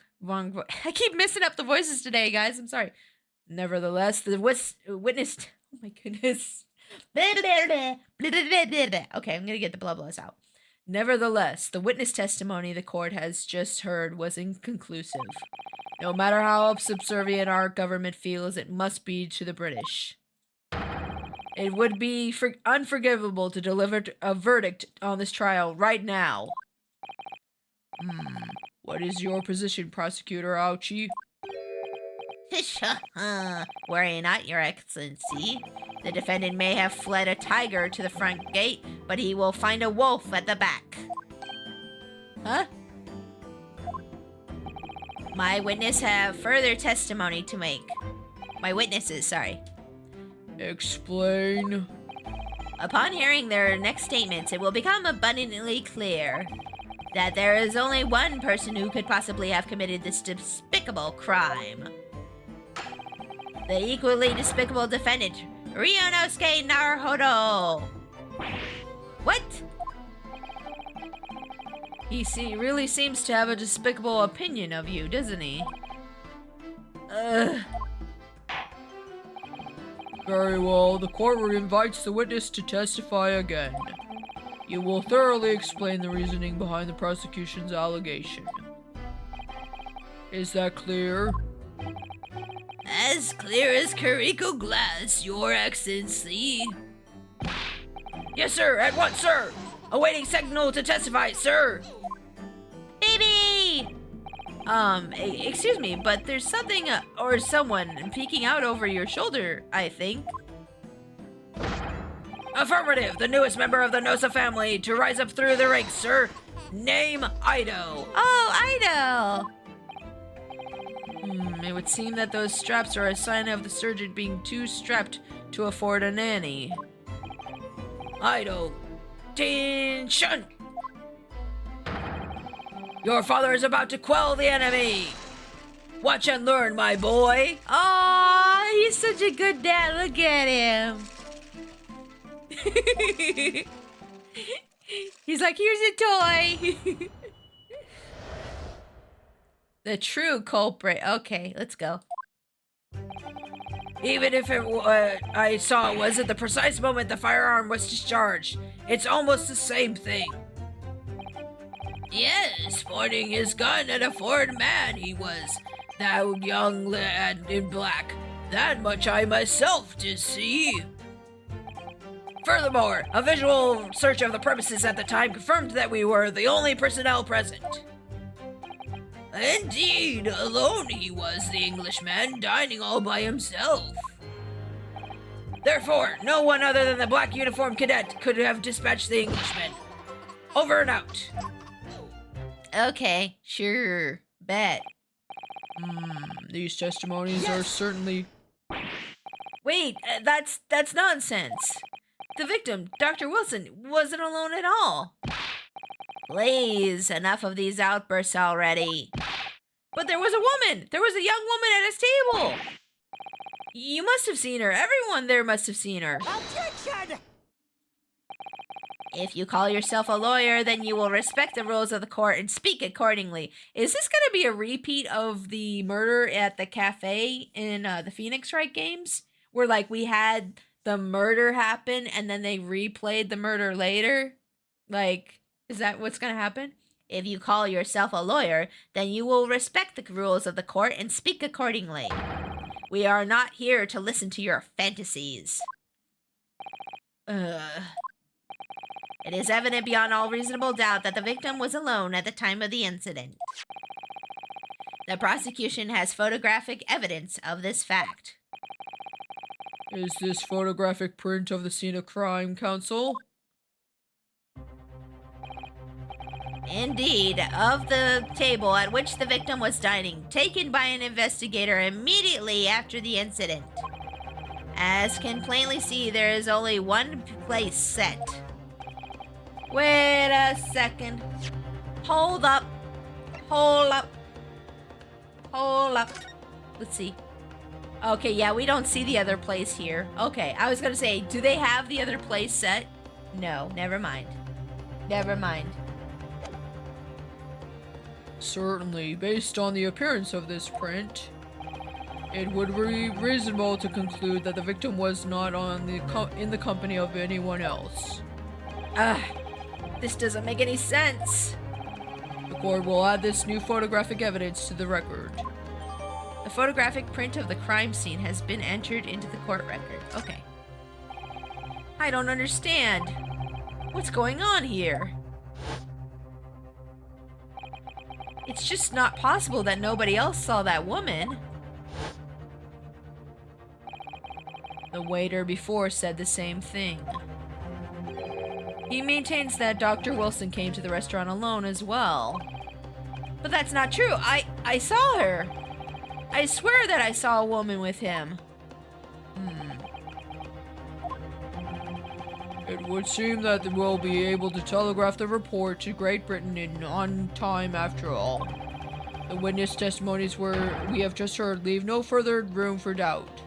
I keep messing up the voices today, guys. I'm sorry. Nevertheless, the witness. Oh my goodness. Okay, I'm gonna get the blah blahs out. Nevertheless, the witness testimony the court has just heard was inconclusive. No matter how subservient our government feels, it must be to the British. It would be unforgivable to deliver a verdict on this trial right now. What is your position, Prosecutor Ouchie? Worry not, Your Excellency. The defendant may have fled a tiger to the front gate, but he will find a wolf at the back. Huh? My witnesses have further testimony to make. My witnesses, sorry. Explain. Upon hearing their next statements, it will become abundantly clear that there is only one person who could possibly have committed this despicable crime. The equally despicable defendant, Ryunosuke Naruhodo. What? He really seems to have a despicable opinion of you, doesn't he? Very well, the court invites the witness to testify again. You will thoroughly explain the reasoning behind the prosecution's allegation. Is that clear? As clear as Kuriko glass, Your Excellency. Yes, sir, at once, sir! Awaiting signal to testify, sir! Baby! Excuse me, but there's something or someone peeking out over your shoulder, I think. Affirmative, the newest member of the Nosa family to rise up through the ranks, sir. Name Ido. Oh, Ido! It would seem that those straps are a sign of the surgeon being too strapped to afford a nanny. Ido. Attention! Your father is about to quell the enemy. Watch and learn, my boy. Aw, he's such a good dad. Look at him. He's like, here's a toy. The true culprit. Okay, let's go. Even if I saw it was at the precise moment the firearm was discharged, it's almost the same thing. Yes, pointing his gun at a foreign man he was, that young lad in black. That much I myself did see. Furthermore, a visual search of the premises at the time confirmed that we were the only personnel present. Indeed, alone he was, the Englishman, dining all by himself. Therefore, no one other than the black uniformed cadet could have dispatched the Englishman. Over and out. Okay, sure, bet. These testimonies are certainly Wait, that's nonsense. The victim, Dr. Wilson, wasn't alone at all. Please, enough of these outbursts already. But there was a woman. There was a young woman at his table. You must have seen her. Everyone there must have seen her. Objection! If you call yourself a lawyer, then you will respect the rules of the court and speak accordingly. Is this going to be a repeat of the murder at the cafe in the Phoenix Wright games? Where, like, we had the murder happen and then they replayed the murder later? Like, is that what's going to happen? If you call yourself a lawyer, then you will respect the rules of the court and speak accordingly. We are not here to listen to your fantasies. It is evident beyond all reasonable doubt that the victim was alone at the time of the incident. The prosecution has photographic evidence of this fact. Is this photographic print of the scene of crime, counsel? Indeed, of the table at which the victim was dining, taken by an investigator immediately after the incident. As can plainly see, there is only one place set. Wait a second. Hold up. Hold up. Hold up. Let's see. Okay, yeah, we don't see the other place here. Okay, I was gonna say, do they have the other place set? No, never mind. Never mind. Certainly, based on the appearance of this print, it would be reasonable to conclude that the victim was not in the company of anyone else. This doesn't make any sense. The court will add this new photographic evidence to the record. The photographic print of the crime scene has been entered into the court record. Okay. I don't understand. What's going on here? It's just not possible that nobody else saw that woman. The waiter before said the same thing. He maintains that Dr. Wilson came to the restaurant alone as well. But that's not true. I saw her. I swear that I saw a woman with him. It would seem that we'll be able to telegraph the report to Great Britain on time after all. The witness testimonies we have just heard leave no further room for doubt.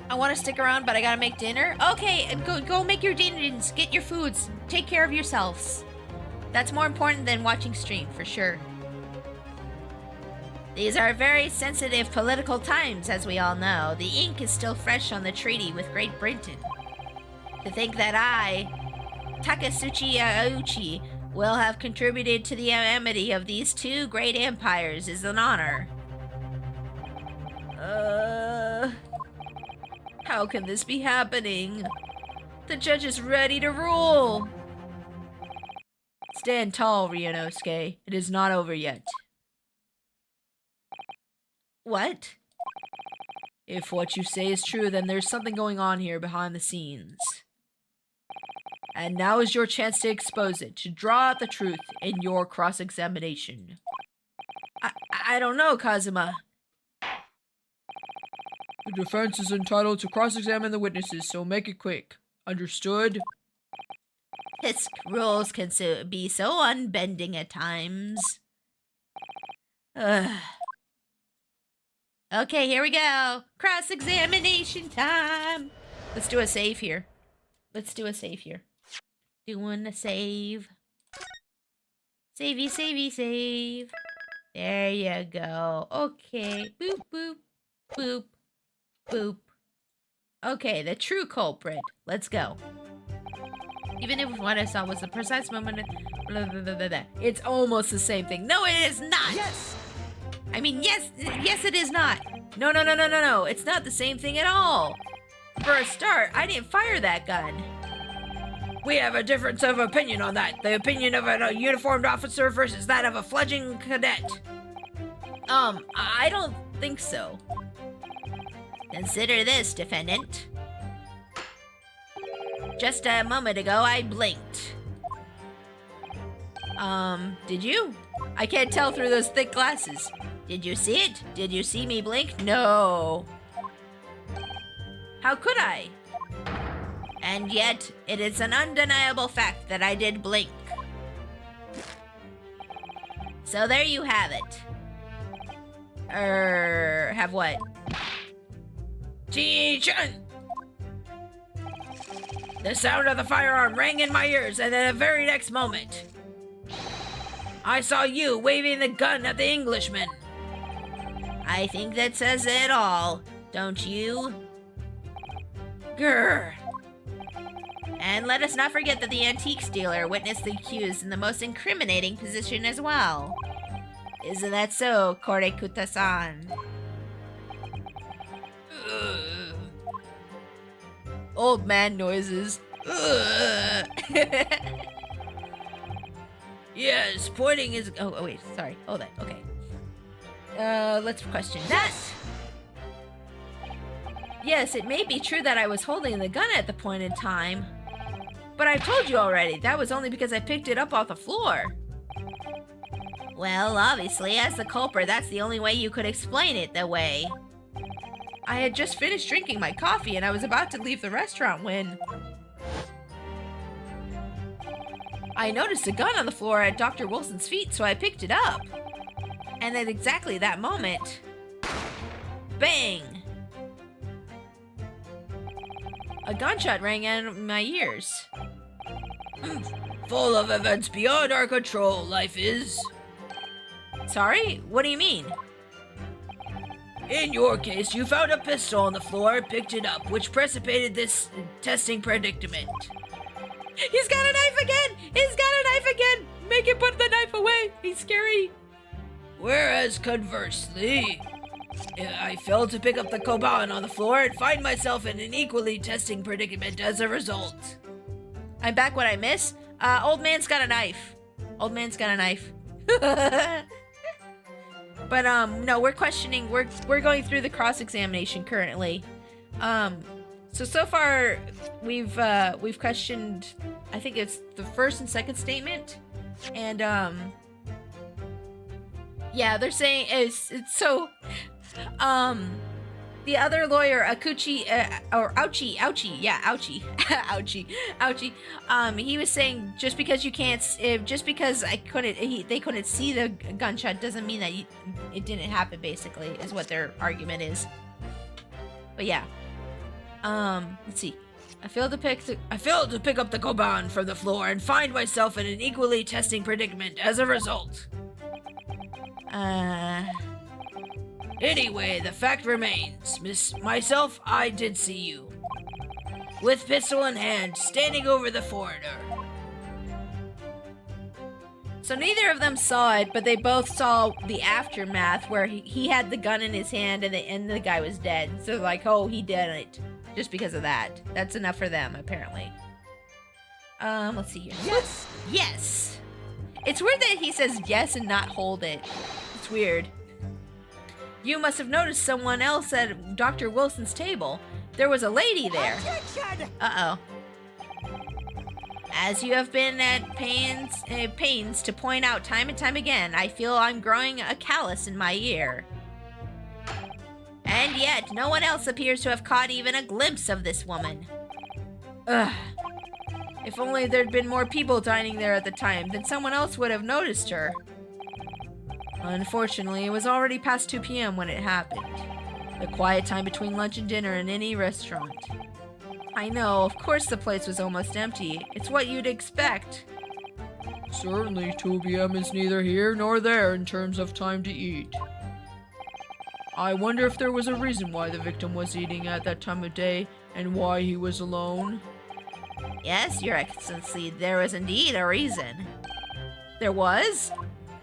I want to stick around, but I gotta make dinner. Okay, go make your dinners. Get your foods. Take care of yourselves. That's more important than watching stream, for sure. These are very sensitive political times, as we all know. The ink is still fresh on the treaty with Great Britain. To think that I, Takasuchi Auchi, will have contributed to the amity of these two great empires is an honor. How can this be happening? The judge is ready to rule. Stand tall, Ryunosuke. It is not over yet. What? If what you say is true, then there's something going on here behind the scenes. And now is your chance to expose it, to draw out the truth in your cross-examination. I don't know, Kazuma. The defense is entitled to cross-examine the witnesses, so make it quick. Understood? His rules can be so unbending at times. Okay, here we go. Cross-examination time. Let's do a save here. Doing a save. Savey, savey, save. There you go. Okay. Boop, boop, boop, boop. Okay, the true culprit. Let's go. Even if what I saw was the precise moment... Blah, blah, blah, blah, blah. It's almost the same thing. No, it is not! Yes! I mean, yes, it is not. No. It's not the same thing at all. For a start, I didn't fire that gun. We have a difference of opinion on that. The opinion of a uniformed officer versus that of a fledgling cadet. I don't think so. Consider this, defendant. Just a moment ago, I blinked. Did you? I can't tell through those thick glasses. Did you see it? Did you see me blink? No. How could I? And yet, it is an undeniable fact that I did blink. So there you have it. Have what? Ji-chun! The sound of the firearm rang in my ears, and in the very next moment, I saw you waving the gun at the Englishman. I think that says it all, don't you? Grr. And let us not forget that the antiques dealer witnessed the accused in the most incriminating position as well. Isn't that so, Korekuta-san? Old man noises. Yes, pointing is... Oh, wait, sorry. Hold on, okay. Let's question that. Yes, it may be true that I was holding the gun at the point in time. But I've told you already, that was only because I picked it up off the floor. Well, obviously, as the culprit, that's the only way you could explain it that way. I had just finished drinking my coffee and I was about to leave the restaurant when... I noticed a gun on the floor at Dr. Wilson's feet, so I picked it up. And at exactly that moment... Bang! A gunshot rang in my ears. Full of events beyond our control, life is. Sorry? What do you mean? In your case, you found a pistol on the floor, picked it up, which precipitated this testing predicament. He's got a knife again! He's got a knife again! Make him put the knife away! He's scary! Whereas, conversely, I failed to pick up the koban on the floor and find myself in an equally testing predicament as a result. I'm back what I miss? Old man's got a knife. Old man's got a knife. But, no, we're questioning, we're going through the cross-examination currently. So far, we've questioned, I think it's the first and second statement. And, yeah, they're saying it's so, the other lawyer, Akuchi, or Ouchie, yeah, Ouchie, Ouchie, he was saying just because you can't, just because they couldn't see the gunshot doesn't mean that it didn't happen, basically, is what their argument is. But yeah, let's see. I failed to pick up the koban from the floor and find myself in an equally testing predicament as a result. Anyway, the fact remains, myself, I did see you. With pistol in hand, standing over the foreigner. So neither of them saw it, but they both saw the aftermath where he had the gun in his hand and the guy was dead. So like, oh, he did it. Just because of that. That's enough for them, apparently. Let's see here. Yes! Yes! It's weird that he says yes and not hold it. It's weird. You must have noticed someone else at Dr. Wilson's table. There was a lady there. Uh-oh. As you have been at pains to point out time and time again, I feel I'm growing a callus in my ear. And yet, no one else appears to have caught even a glimpse of this woman. Ugh. If only there'd been more people dining there at the time, then someone else would have noticed her. Unfortunately, it was already past 2 p.m. when it happened. The quiet time between lunch and dinner in any restaurant. I know, of course the place was almost empty. It's what you'd expect. Certainly 2 p.m. is neither here nor there in terms of time to eat. I wonder if there was a reason why the victim was eating at that time of day and why he was alone. Yes, Your Excellency, there was indeed a reason. There was?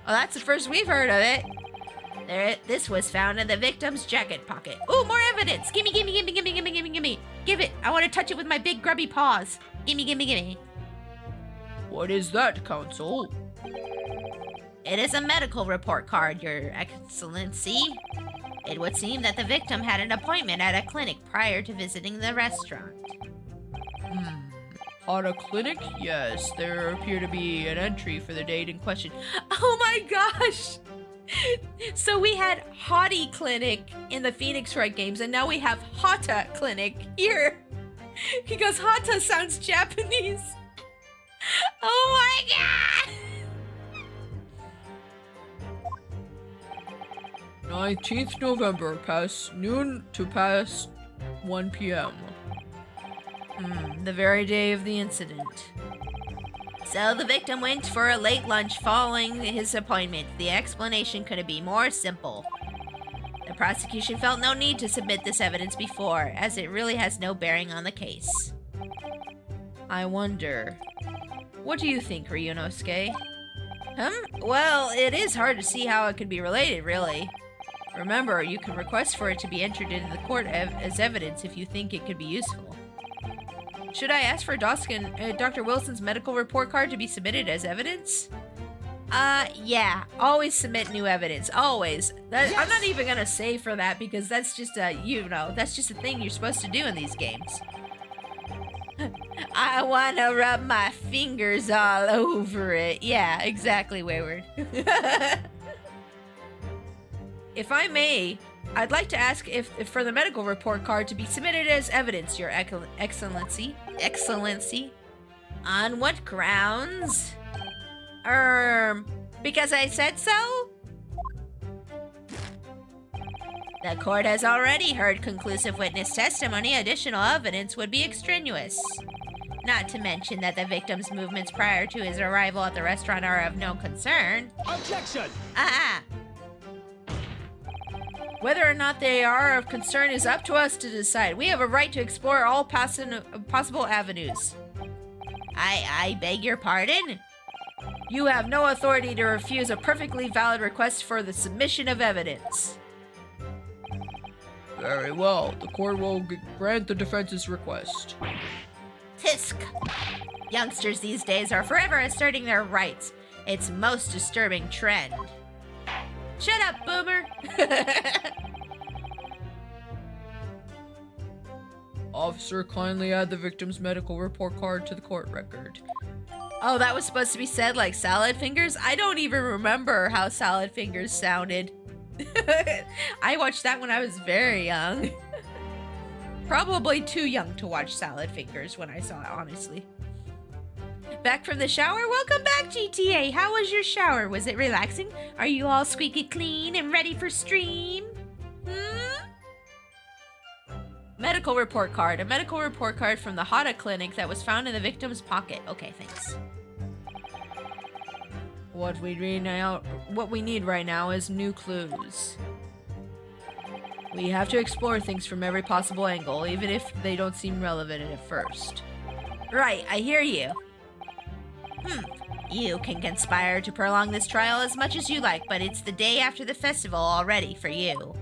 Well, that's the first we've heard of it. This was found in the victim's jacket pocket. Ooh, more evidence! Gimme, gimme, gimme, gimme, gimme, gimme, gimme. Give it! I want to touch it with my big grubby paws. Gimme, gimme, gimme. What is that, Counsel? It is a medical report card, Your Excellency. It would seem that the victim had an appointment at a clinic prior to visiting the restaurant. On a clinic? Yes, there appear to be an entry for the date in question. Oh my gosh! So we had Hottie Clinic in the Phoenix Wright games, and now we have Hata Clinic here. Because Hata sounds Japanese. Oh my god! 19th November, past noon to past 1 p.m. The very day of the incident. So the victim went for a late lunch following his appointment. The explanation couldn't be more simple. The prosecution felt no need to submit this evidence before, as it really has no bearing on the case. I wonder. What do you think, Ryunosuke? Well, it is hard to see how it could be related, really. Remember, you can request for it to be entered into the court as evidence if you think it could be useful. Should I ask for Dr. Wilson's medical report card to be submitted as evidence? Yeah. Always submit new evidence. Always. Yes! I'm not even gonna say for that because that's just that's just a thing you're supposed to do in these games. I wanna rub my fingers all over it. Yeah, exactly, Wayward. If I may, I'd like to ask if for the medical report card to be submitted as evidence, Your Excellency. Excellency. On what grounds? Because I said so? The court has already heard conclusive witness testimony. Additional evidence would be extraneous. Not to mention that the victim's movements prior to his arrival at the restaurant are of no concern. Objection! Whether or not they are of concern is up to us to decide. We have a right to explore all possible avenues. I beg your pardon? You have no authority to refuse a perfectly valid request for the submission of evidence. Very well. The court will grant the defense's request. Tisk! Youngsters these days are forever asserting their rights. It's most disturbing trend. Shut up, boomer! Officer, kindly add the victim's medical report card to the court record. Oh, that was supposed to be said like salad fingers? I don't even remember how salad fingers sounded. I watched that when I was very young. Probably too young to watch salad fingers when I saw it, honestly. Back from the shower? Welcome back, GTA! How was your shower? Was it relaxing? Are you all squeaky clean and ready for stream? Medical report card. A medical report card from the Hata clinic that was found in the victim's pocket. Okay, thanks. What we need right now is new clues. We have to explore things from every possible angle, even if they don't seem relevant at first. Right, I hear you. You can conspire to prolong this trial as much as you like, but it's the day after the festival already for you.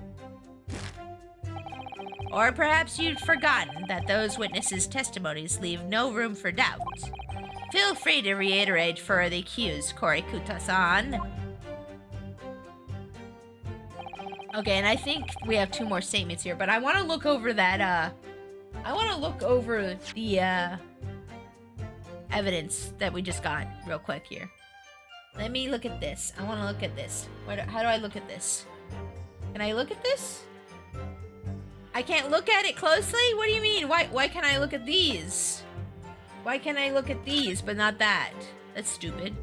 Or perhaps you'd forgotten that those witnesses' testimonies leave no room for doubt. Feel free to reiterate for the accused, Korikuta-san. Okay, and I think we have two more statements here, but I want to look over that, I want to look over the, evidence that we just got real quick here. Let me look at this. I want to look at this. How do I look at this? Can I look at this? I can't look at it closely? What do you mean? Why can't I look at these? Why can't I look at these but not that? That's stupid.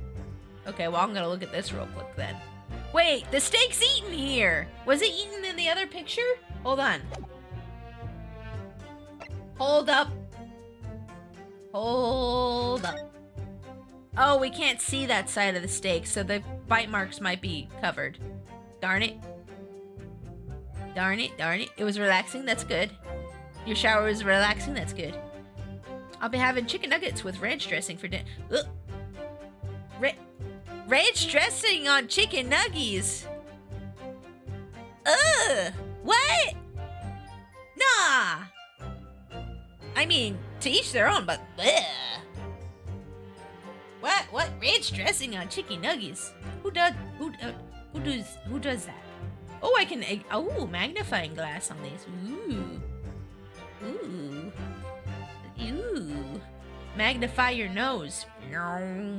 Okay, well, I'm gonna look at this real quick then. Wait, the steak's eaten here! Was it eaten in the other picture? Hold on. Hold up. Hold up. Oh, we can't see that side of the steak, so the bite marks might be covered. Darn it. Darn it, darn it. It was relaxing, that's good. Your shower was relaxing, that's good. I'll be having chicken nuggets with ranch dressing for dinner. Ranch dressing on chicken nuggies? Ugh! What? Nah! I mean, to each their own, but bleh. What? Ranch dressing on chicken nuggets? Who does that? Oh, I can, magnifying glass on these. Ooh. Magnify your nose.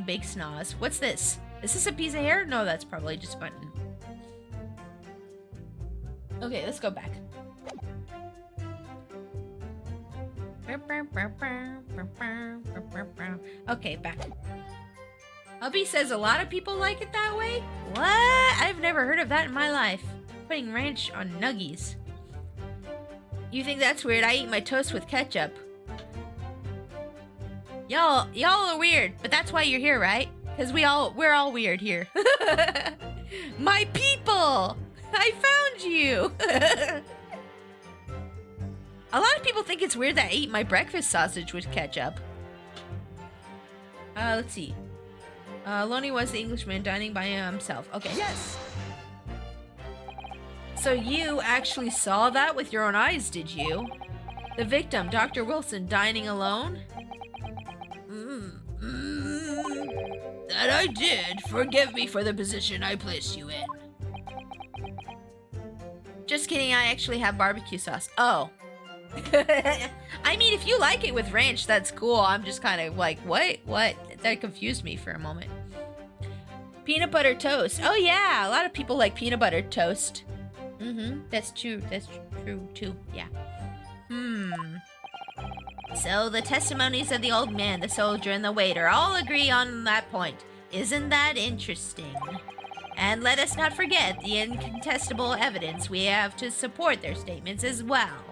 Big snaz. What's this? Is this a piece of hair? No, that's probably just a button. Okay, let's go back. Okay, back. Hubby says a lot of people like it that way? What? I've never heard of that in my life. Putting ranch on nuggies. You think that's weird? I eat my toast with ketchup. Y'all are weird, but that's why you're here, right? Because we're all weird here. My people! I found you! A lot of people think it's weird that I eat my breakfast sausage with ketchup. Let's see. Lonnie was the Englishman dining by himself. Okay. Yes! So you actually saw that with your own eyes, did you? The victim, Dr. Wilson, dining alone? That I did. Forgive me for the position I placed you in. Just kidding, I actually have barbecue sauce. Oh. I mean, if you like it with ranch, that's cool. I'm just kind of like, what? What? That confused me for a moment. Peanut butter toast. Oh yeah, a lot of people like peanut butter toast. That's true. That's true too. Yeah. So the testimonies of the old man, the soldier, and the waiter all agree on that point. Isn't that interesting? And let us not forget the incontestable evidence we have to support their statements as well.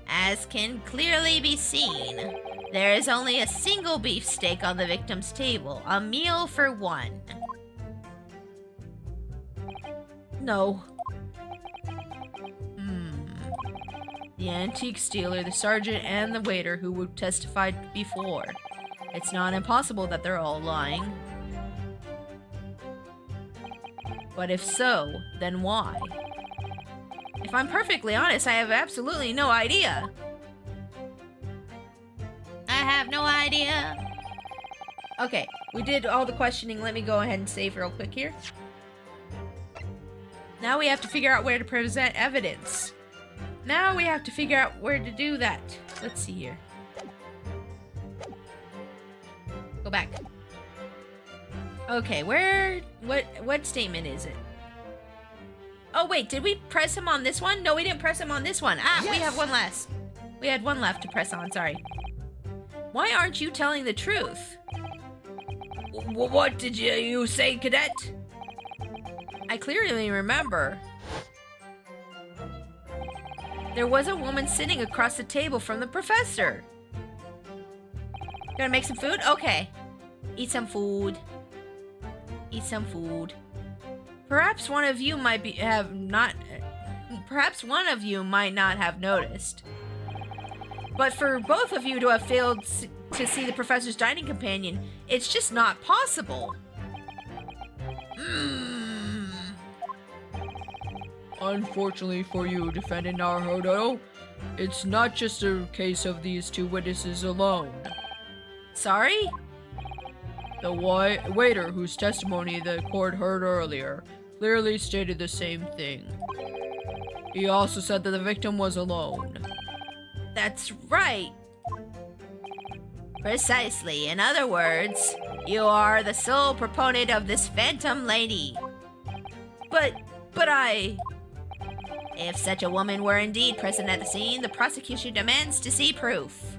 As can clearly be seen, there is only a single beefsteak on the victim's table, a meal for one. No. The antique dealer, the sergeant, and the waiter who testified before. It's not impossible that they're all lying. But if so, then why? If I'm perfectly honest, I have absolutely no idea. I have no idea. Okay, we did all the questioning. Let me go ahead and save real quick here. Now we have to figure out where to present evidence. Now we have to figure out where to do that. Let's see here. Go back. Okay, what statement is it? Oh wait, did we press him on this one? No, we didn't press him on this one. Ah, yes. We have one last. We had one left to press on, sorry. Why aren't you telling the truth? What did you say, cadet? I clearly remember. There was a woman sitting across the table from the professor. Gonna make some food? Okay. Eat some food. Eat some food. Perhaps one of you might Perhaps one of you might not have noticed. But for both of you to have failed to see the professor's dining companion, it's just not possible. Unfortunately for you, Defendant Naruhodo, it's not just a case of these two witnesses alone. Sorry? The waiter whose testimony the court heard earlier clearly stated the same thing. He also said that the victim was alone. That's right. Precisely. In other words, you are the sole proponent of this phantom lady. But if such a woman were indeed present at the scene, the prosecution demands to see proof.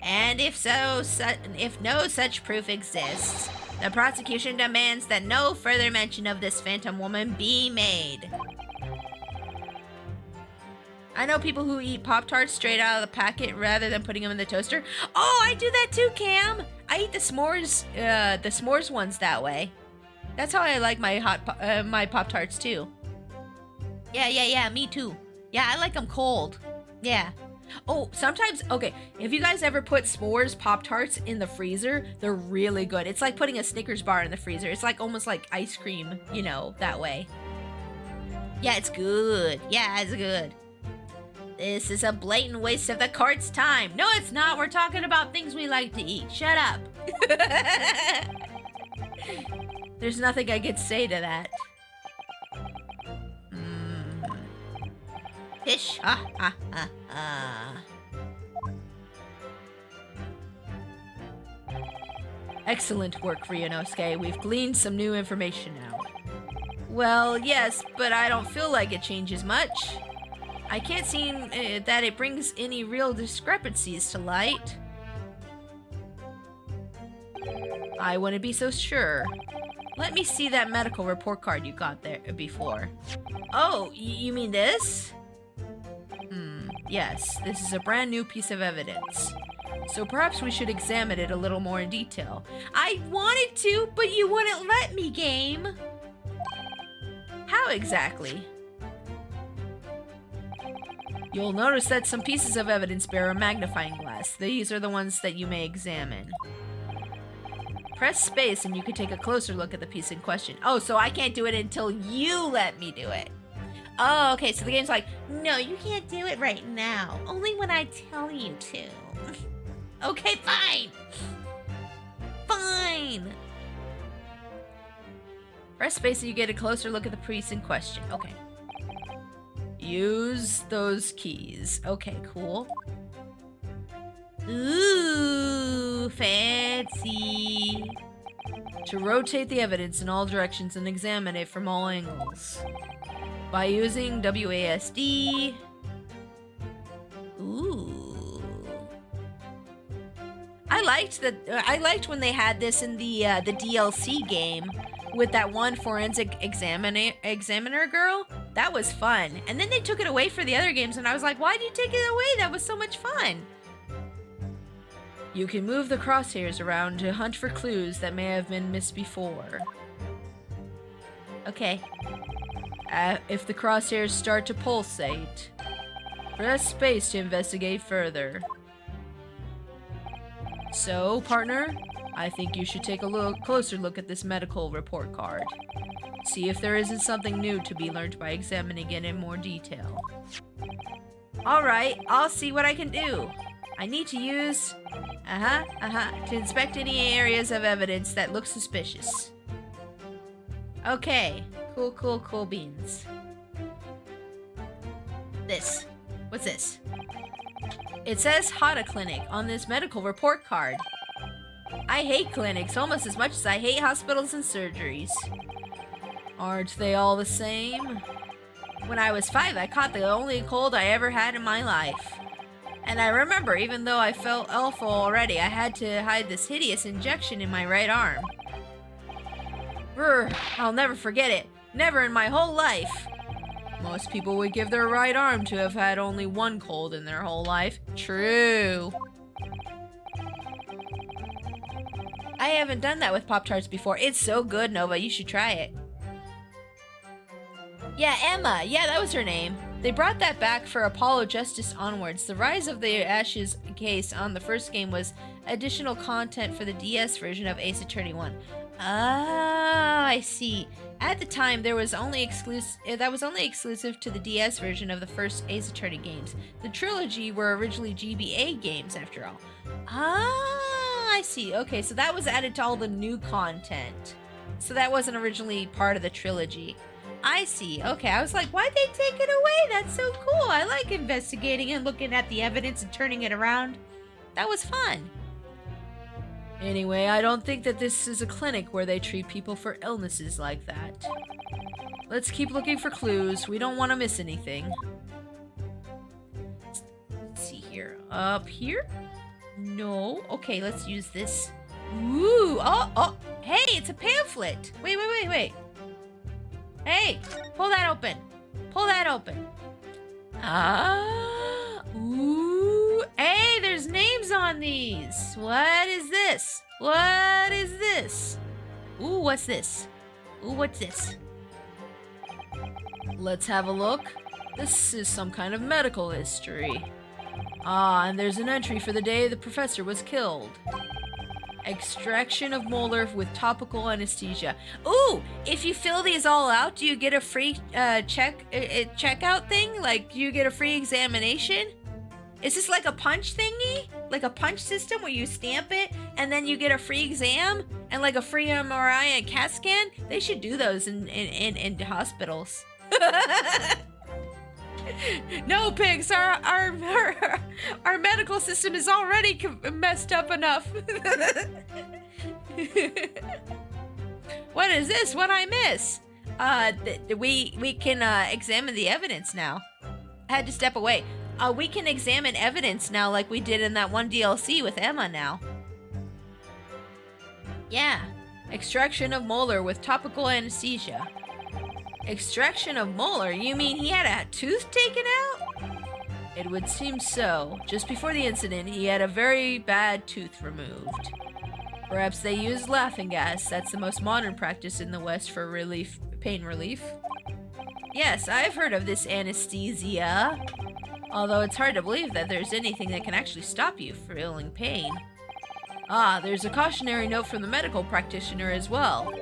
And if no such proof exists, the prosecution demands that no further mention of this phantom woman be made. I know people who eat Pop-Tarts straight out of the packet rather than putting them in the toaster. Oh, I do that too, Cam! I eat the s'mores ones that way. That's how I like my my Pop-Tarts too. Yeah, me too. Yeah, I like them cold. Yeah. Oh, sometimes, okay, if you guys ever put s'mores Pop-Tarts in the freezer, they're really good. It's like putting a Snickers bar in the freezer. It's like almost like ice cream, you know, that way. Yeah, it's good. Yeah, it's good. This is a blatant waste of the court's time. No, it's not. We're talking about things we like to eat. Shut up. There's nothing I could say to that. Fish. Ha ha ha ha. Excellent work, Ryunosuke. We've gleaned some new information now. Well, yes, but I don't feel like it changes much. I can't see that it brings any real discrepancies to light. I wouldn't be so sure. Let me see that medical report card you got there before. Oh, you mean this? Yes, this is a brand new piece of evidence. So perhaps we should examine it a little more in detail. I wanted to, but you wouldn't let me, game. How exactly? You'll notice that some pieces of evidence bear a magnifying glass. These are the ones that you may examine. Press space and you can take a closer look at the piece in question. Oh, so I can't do it until you let me do it. Oh, okay, so the game's like, no, you can't do it right now. Only when I tell you to. Okay, fine. Fine. Press space and you get a closer look at the piece in question. Okay. Use those keys. Okay, cool. Ooh, fancy. To rotate the evidence in all directions and examine it from all angles. By using WASD. Ooh. I liked when they had this in the DLC game with that one forensic examiner girl. That was fun. And then they took it away for the other games and I was like, why did you take it away? That was so much fun. You can move the crosshairs around to hunt for clues that may have been missed before. Okay. If the crosshairs start to pulsate, press space to investigate further. So, partner, I think you should take a closer look at this medical report card. See if there isn't something new to be learned by examining it in more detail. Alright, I'll see what I can do. I need to use... to inspect any areas of evidence that look suspicious. Okay. Cool beans. This. What's this? It says Hata Clinic on this medical report card. I hate clinics almost as much as I hate hospitals and surgeries. Aren't they all the same? When I was 5, I caught the only cold I ever had in my life. And I remember, even though I felt awful already, I had to hide this hideous injection in my right arm. Brr, I'll never forget it. Never in my whole life. Most people would give their right arm to have had only one cold in their whole life. True. I haven't done that with Pop-Tarts before. It's so good, Nova. You should try it. Yeah, Emma. Yeah, that was her name. They brought that back for Apollo Justice Onwards. The Rise of the Ashes case on the first game was additional content for the DS version of Ace Attorney 1. Ah, I see. At the time, that was only exclusive to the DS version of the first Ace Attorney games. The trilogy were originally GBA games, after all. Ah, I see. Okay, so that was added to all the new content. So that wasn't originally part of the trilogy. I see. Okay, I was like, why'd they take it away? That's so cool. I like investigating and looking at the evidence and turning it around. That was fun. Anyway, I don't think that this is a clinic where they treat people for illnesses like that. Let's keep looking for clues. We don't want to miss anything. Let's see here. Up here? No. Okay, let's use this. Ooh. Oh. Hey, it's a pamphlet. Wait. Hey, pull that open. Pull that open. Ah. Ooh. Hey, there's names on these. What is this? What is this? Ooh, what's this? Ooh, what's this? Let's have a look. This is some kind of medical history. Ah, and there's an entry for the day the professor was killed. Extraction of molar with topical anesthesia. Ooh, if you fill these all out, do you get a free checkout thing? Like, do you get a free examination? Is this like a punch thingy? Like a punch system where you stamp it and then you get a free exam and like a free MRI and CAT scan? They should do those in hospitals. No, pigs. Our medical system is already messed up enough. What is this? What I miss? We can examine the evidence now. I had to step away. We can examine evidence now like we did in that one DLC with Emma now. Yeah. Extraction of molar with topical anesthesia. Extraction of molar? You mean he had a tooth taken out? It would seem so. Just before the incident, he had a very bad tooth removed. Perhaps they used laughing gas. That's the most modern practice in the West for pain relief. Yes, I've heard of this anesthesia. Although it's hard to believe that there's anything that can actually stop you from feeling pain. Ah, there's a cautionary note from the medical practitioner as well.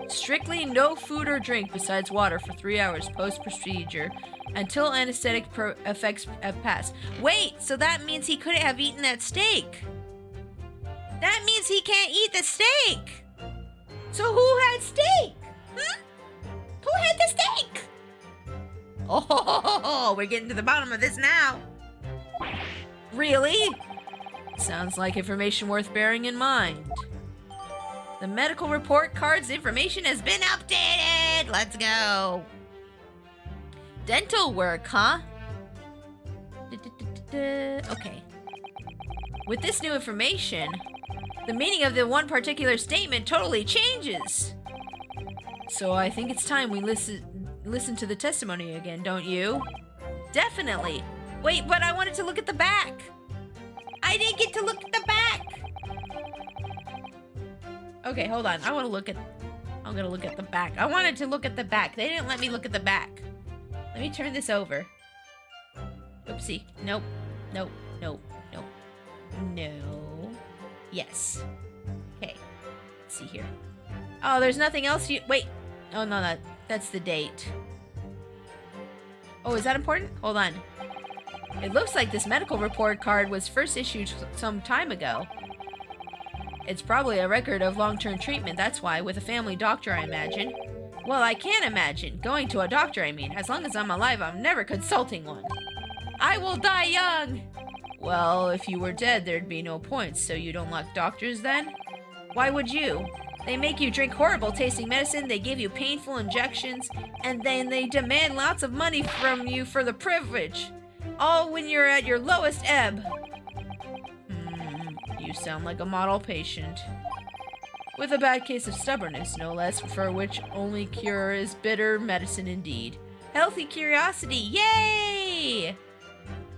Strictly no food or drink besides water for 3 hours post-procedure until anesthetic effects have passed. Wait, so that means he couldn't have eaten that steak. That means he can't eat the steak. So who had steak? Huh? Who had the steak? Oh, we're getting to the bottom of this now. Really? Sounds like information worth bearing in mind. The medical report card's information has been updated. Let's go. Dental work, huh? Okay. With this new information, the meaning of the one particular statement totally changes. So I think it's time we listen to the testimony again, don't you? Definitely. Wait, but I wanted to look at the back. I didn't get to look at the back. Okay, hold on. I'm gonna look at the back. I wanted to look at the back. They didn't let me look at the back. Let me turn this over. Oopsie. Nope. Nope. Nope. Nope. No. Yes. Okay. Let's see here. Oh, there's nothing else you... Wait. Oh, no, that's the date. Oh, is that important? Hold on. It looks like this medical report card was first issued some time ago. It's probably a record of long-term treatment, that's why, with a family doctor, I imagine. Well, I can't imagine. Going to a doctor, I mean. As long as I'm alive, I'm never consulting one. I will die young! Well, if you were dead, there'd be no point, so you don't like doctors then? Why would you? They make you drink horrible-tasting medicine, they give you painful injections, and then they demand lots of money from you for the privilege. All when you're at your lowest ebb. You sound like a model patient. With a bad case of stubbornness, no less, for which only cure is bitter medicine indeed. Healthy curiosity, yay!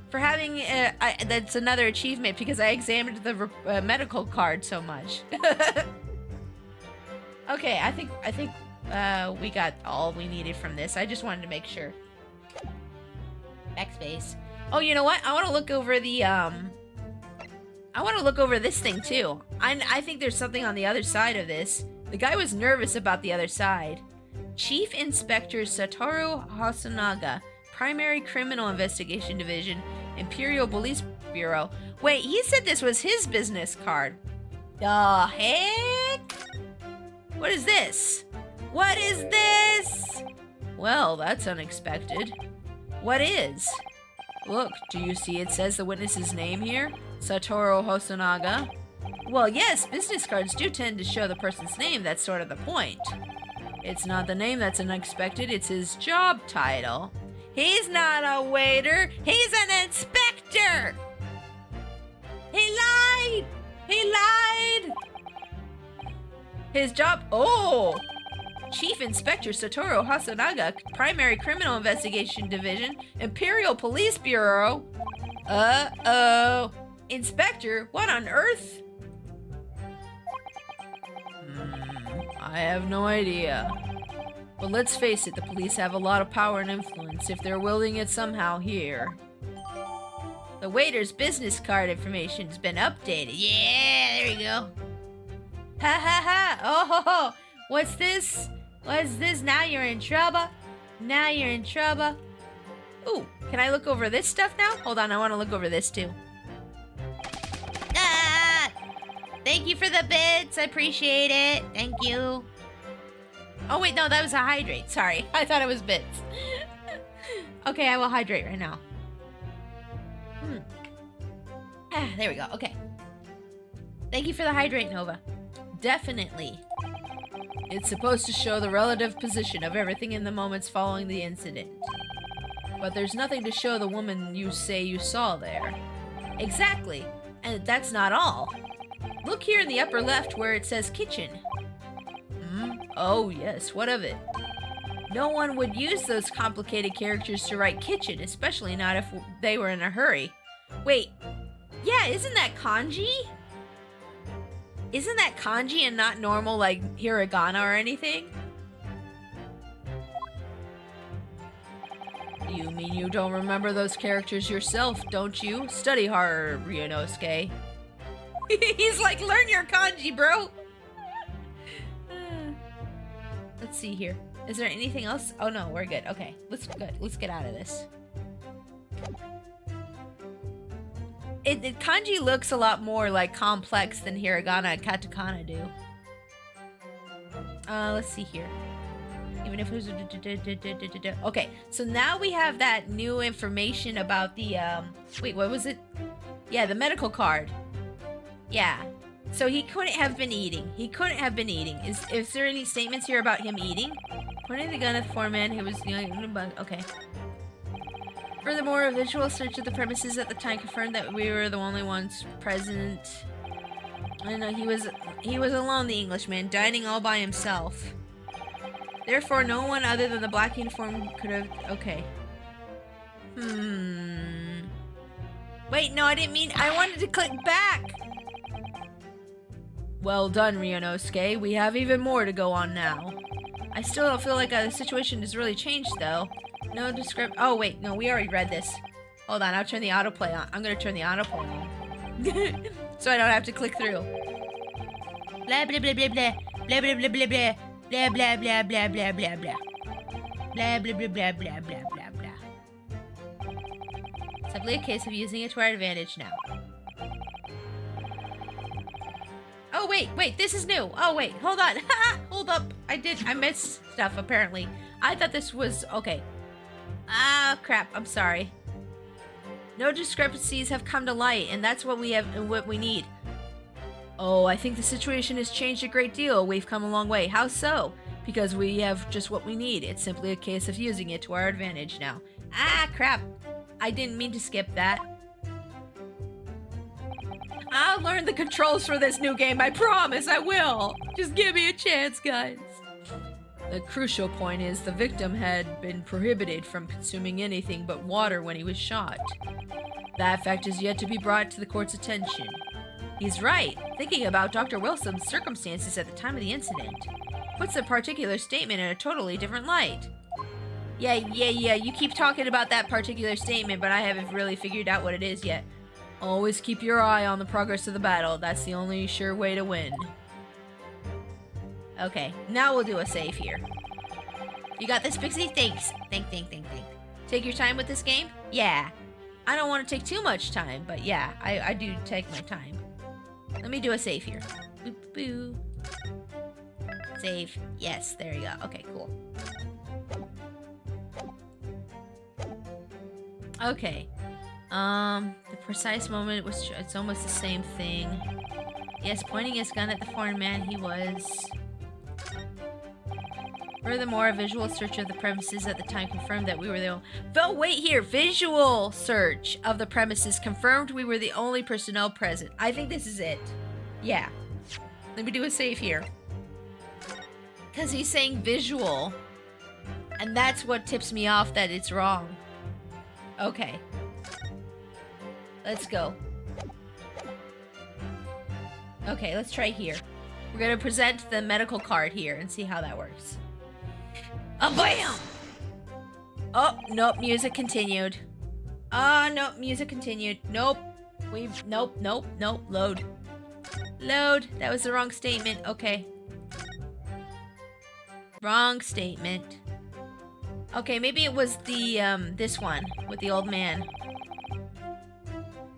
For having, that's another achievement because I examined the medical card so much. Okay, I think we got all we needed from this. I just wanted to make sure. Backspace. Oh, you know what? I want to look over the, I want to look over this thing, too. I think there's something on the other side of this. The guy was nervous about the other side. Chief Inspector Satoru Hasunaga, Primary Criminal Investigation Division, Imperial Police Bureau. Wait, he said this was his business card. The heck? What is this? What is this? Well, that's unexpected. What is? Look, do you see it says the witness's name here? Satoru Hosonaga. Well, yes, business cards do tend to show the person's name, that's sort of the point. It's not the name that's unexpected, it's his job title. He's not a waiter, he's an inspector! He lied! He lied! His job, oh! Chief Inspector Satoru Hasunaga, Primary Criminal Investigation Division, Imperial Police Bureau. Uh-oh. Inspector? What on earth? I have no idea. But let's face it, the police have a lot of power and influence if they're wielding it somehow here. The waiter's business card information's been updated. Yeah, there you go. Ha ha ha. Oh, ho, ho. What's this? What's this? Now you're in trouble. Now you're in trouble. Ooh, can I look over this stuff now? Hold on, I want to look over this too. Ah! Thank you for the bits. I appreciate it. Thank you. Oh, wait, no, that was a hydrate. Sorry, I thought it was bits. Okay, I will hydrate right now. Ah, there we go. Okay. Thank you for the hydrate, Nova. Definitely. It's supposed to show the relative position of everything in the moments following the incident. But there's nothing to show the woman you say you saw there. Exactly. And that's not all. Look here in the upper left where it says kitchen. Oh yes, what of it? No one would use those complicated characters to write kitchen, especially not if they were in a hurry. Wait, yeah, isn't that kanji? Isn't that kanji and not normal like hiragana or anything? You mean you don't remember those characters yourself, don't you? Study hard, Ryunosuke. He's like, learn your kanji, bro! Let's see here. Is there anything else? Oh no, we're good. Okay, let's get out of this. Kanji looks a lot more like complex than hiragana and katakana do. Let's see here. Even if it was okay, so now we have that new information about the wait, what was it? Yeah, the medical card. Yeah. So he couldn't have been eating. He couldn't have been eating. Is there any statements here about him eating? Pointing the gun at the foreman, he was okay. Furthermore, a visual search of the premises at the time confirmed that we were the only ones present. I know he was alone, the Englishman, dining all by himself. Therefore, no one other than the black uniform could have... Okay. Wait, no, I didn't mean... I wanted to click back! Well done, Ryunosuke. We have even more to go on now. I still don't feel like the situation has really changed, though. No descript... Oh, wait. No, we already read this. Hold on, I'll turn the autoplay on. I'm gonna turn the autoplay on. So I don't have to click through. Blah, blah, blah, blah, blah. Blah, blah, blah, blah, blah. Blah, blah, blah, blah, blah, blah, blah. Blah, blah, blah, blah, blah, blah, blah, blah. Simply a case of using it to our advantage now. Oh, wait, this is new. Oh, wait, hold on. Hold up. I missed stuff, apparently. I thought this was... Okay. Ah, crap. I'm sorry. No discrepancies have come to light, and that's what we have and what we need. Oh, I think the situation has changed a great deal. We've come a long way. How so? Because we have just what we need. It's simply a case of using it to our advantage now. Ah, crap. I didn't mean to skip that. I'll learn the controls for this new game. I promise I will. Just give me a chance, guys. The crucial point is the victim had been prohibited from consuming anything but water when he was shot. That fact is yet to be brought to the court's attention. He's right. Thinking about Dr. Wilson's circumstances at the time of the incident puts the particular statement in a totally different light. Yeah, you keep talking about that particular statement, but I haven't really figured out what it is yet. Always keep your eye on the progress of the battle. That's the only sure way to win. Okay, now we'll do a save here. You got this, Pixie? Thanks. Think. Take your time with this game? Yeah. I don't want to take too much time, but yeah, I do take my time. Let me do a save here. Boop, boo. Save. Yes, there you go. Okay, cool. Okay. The precise moment was... It's almost the same thing. Yes, pointing his gun at the foreign man, he was... Furthermore, a visual search of the premises at the time confirmed that we were the... Oh, wait here! Visual search of the premises confirmed we were the only personnel present. I think this is it. Yeah. Let me do a save here. Because he's saying visual. And that's what tips me off that it's wrong. Okay. Let's go. Okay, let's try here. We're gonna present the medical card here and see how that works. Bam! Oh, nope, music continued. Nope, music continued. Nope. Nope. Load. That was the wrong statement. Okay. Wrong statement. Okay, maybe it was the, this one with the old man.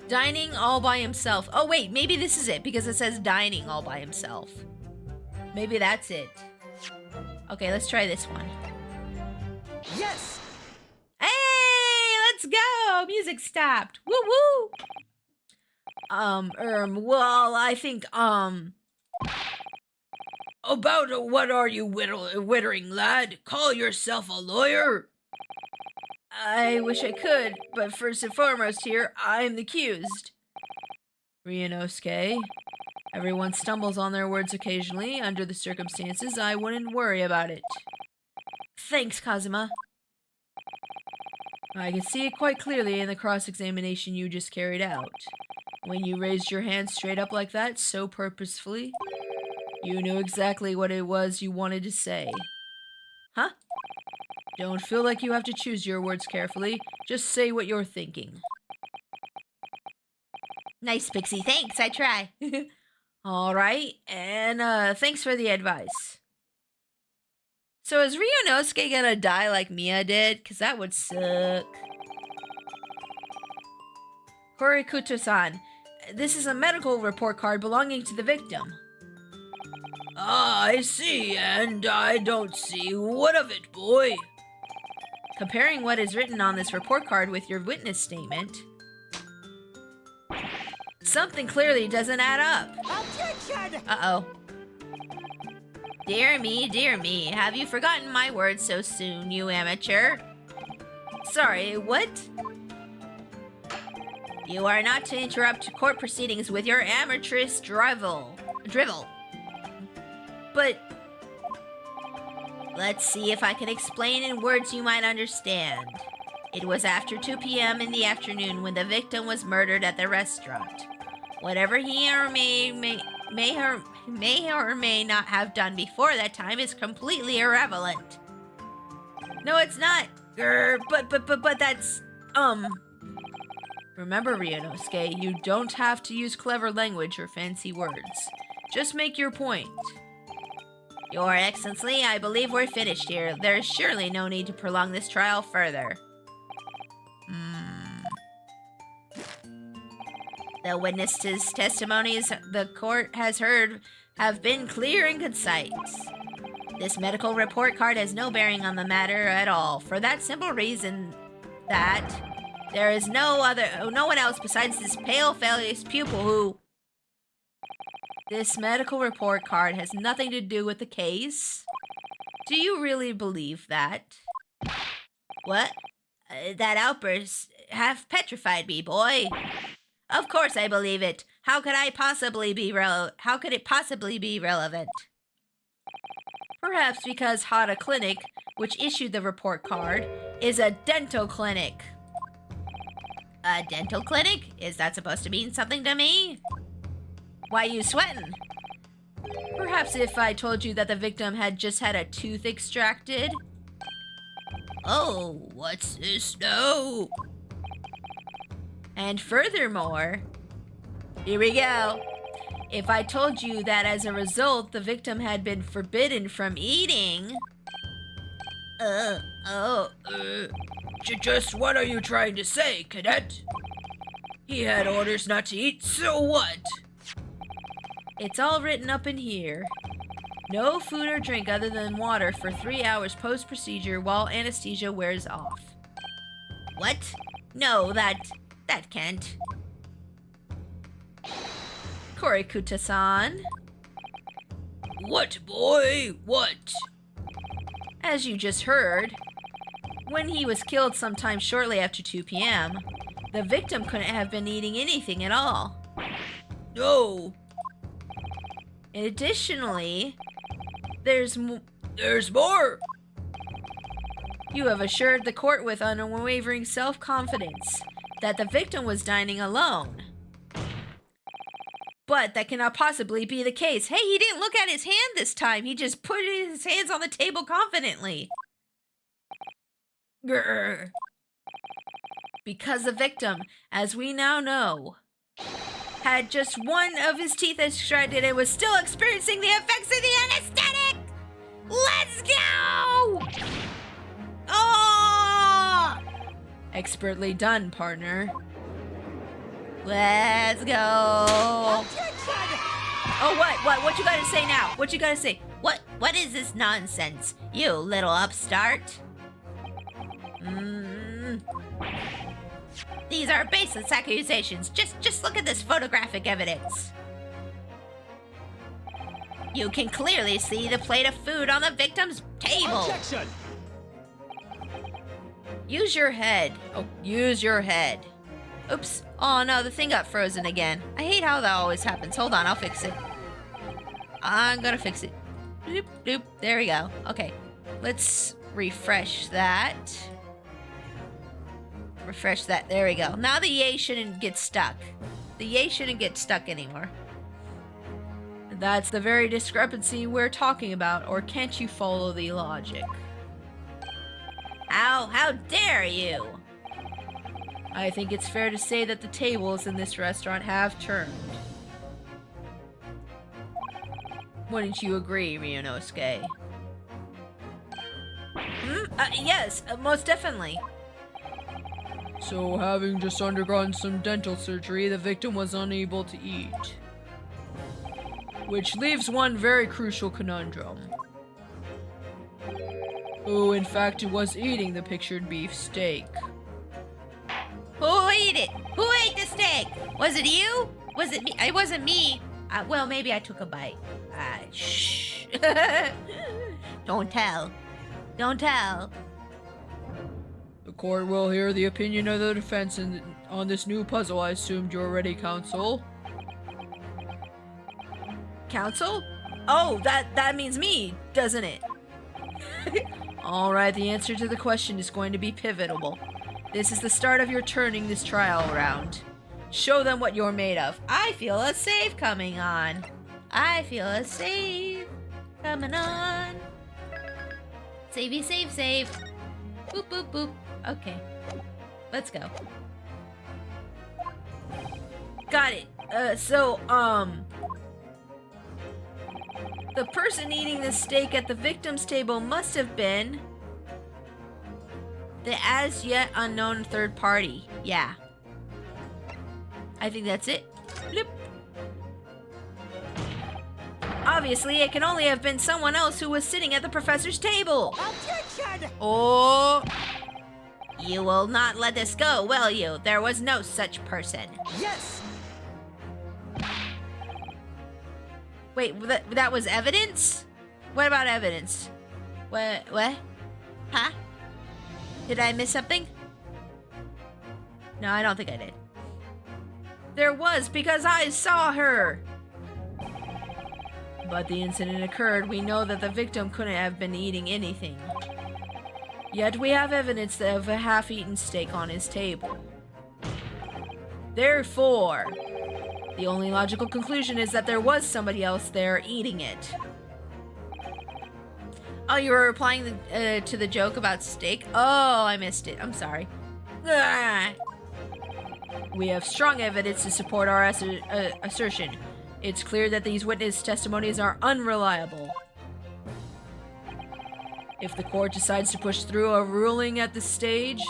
Dining all by himself. Oh, wait, maybe this is it because it says dining all by himself. Maybe that's it. Okay, let's try this one. Yes! Hey, let's go! Music stopped. Woo woo! Well, I think, About what are you wittering, lad? Call yourself a lawyer? I wish I could, but first and foremost here, I'm the accused. Ryunosuke, everyone stumbles on their words occasionally. Under the circumstances, I wouldn't worry about it. Thanks, Kazuma. I can see it quite clearly in the cross-examination you just carried out. When you raised your hand straight up like that, so purposefully, you knew exactly what it was you wanted to say. Huh? Don't feel like you have to choose your words carefully. Just say what you're thinking. Nice, Pixie. Thanks. I try. All right. And thanks for the advice. So is Ryunosuke gonna die like Mia did? Because that would suck. Horikuto-san, this is a medical report card belonging to the victim. Ah, I see, and I don't see what of it, boy. Comparing what is written on this report card with your witness statement, something clearly doesn't add up. Objection! Uh-oh. Dear me, have you forgotten my words so soon, you amateur? Sorry, what? You are not to interrupt court proceedings with your amateurish drivel. But let's see if I can explain in words you might understand. It was after 2 p.m. in the afternoon when the victim was murdered at the restaurant. Whatever he or may or may not have done before that time is completely irrelevant. No, it's not. But that's Remember, Ryunosuke, you don't have to use clever language or fancy words. Just make your point. Your Excellency, I believe we're finished here. There's surely no need to prolong this trial further. The witnesses' testimonies the court has heard have been clear and concise. This medical report card has no bearing on the matter at all, for that simple reason that there is no one else besides this pale-faced pupil who... This medical report card has nothing to do with the case? Do you really believe that? What? That outburst half petrified me, boy. Of course I believe it. How could it possibly be relevant? Perhaps because Hata Clinic, which issued the report card, is a dental clinic. A dental clinic? Is that supposed to mean something to me? Why you sweating? Perhaps if I told you that the victim had just had a tooth extracted? Oh, what's this now? And furthermore, here we go. If I told you that as a result, the victim had been forbidden from eating... Just what are you trying to say, cadet? He had orders not to eat, so what? It's all written up in here. No food or drink other than water for 3 hours post-procedure while anesthesia wears off. What? No, that can't. Korikuta-san? What, boy? What? As you just heard, when he was killed sometime shortly after 2 p.m., the victim couldn't have been eating anything at all. No. Additionally, there's more. You have assured the court with unwavering self-confidence that the victim was dining alone. But that cannot possibly be the case. Hey, he didn't look at his hand this time. He just put his hands on the table confidently. Grr. Because the victim, as we now know, had just one of his teeth extracted and was still experiencing the effects of the anesthetic! Let's go! Oh! Expertly done, partner. Let's go. Oh, what you gotta say now? What you gotta say? What is this nonsense? You little upstart. These are baseless accusations. Just look at this photographic evidence. You can clearly see the plate of food on the victim's table. Objection! Use your head. Oh, use your head. Oops. Oh no, the thing got frozen again. I hate how that always happens. Hold on, I'll fix it. I'm gonna fix it. Doop, doop. There we go. Okay. Let's refresh that. Refresh that. There we go. Now the yay shouldn't get stuck. The yay shouldn't get stuck anymore. That's the very discrepancy we're talking about, or can't you follow the logic? Ow, how dare you! I think it's fair to say that the tables in this restaurant have turned. Wouldn't you agree, Ryunosuke? Yes, most definitely. So, having just undergone some dental surgery, the victim was unable to eat. Which leaves one very crucial conundrum. Who, in fact, was eating the pictured beef steak? Who ate it? Who ate the steak? Was it you? Was it me? It wasn't me. Well, maybe I took a bite. Shh. Don't tell. Don't tell. The court will hear the opinion of the defense on this new puzzle. I assumed you're ready, counsel. Counsel? Oh, that means me, doesn't it? Alright, the answer to the question is going to be pivotal. This is the start of your turning this trial around. Show them what you're made of. I feel a save coming on. I feel a save coming on. Savey, save, save. Boop, boop, boop. Okay. Let's go. Got it. The person eating the steak at the victim's table must have been the as yet unknown third party. Yeah. I think that's it. Bloop. Obviously, it can only have been someone else who was sitting at the professor's table. Objection! Oh. You will not let this go, will you? There was no such person. Yes! Wait, that was evidence? What about evidence? What? Huh? Did I miss something? No, I don't think I did. There was, because I saw her! But the incident occurred. We know that the victim couldn't have been eating anything. Yet we have evidence of a half-eaten steak on his table. Therefore, the only logical conclusion is that there was somebody else there eating it. Oh, you were replying to the joke about steak? Oh, I missed it. I'm sorry. Ah. We have strong evidence to support our assertion. It's clear that these witness testimonies are unreliable. If the court decides to push through a ruling at this stage,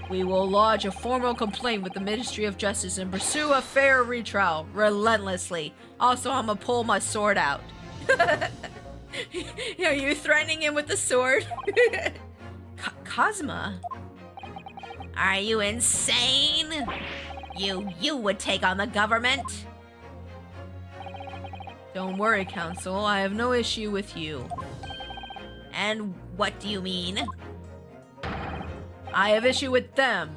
we will lodge a formal complaint with the Ministry of Justice and pursue a fair retrial relentlessly. Also, I'm gonna pull my sword out. Are you threatening him with the sword? Cosma? Are you insane? You would take on the government? Don't worry, Counsel. I have no issue with you. And what do you mean? I have issue with them.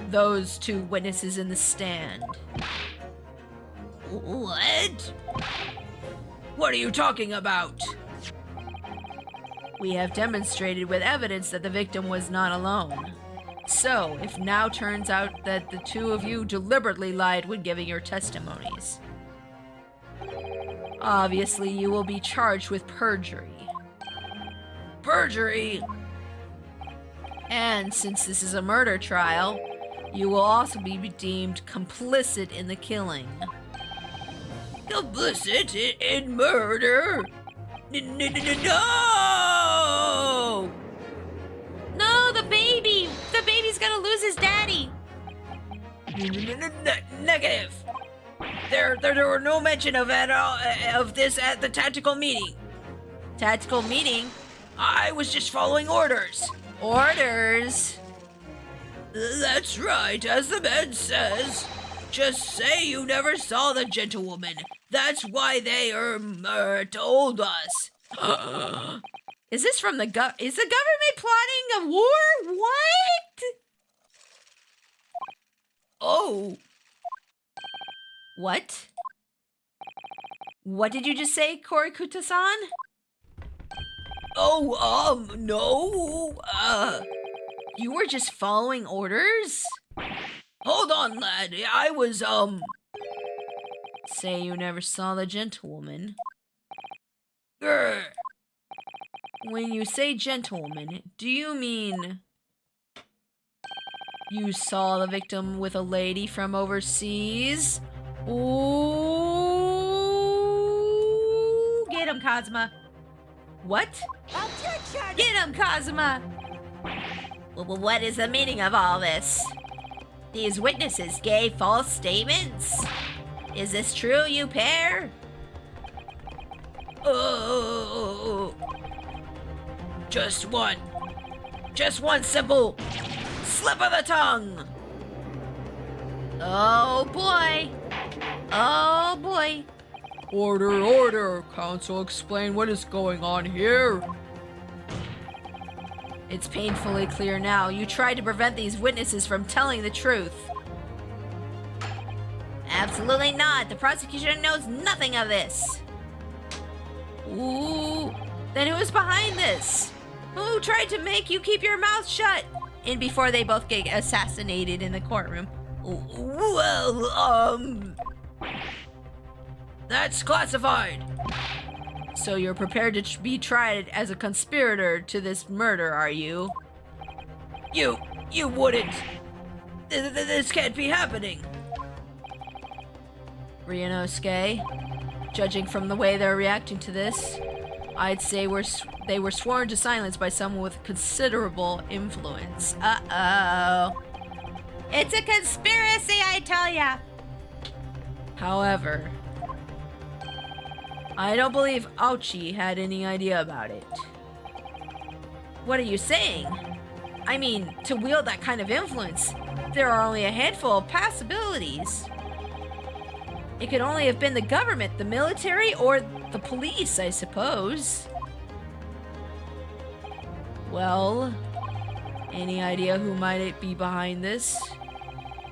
Those two witnesses in the stand. What? What are you talking about? We have demonstrated with evidence that the victim was not alone. So, if now turns out that the two of you deliberately lied when giving your testimonies, obviously you will be charged with perjury. Perjury! And since this is a murder trial, you will also be deemed complicit in the killing. Complicit in murder? No! No, the baby! The baby's gonna lose his daddy! Negative! There were no mention of this at the tactical meeting. Tactical meeting? I was just following orders. Orders? That's right, as the man says. Just say you never saw the gentlewoman. That's why they told us. Is this from the is the government plotting a war? What? Oh. What? What did you just say, Korikuta-san? Oh, no. You were just following orders? Hold on, lad. I was, Say you never saw the gentlewoman. Grr. When you say gentlewoman, do you mean you saw the victim with a lady from overseas? Ooh, get him, Kazuma. What? Objection! Get him, Kazuma! Well, what is the meaning of all this? These witnesses gave false statements? Is this true, you pair? Oh, just one simple slip of the tongue. Oh boy. Oh boy. Order, order. Council, explain what is going on here. It's painfully clear now. You tried to prevent these witnesses from telling the truth. Absolutely not. The prosecution knows nothing of this. Ooh. Then who's behind this? Who tried to make you keep your mouth shut? And before they both get assassinated in the courtroom. Well, that's classified. So you're prepared to be tried as a conspirator to this murder, are you? You wouldn't. This can't be happening. Ryunosuke, judging from the way they're reacting to this, I'd say they were sworn to silence by someone with considerable influence. Uh-oh. It's a conspiracy, I tell ya! However, I don't believe Ouchi had any idea about it. What are you saying? I mean, to wield that kind of influence, there are only a handful of possibilities. It could only have been the government, the military, or the police, I suppose. Well, any idea who might be behind this?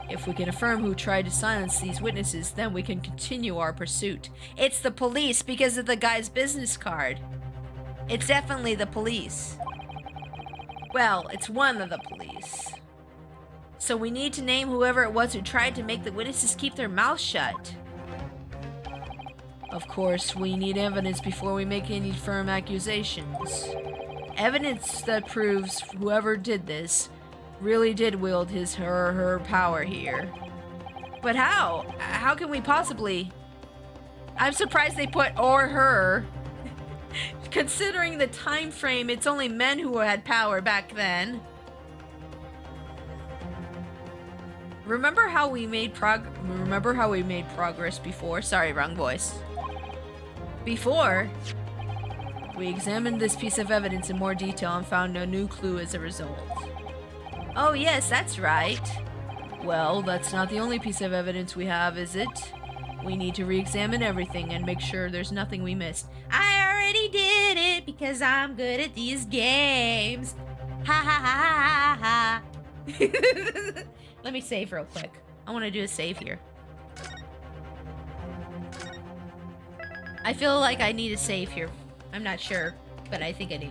If we can affirm who tried to silence these witnesses, then we can continue our pursuit. It's the police because of the guy's business card. It's definitely the police. Well, it's one of the police. So we need to name whoever it was who tried to make the witnesses keep their mouths shut. Of course, we need evidence before we make any firm accusations. Evidence that proves whoever did this really did wield his or her power here. But how? How can we possibly? I'm surprised they put or her. Considering the time frame, it's only men who had power back then. Remember how we made progress before? Sorry, wrong voice. Before, we examined this piece of evidence in more detail and found a new clue as a result. Oh yes, that's right. Well, that's not the only piece of evidence we have, is it? We need to re-examine everything and make sure there's nothing we missed. I already did it because I'm good at these games. Ha ha ha ha ha. Let me save real quick. I want to do a save here. I feel like I need a save here. I'm not sure, but I think I do.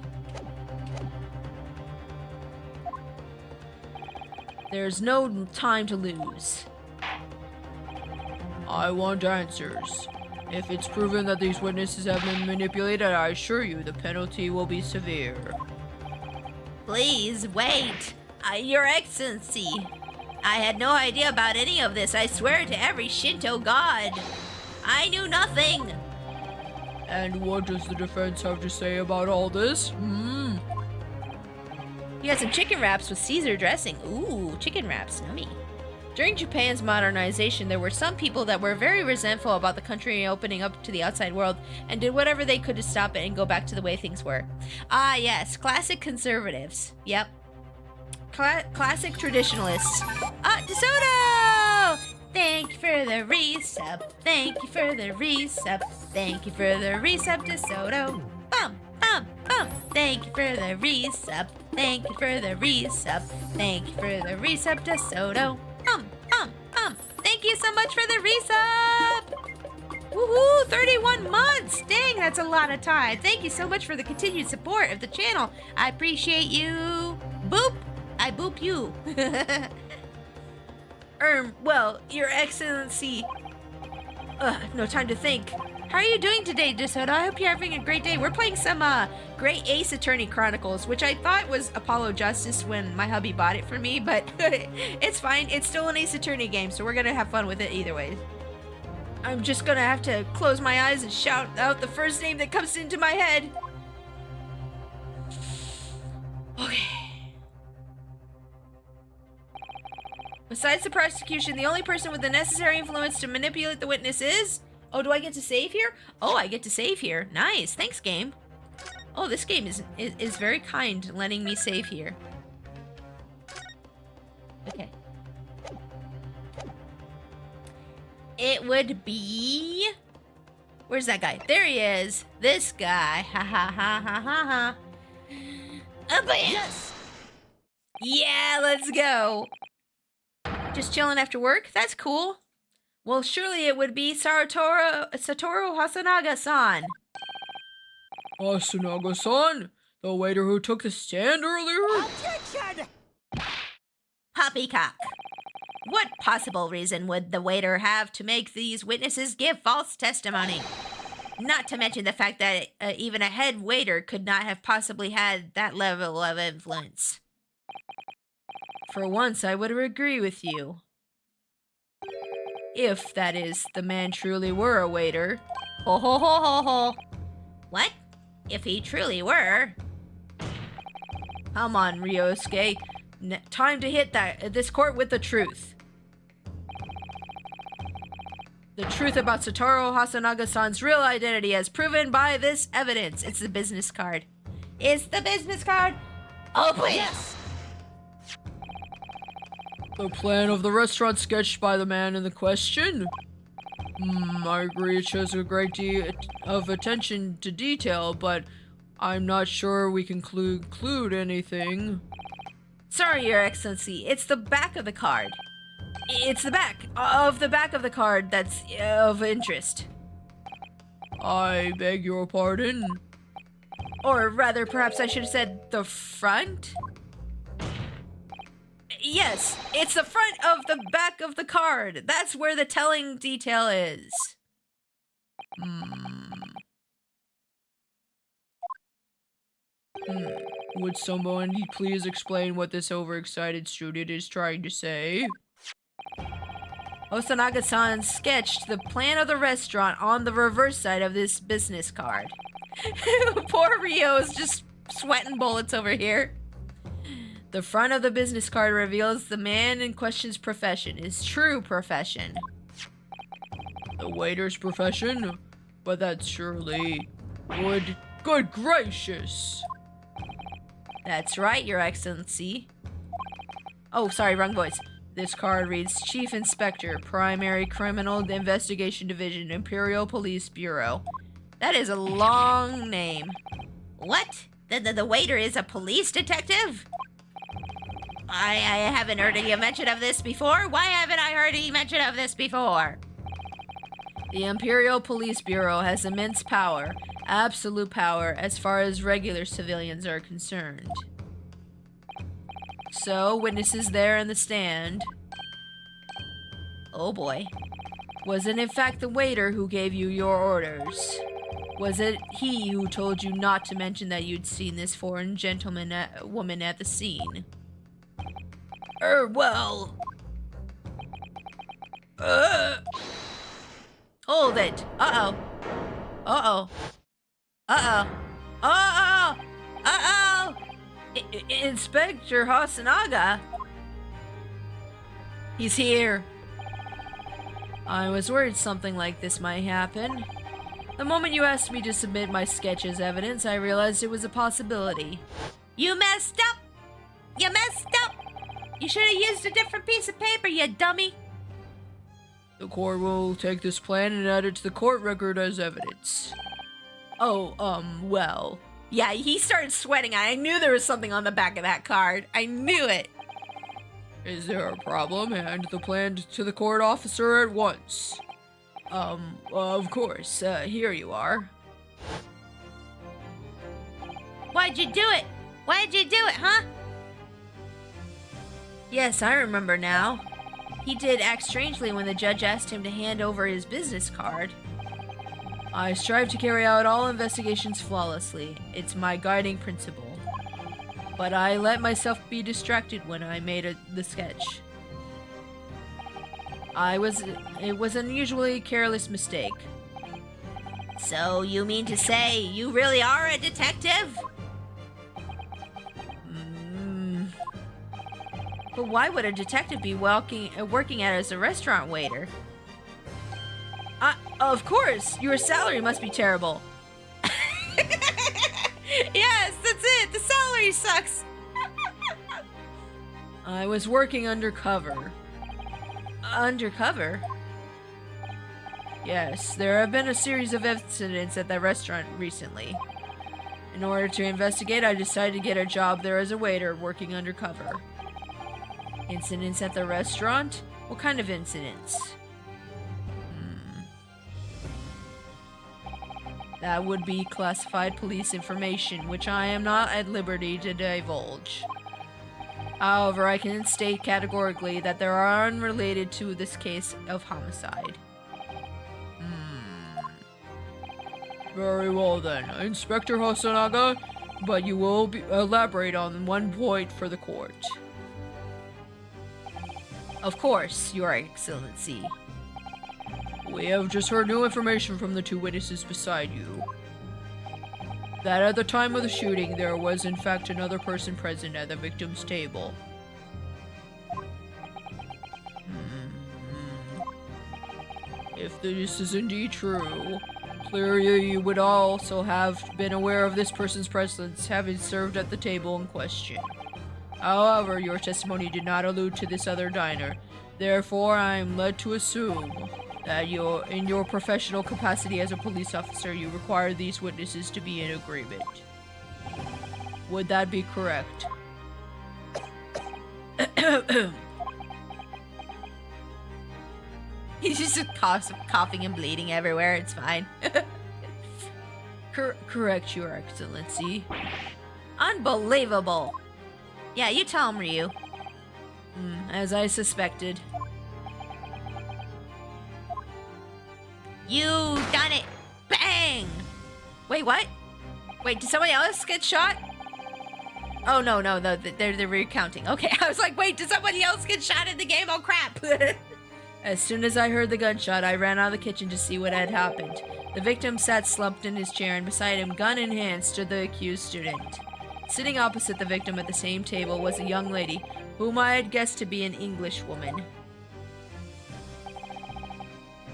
There's no time to lose. I want answers. If it's proven that these witnesses have been manipulated, I assure you the penalty will be severe. Please, wait. Your Excellency. I had no idea about any of this. I swear to every Shinto god. I knew nothing. And what does the defense have to say about all this? You got some chicken wraps with Caesar dressing. Ooh, chicken wraps, yummy. During Japan's modernization, there were some people that were very resentful about the country opening up to the outside world and did whatever they could to stop it and go back to the way things were. Ah, yes, classic conservatives. Yep. Classic traditionalists. DeSoto! Thank you for the resub. Thank you for the resub. Thank you for the resub to Soto. Bum, bum, bum. Thank you for the resub. Thank you for the resub. Thank you for the resub to Soto. Thank you so much for the resub. Woohoo! 31 months. Dang, that's a lot of time. Thank you so much for the continued support of the channel. I appreciate you. Boop. I boop you. Well, Your Excellency. No time to think. How are you doing today, DeSoto? I hope you're having a great day. We're playing some Great Ace Attorney Chronicles, which I thought was Apollo Justice when my hubby bought it for me, but it's fine. It's still an Ace Attorney game, so we're gonna have fun with it either way. I'm just gonna have to close my eyes and shout out the first name that comes into my head. Okay. Besides the prosecution, the only person with the necessary influence to manipulate the witness is... Oh, do I get to save here? Oh, I get to save here. Nice. Thanks, game. Oh, this game is very kind, letting me save here. Okay. It would be... Where's that guy? There he is. This guy. Ha ha ha ha ha ha. Oh, bam! Yes! Yeah, let's go. Just chilling after work? That's cool. Well, surely it would be Satoru Hasanaga-san. Hasanaga-san? The waiter who took the stand earlier? Objection! Poppycock. What possible reason would the waiter have to make these witnesses give false testimony? Not to mention the fact that even a head waiter could not have possibly had that level of influence. For once, I would agree with you. If, that is, the man truly were a waiter. Ho ho ho ho ho. What? If he truly were? Come on, Ryosuke. Time to hit this court with the truth. The truth about Satoru Hasanaga-san's real identity as proven by this evidence. It's the business card. It's the business card. Open! Yes! The plan of the restaurant sketched by the man in the question? I agree it shows a great deal of attention to detail, but I'm not sure we can conclude anything. Sorry, Your Excellency. It's the back of the card. It's the back of the card that's of interest. I beg your pardon? Or rather, perhaps I should have said the front? Yes, it's the front of the back of the card. That's where the telling detail is. Would someone please explain what this overexcited student is trying to say? Osanaga-san sketched the plan of the restaurant on the reverse side of this business card. Poor Rio's just sweating bullets over here. The front of the business card reveals the man in question's profession, his true profession. The waiter's profession? But that surely would... Good gracious! That's right, Your Excellency. Oh, sorry, wrong voice. This card reads Chief Inspector, Primary Criminal Investigation Division, Imperial Police Bureau. That is a long name. What? The waiter is a police detective? I haven't heard any mention of this before. Why haven't I heard any mention of this before? The Imperial Police Bureau has immense power, absolute power, as far as regular civilians are concerned. So, witnesses there in the stand. Oh boy. Was it in fact the waiter who gave you your orders? Was it he who told you not to mention that you'd seen this foreign woman at the scene? Well... Hold it. Uh-oh. Uh-oh. Uh-oh. Uh-oh! Uh-oh! Inspector Hasanaga? He's here. I was worried something like this might happen. The moment you asked me to submit my sketch as evidence, I realized it was a possibility. You messed up! You messed up! You should have used a different piece of paper, you dummy! The court will take this plan and add it to the court record as evidence. Oh, well. Yeah, he started sweating. I knew there was something on the back of that card. I knew it. Is there a problem? Hand the plan to the court officer at once. Of course. Here you are. Why'd you do it? Why'd you do it, huh? Yes, I remember now. He did act strangely when the judge asked him to hand over his business card. I strive to carry out all investigations flawlessly. It's my guiding principle. But I let myself be distracted when I made the sketch. It was an unusually careless mistake. So you mean to say you really are a detective? But why would a detective be working at as a restaurant waiter? Of course, your salary must be terrible. Yes, that's it. The salary sucks. I was working undercover. Undercover? Yes, there have been a series of incidents at that restaurant recently. In order to investigate, I decided to get a job there as a waiter working undercover. Incidents at the restaurant? What kind of incidents? That would be classified police information, which I am not at liberty to divulge. However, I can state categorically that they are unrelated to this case of homicide. Very well then, Inspector Hosonaga, but you will elaborate on one point for the court. Of course, Your Excellency. We have just heard new information from the two witnesses beside you. That at the time of the shooting, there was in fact another person present at the victim's table. If this is indeed true, clearly you would also have been aware of this person's presence having served at the table in question. However, your testimony did not allude to this other diner. Therefore, I am led to assume that in your professional capacity as a police officer, you require these witnesses to be in agreement. Would that be correct? He's just coughing and bleeding everywhere. It's fine. Correct, Your Excellency. Unbelievable. Yeah, you tell him, Ryu. As I suspected. You done it! Bang! Wait, what? Wait, did somebody else get shot? Oh, no, they're recounting. Okay, I was like, wait, did somebody else get shot in the game? Oh, crap! As soon as I heard the gunshot, I ran out of the kitchen to see what had happened. The victim sat slumped in his chair, and beside him, gun in hand, stood the accused student. Sitting opposite the victim at the same table was a young lady, whom I had guessed to be an English woman.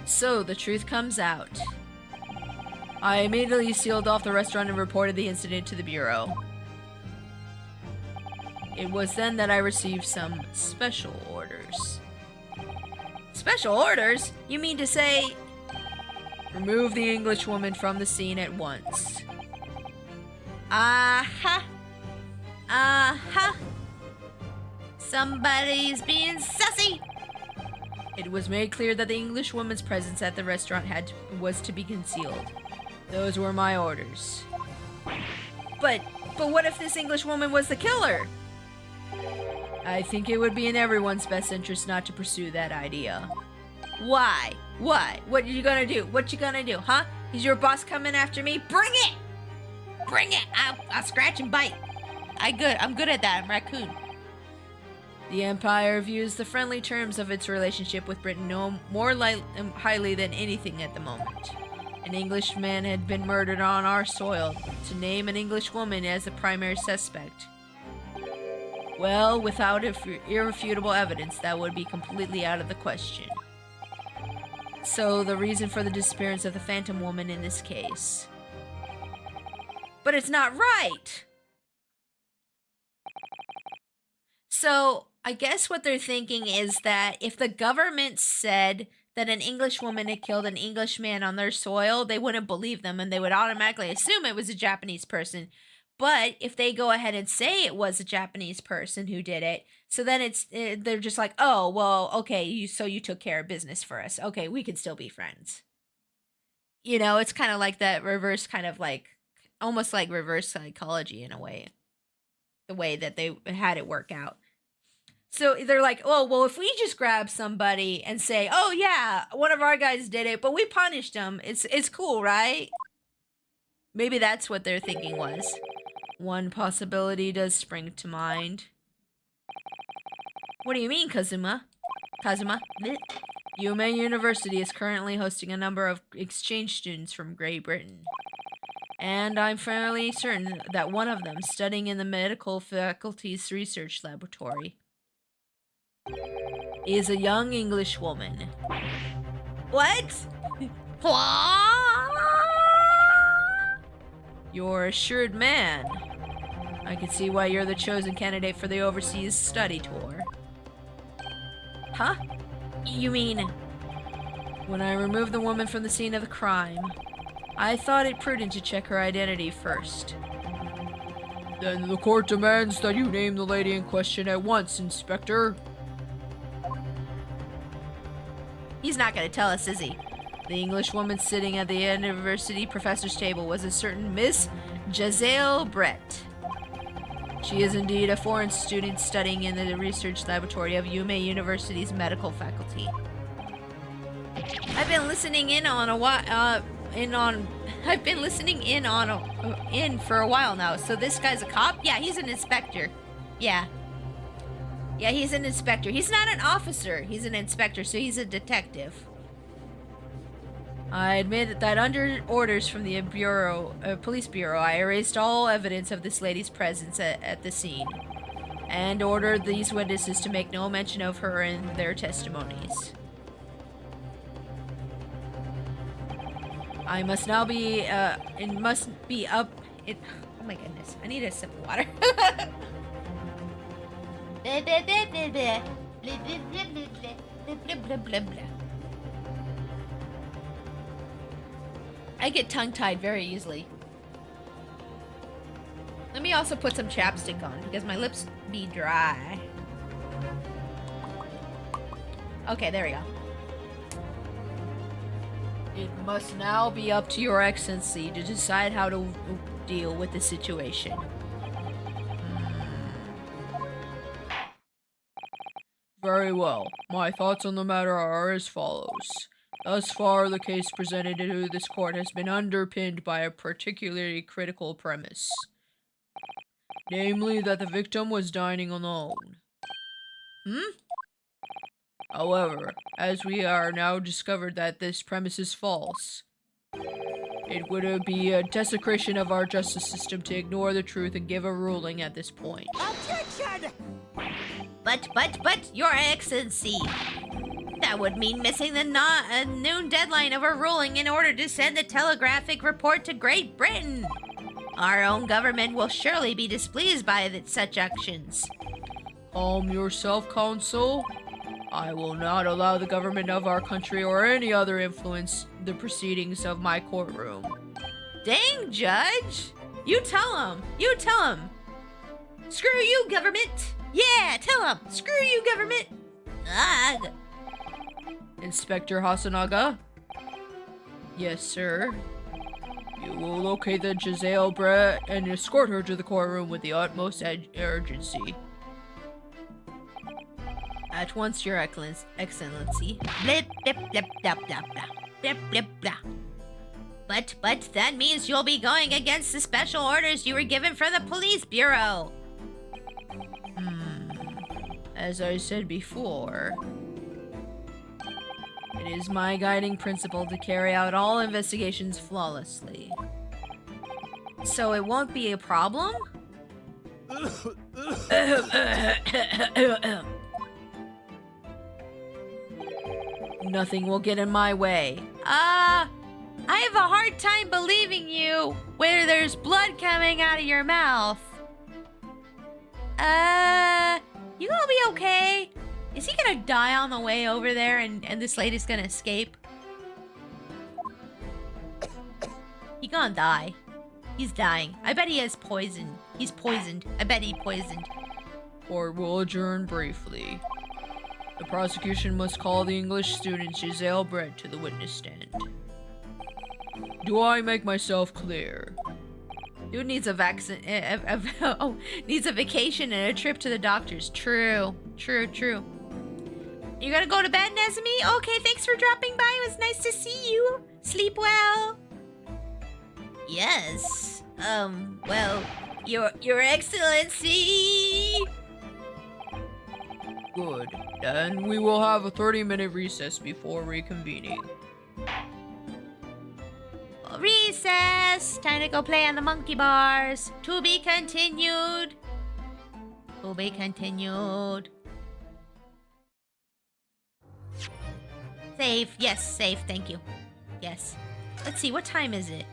So, the truth comes out. I immediately sealed off the restaurant and reported the incident to the Bureau. It was then that I received some special orders. Special orders? You mean to say... Remove the English woman from the scene at once. Somebody's being sussy! It was made clear that the English woman's presence at the restaurant was to be concealed. Those were my orders. But what if this English woman was the killer? I think it would be in everyone's best interest not to pursue that idea. Why? What? What are you gonna do? What you gonna do, huh? Is your boss coming after me? Bring it! Bring it! I'll scratch and bite. I'm good at that. I'm raccoon. The Empire views the friendly terms of its relationship with Britain no more highly than anything at the moment. An Englishman had been murdered on our soil. To name an English woman as the primary suspect, well, without irrefutable evidence, that would be completely out of the question. So, the reason for the disappearance of the Phantom Woman in this case. But it's not right! So, I guess what they're thinking is that if the government said that an English woman had killed an English man on their soil, they wouldn't believe them and they would automatically assume it was a Japanese person. But if they go ahead and say it was a Japanese person who did it, so then they're just like, oh, well, okay, so you took care of business for us. Okay, we can still be friends. You know, it's kind of like that reverse kind of like, almost like reverse psychology in a way. The way that they had it work out. So they're like, oh, well, if we just grab somebody and say, oh, yeah, one of our guys did it, but we punished him. It's cool, right? Maybe that's what their thinking was. One possibility does spring to mind. What do you mean, Kazuma? Blech. Yume University is currently hosting a number of exchange students from Great Britain. And I'm fairly certain that one of them, studying in the medical faculty's research laboratory, is a young English woman. What? You're a shrewd man. I can see why you're the chosen candidate for the overseas study tour. Huh? You mean... When I removed the woman from the scene of the crime, I thought it prudent to check her identity first. Then the court demands that you name the lady in question at once, Inspector. He's not going to tell us, is he? The English woman sitting at the university professor's table was a certain Miss Giselle Brett. She is indeed a foreign student studying in the research laboratory of Yume University's medical faculty. I've been listening in for a while now. So this guy's a cop? Yeah, he's an inspector. Yeah, he's an inspector. He's not an officer. He's an inspector, so he's a detective. I admit that under orders from the police bureau, I erased all evidence of this lady's presence at the scene, and ordered these witnesses to make no mention of her in their testimonies. I must now be, it must be up, oh my goodness, I need a sip of water. I get tongue-tied very easily. Let me also put some chapstick on, because my lips be dry. Okay, there we go. It must now be up to your excellency to decide how to deal with the situation. Very well. My thoughts on the matter are as follows. Thus far, the case presented to this court has been underpinned by a particularly critical premise. Namely, that the victim was dining alone. However, as we are now discovered that this premise is false, it would be a desecration of our justice system to ignore the truth and give a ruling at this point. Objection! But, Your Excellency, that would mean missing the noon deadline of our ruling in order to send the telegraphic report to Great Britain. Our own government will surely be displeased by such actions. Calm yourself, Counsel. I will not allow the government of our country or any other influence the proceedings of my courtroom. Dang, Judge! You tell him! Screw you, government! Yeah, tell him! Screw you, government! Ugh. Inspector Hasanaga? Yes, sir. You will locate the Giselle Brett and escort her to the courtroom with the utmost urgency. At once, Your Excellency. Blip, blip, blip, blip, blip, blip, blip, blip. But that means you'll be going against the special orders you were given from the police bureau. As I said before, it is my guiding principle to carry out all investigations flawlessly. So it won't be a problem? Nothing will get in my way. I have a hard time believing you where there's blood coming out of your mouth. You gonna be okay? Is he gonna die on the way over there and this lady's gonna escape? He gonna die. He's dying. I bet he has poison. He's poisoned. I bet he poisoned. Court will adjourn briefly. The prosecution must call the English student Giselle Brett to the witness stand. Do I make myself clear? Dude needs a needs a vacation and a trip to the doctors. True. True, true. You gotta go to bed, Nezumi? Okay, thanks for dropping by. It was nice to see you. Sleep well. Yes. Well, Your Excellency. Good. Then we will have a 30-minute recess before reconvening. Recess! Time to go play on the monkey bars. To be continued. To be continued. Save. Yes, save. Thank you. Yes. Let's see. What time is it?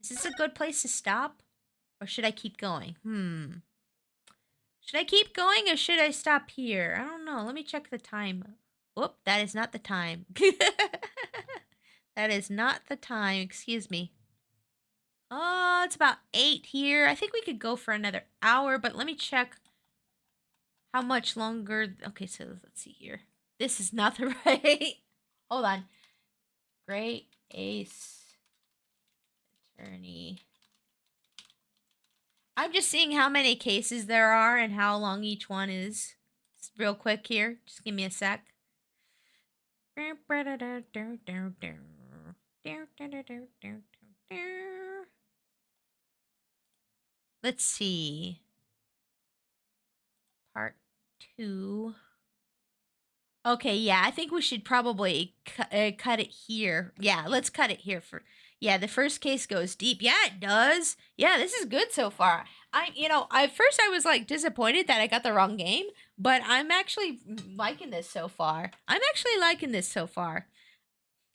Is this a good place to stop? Or should I keep going? Should I keep going or should I stop here? I don't know. Let me check the time. Whoop, that is not the time. That is not the time. Excuse me. Oh, it's about 8 here. I think we could go for another hour, but let me check how much longer. Okay, so let's see here. This is not the right. Hold on. Great Ace Attorney. I'm just seeing how many cases there are and how long each one is. Just real quick here. Just give me a sec. Let's see. Part 2. Okay, yeah, I think we should probably cut it here. Yeah, let's cut it here for... Yeah, the first case goes deep. Yeah, it does. Yeah, this is good so far. At first I was like disappointed that I got the wrong game, but I'm actually liking this so far.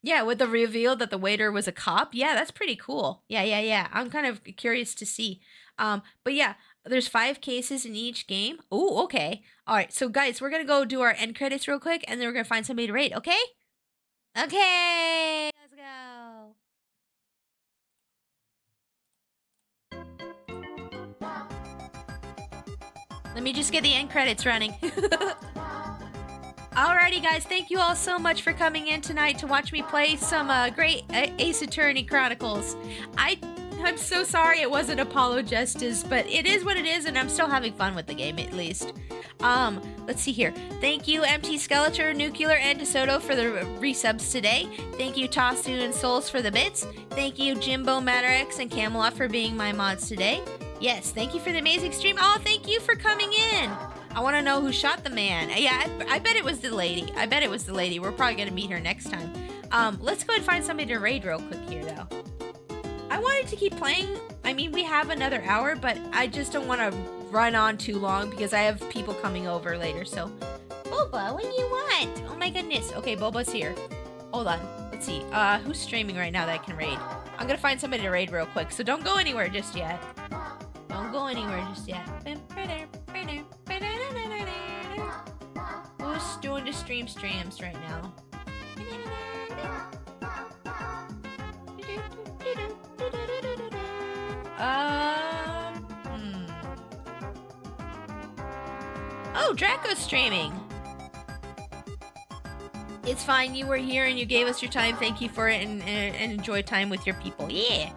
Yeah, with the reveal that the waiter was a cop. Yeah, that's pretty cool. Yeah. I'm kind of curious to see. But yeah, there's 5 cases in each game. Oh, okay. All right, so guys, we're going to go do our end credits real quick, and then we're going to find somebody to raid, okay? Okay, let's go. Let me just get the end credits running. Alrighty, guys. Thank you all so much for coming in tonight to watch me play some great Ace Attorney Chronicles. I'm so sorry it wasn't Apollo Justice, but it is what it is, and I'm still having fun with the game, at least. Let's see here. Thank you, MT Skeletor, Nuclear, and DeSoto for the resubs today. Thank you, Tostu and Souls for the bits. Thank you, Jimbo, Matterx, and Camelot for being my mods today. Yes, thank you for the amazing stream. Oh, thank you for coming in. I want to know who shot the man. Yeah, I bet it was the lady. We're probably going to meet her next time. Let's go and find somebody to raid real quick here, though. I wanted to keep playing. I mean, we have another hour, but I just don't want to run on too long because I have people coming over later, so. Boba, what do you want? Oh my goodness. Okay, Boba's here. Hold on. Let's see. Who's streaming right now that I can raid? I'm going to find somebody to raid real quick, so don't go anywhere just yet. Who's doing the streams right now? Oh, Draco's streaming. It's fine. You were here and you gave us your time. Thank you for it and enjoy time with your people. Yeah.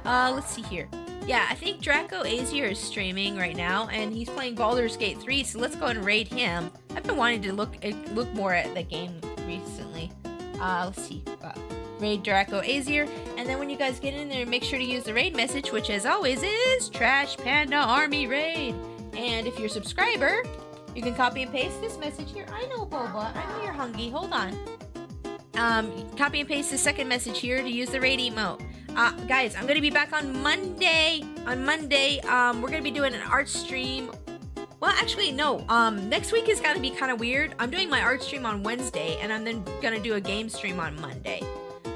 Let's see here. Yeah, I think Draco Azier is streaming right now, and he's playing Baldur's Gate 3, so let's go and raid him. I've been wanting to look more at the game recently. Let's see. Raid Draco Azier, and then when you guys get in there, make sure to use the raid message, which as always is Trash Panda Army Raid. And if you're a subscriber, you can copy and paste this message here. I know, Boba. I know you're hungry. Hold on. Copy and paste the second message here to use the raid emote. Guys, I'm gonna be back on Monday. We're gonna be doing an art stream. Well, actually, no. Next week is gonna be kind of weird. I'm doing my art stream on Wednesday, and I'm then gonna do a game stream on Monday.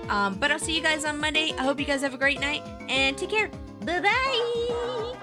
But I'll see you guys on Monday. I hope you guys have a great night, and take care. Bye-bye.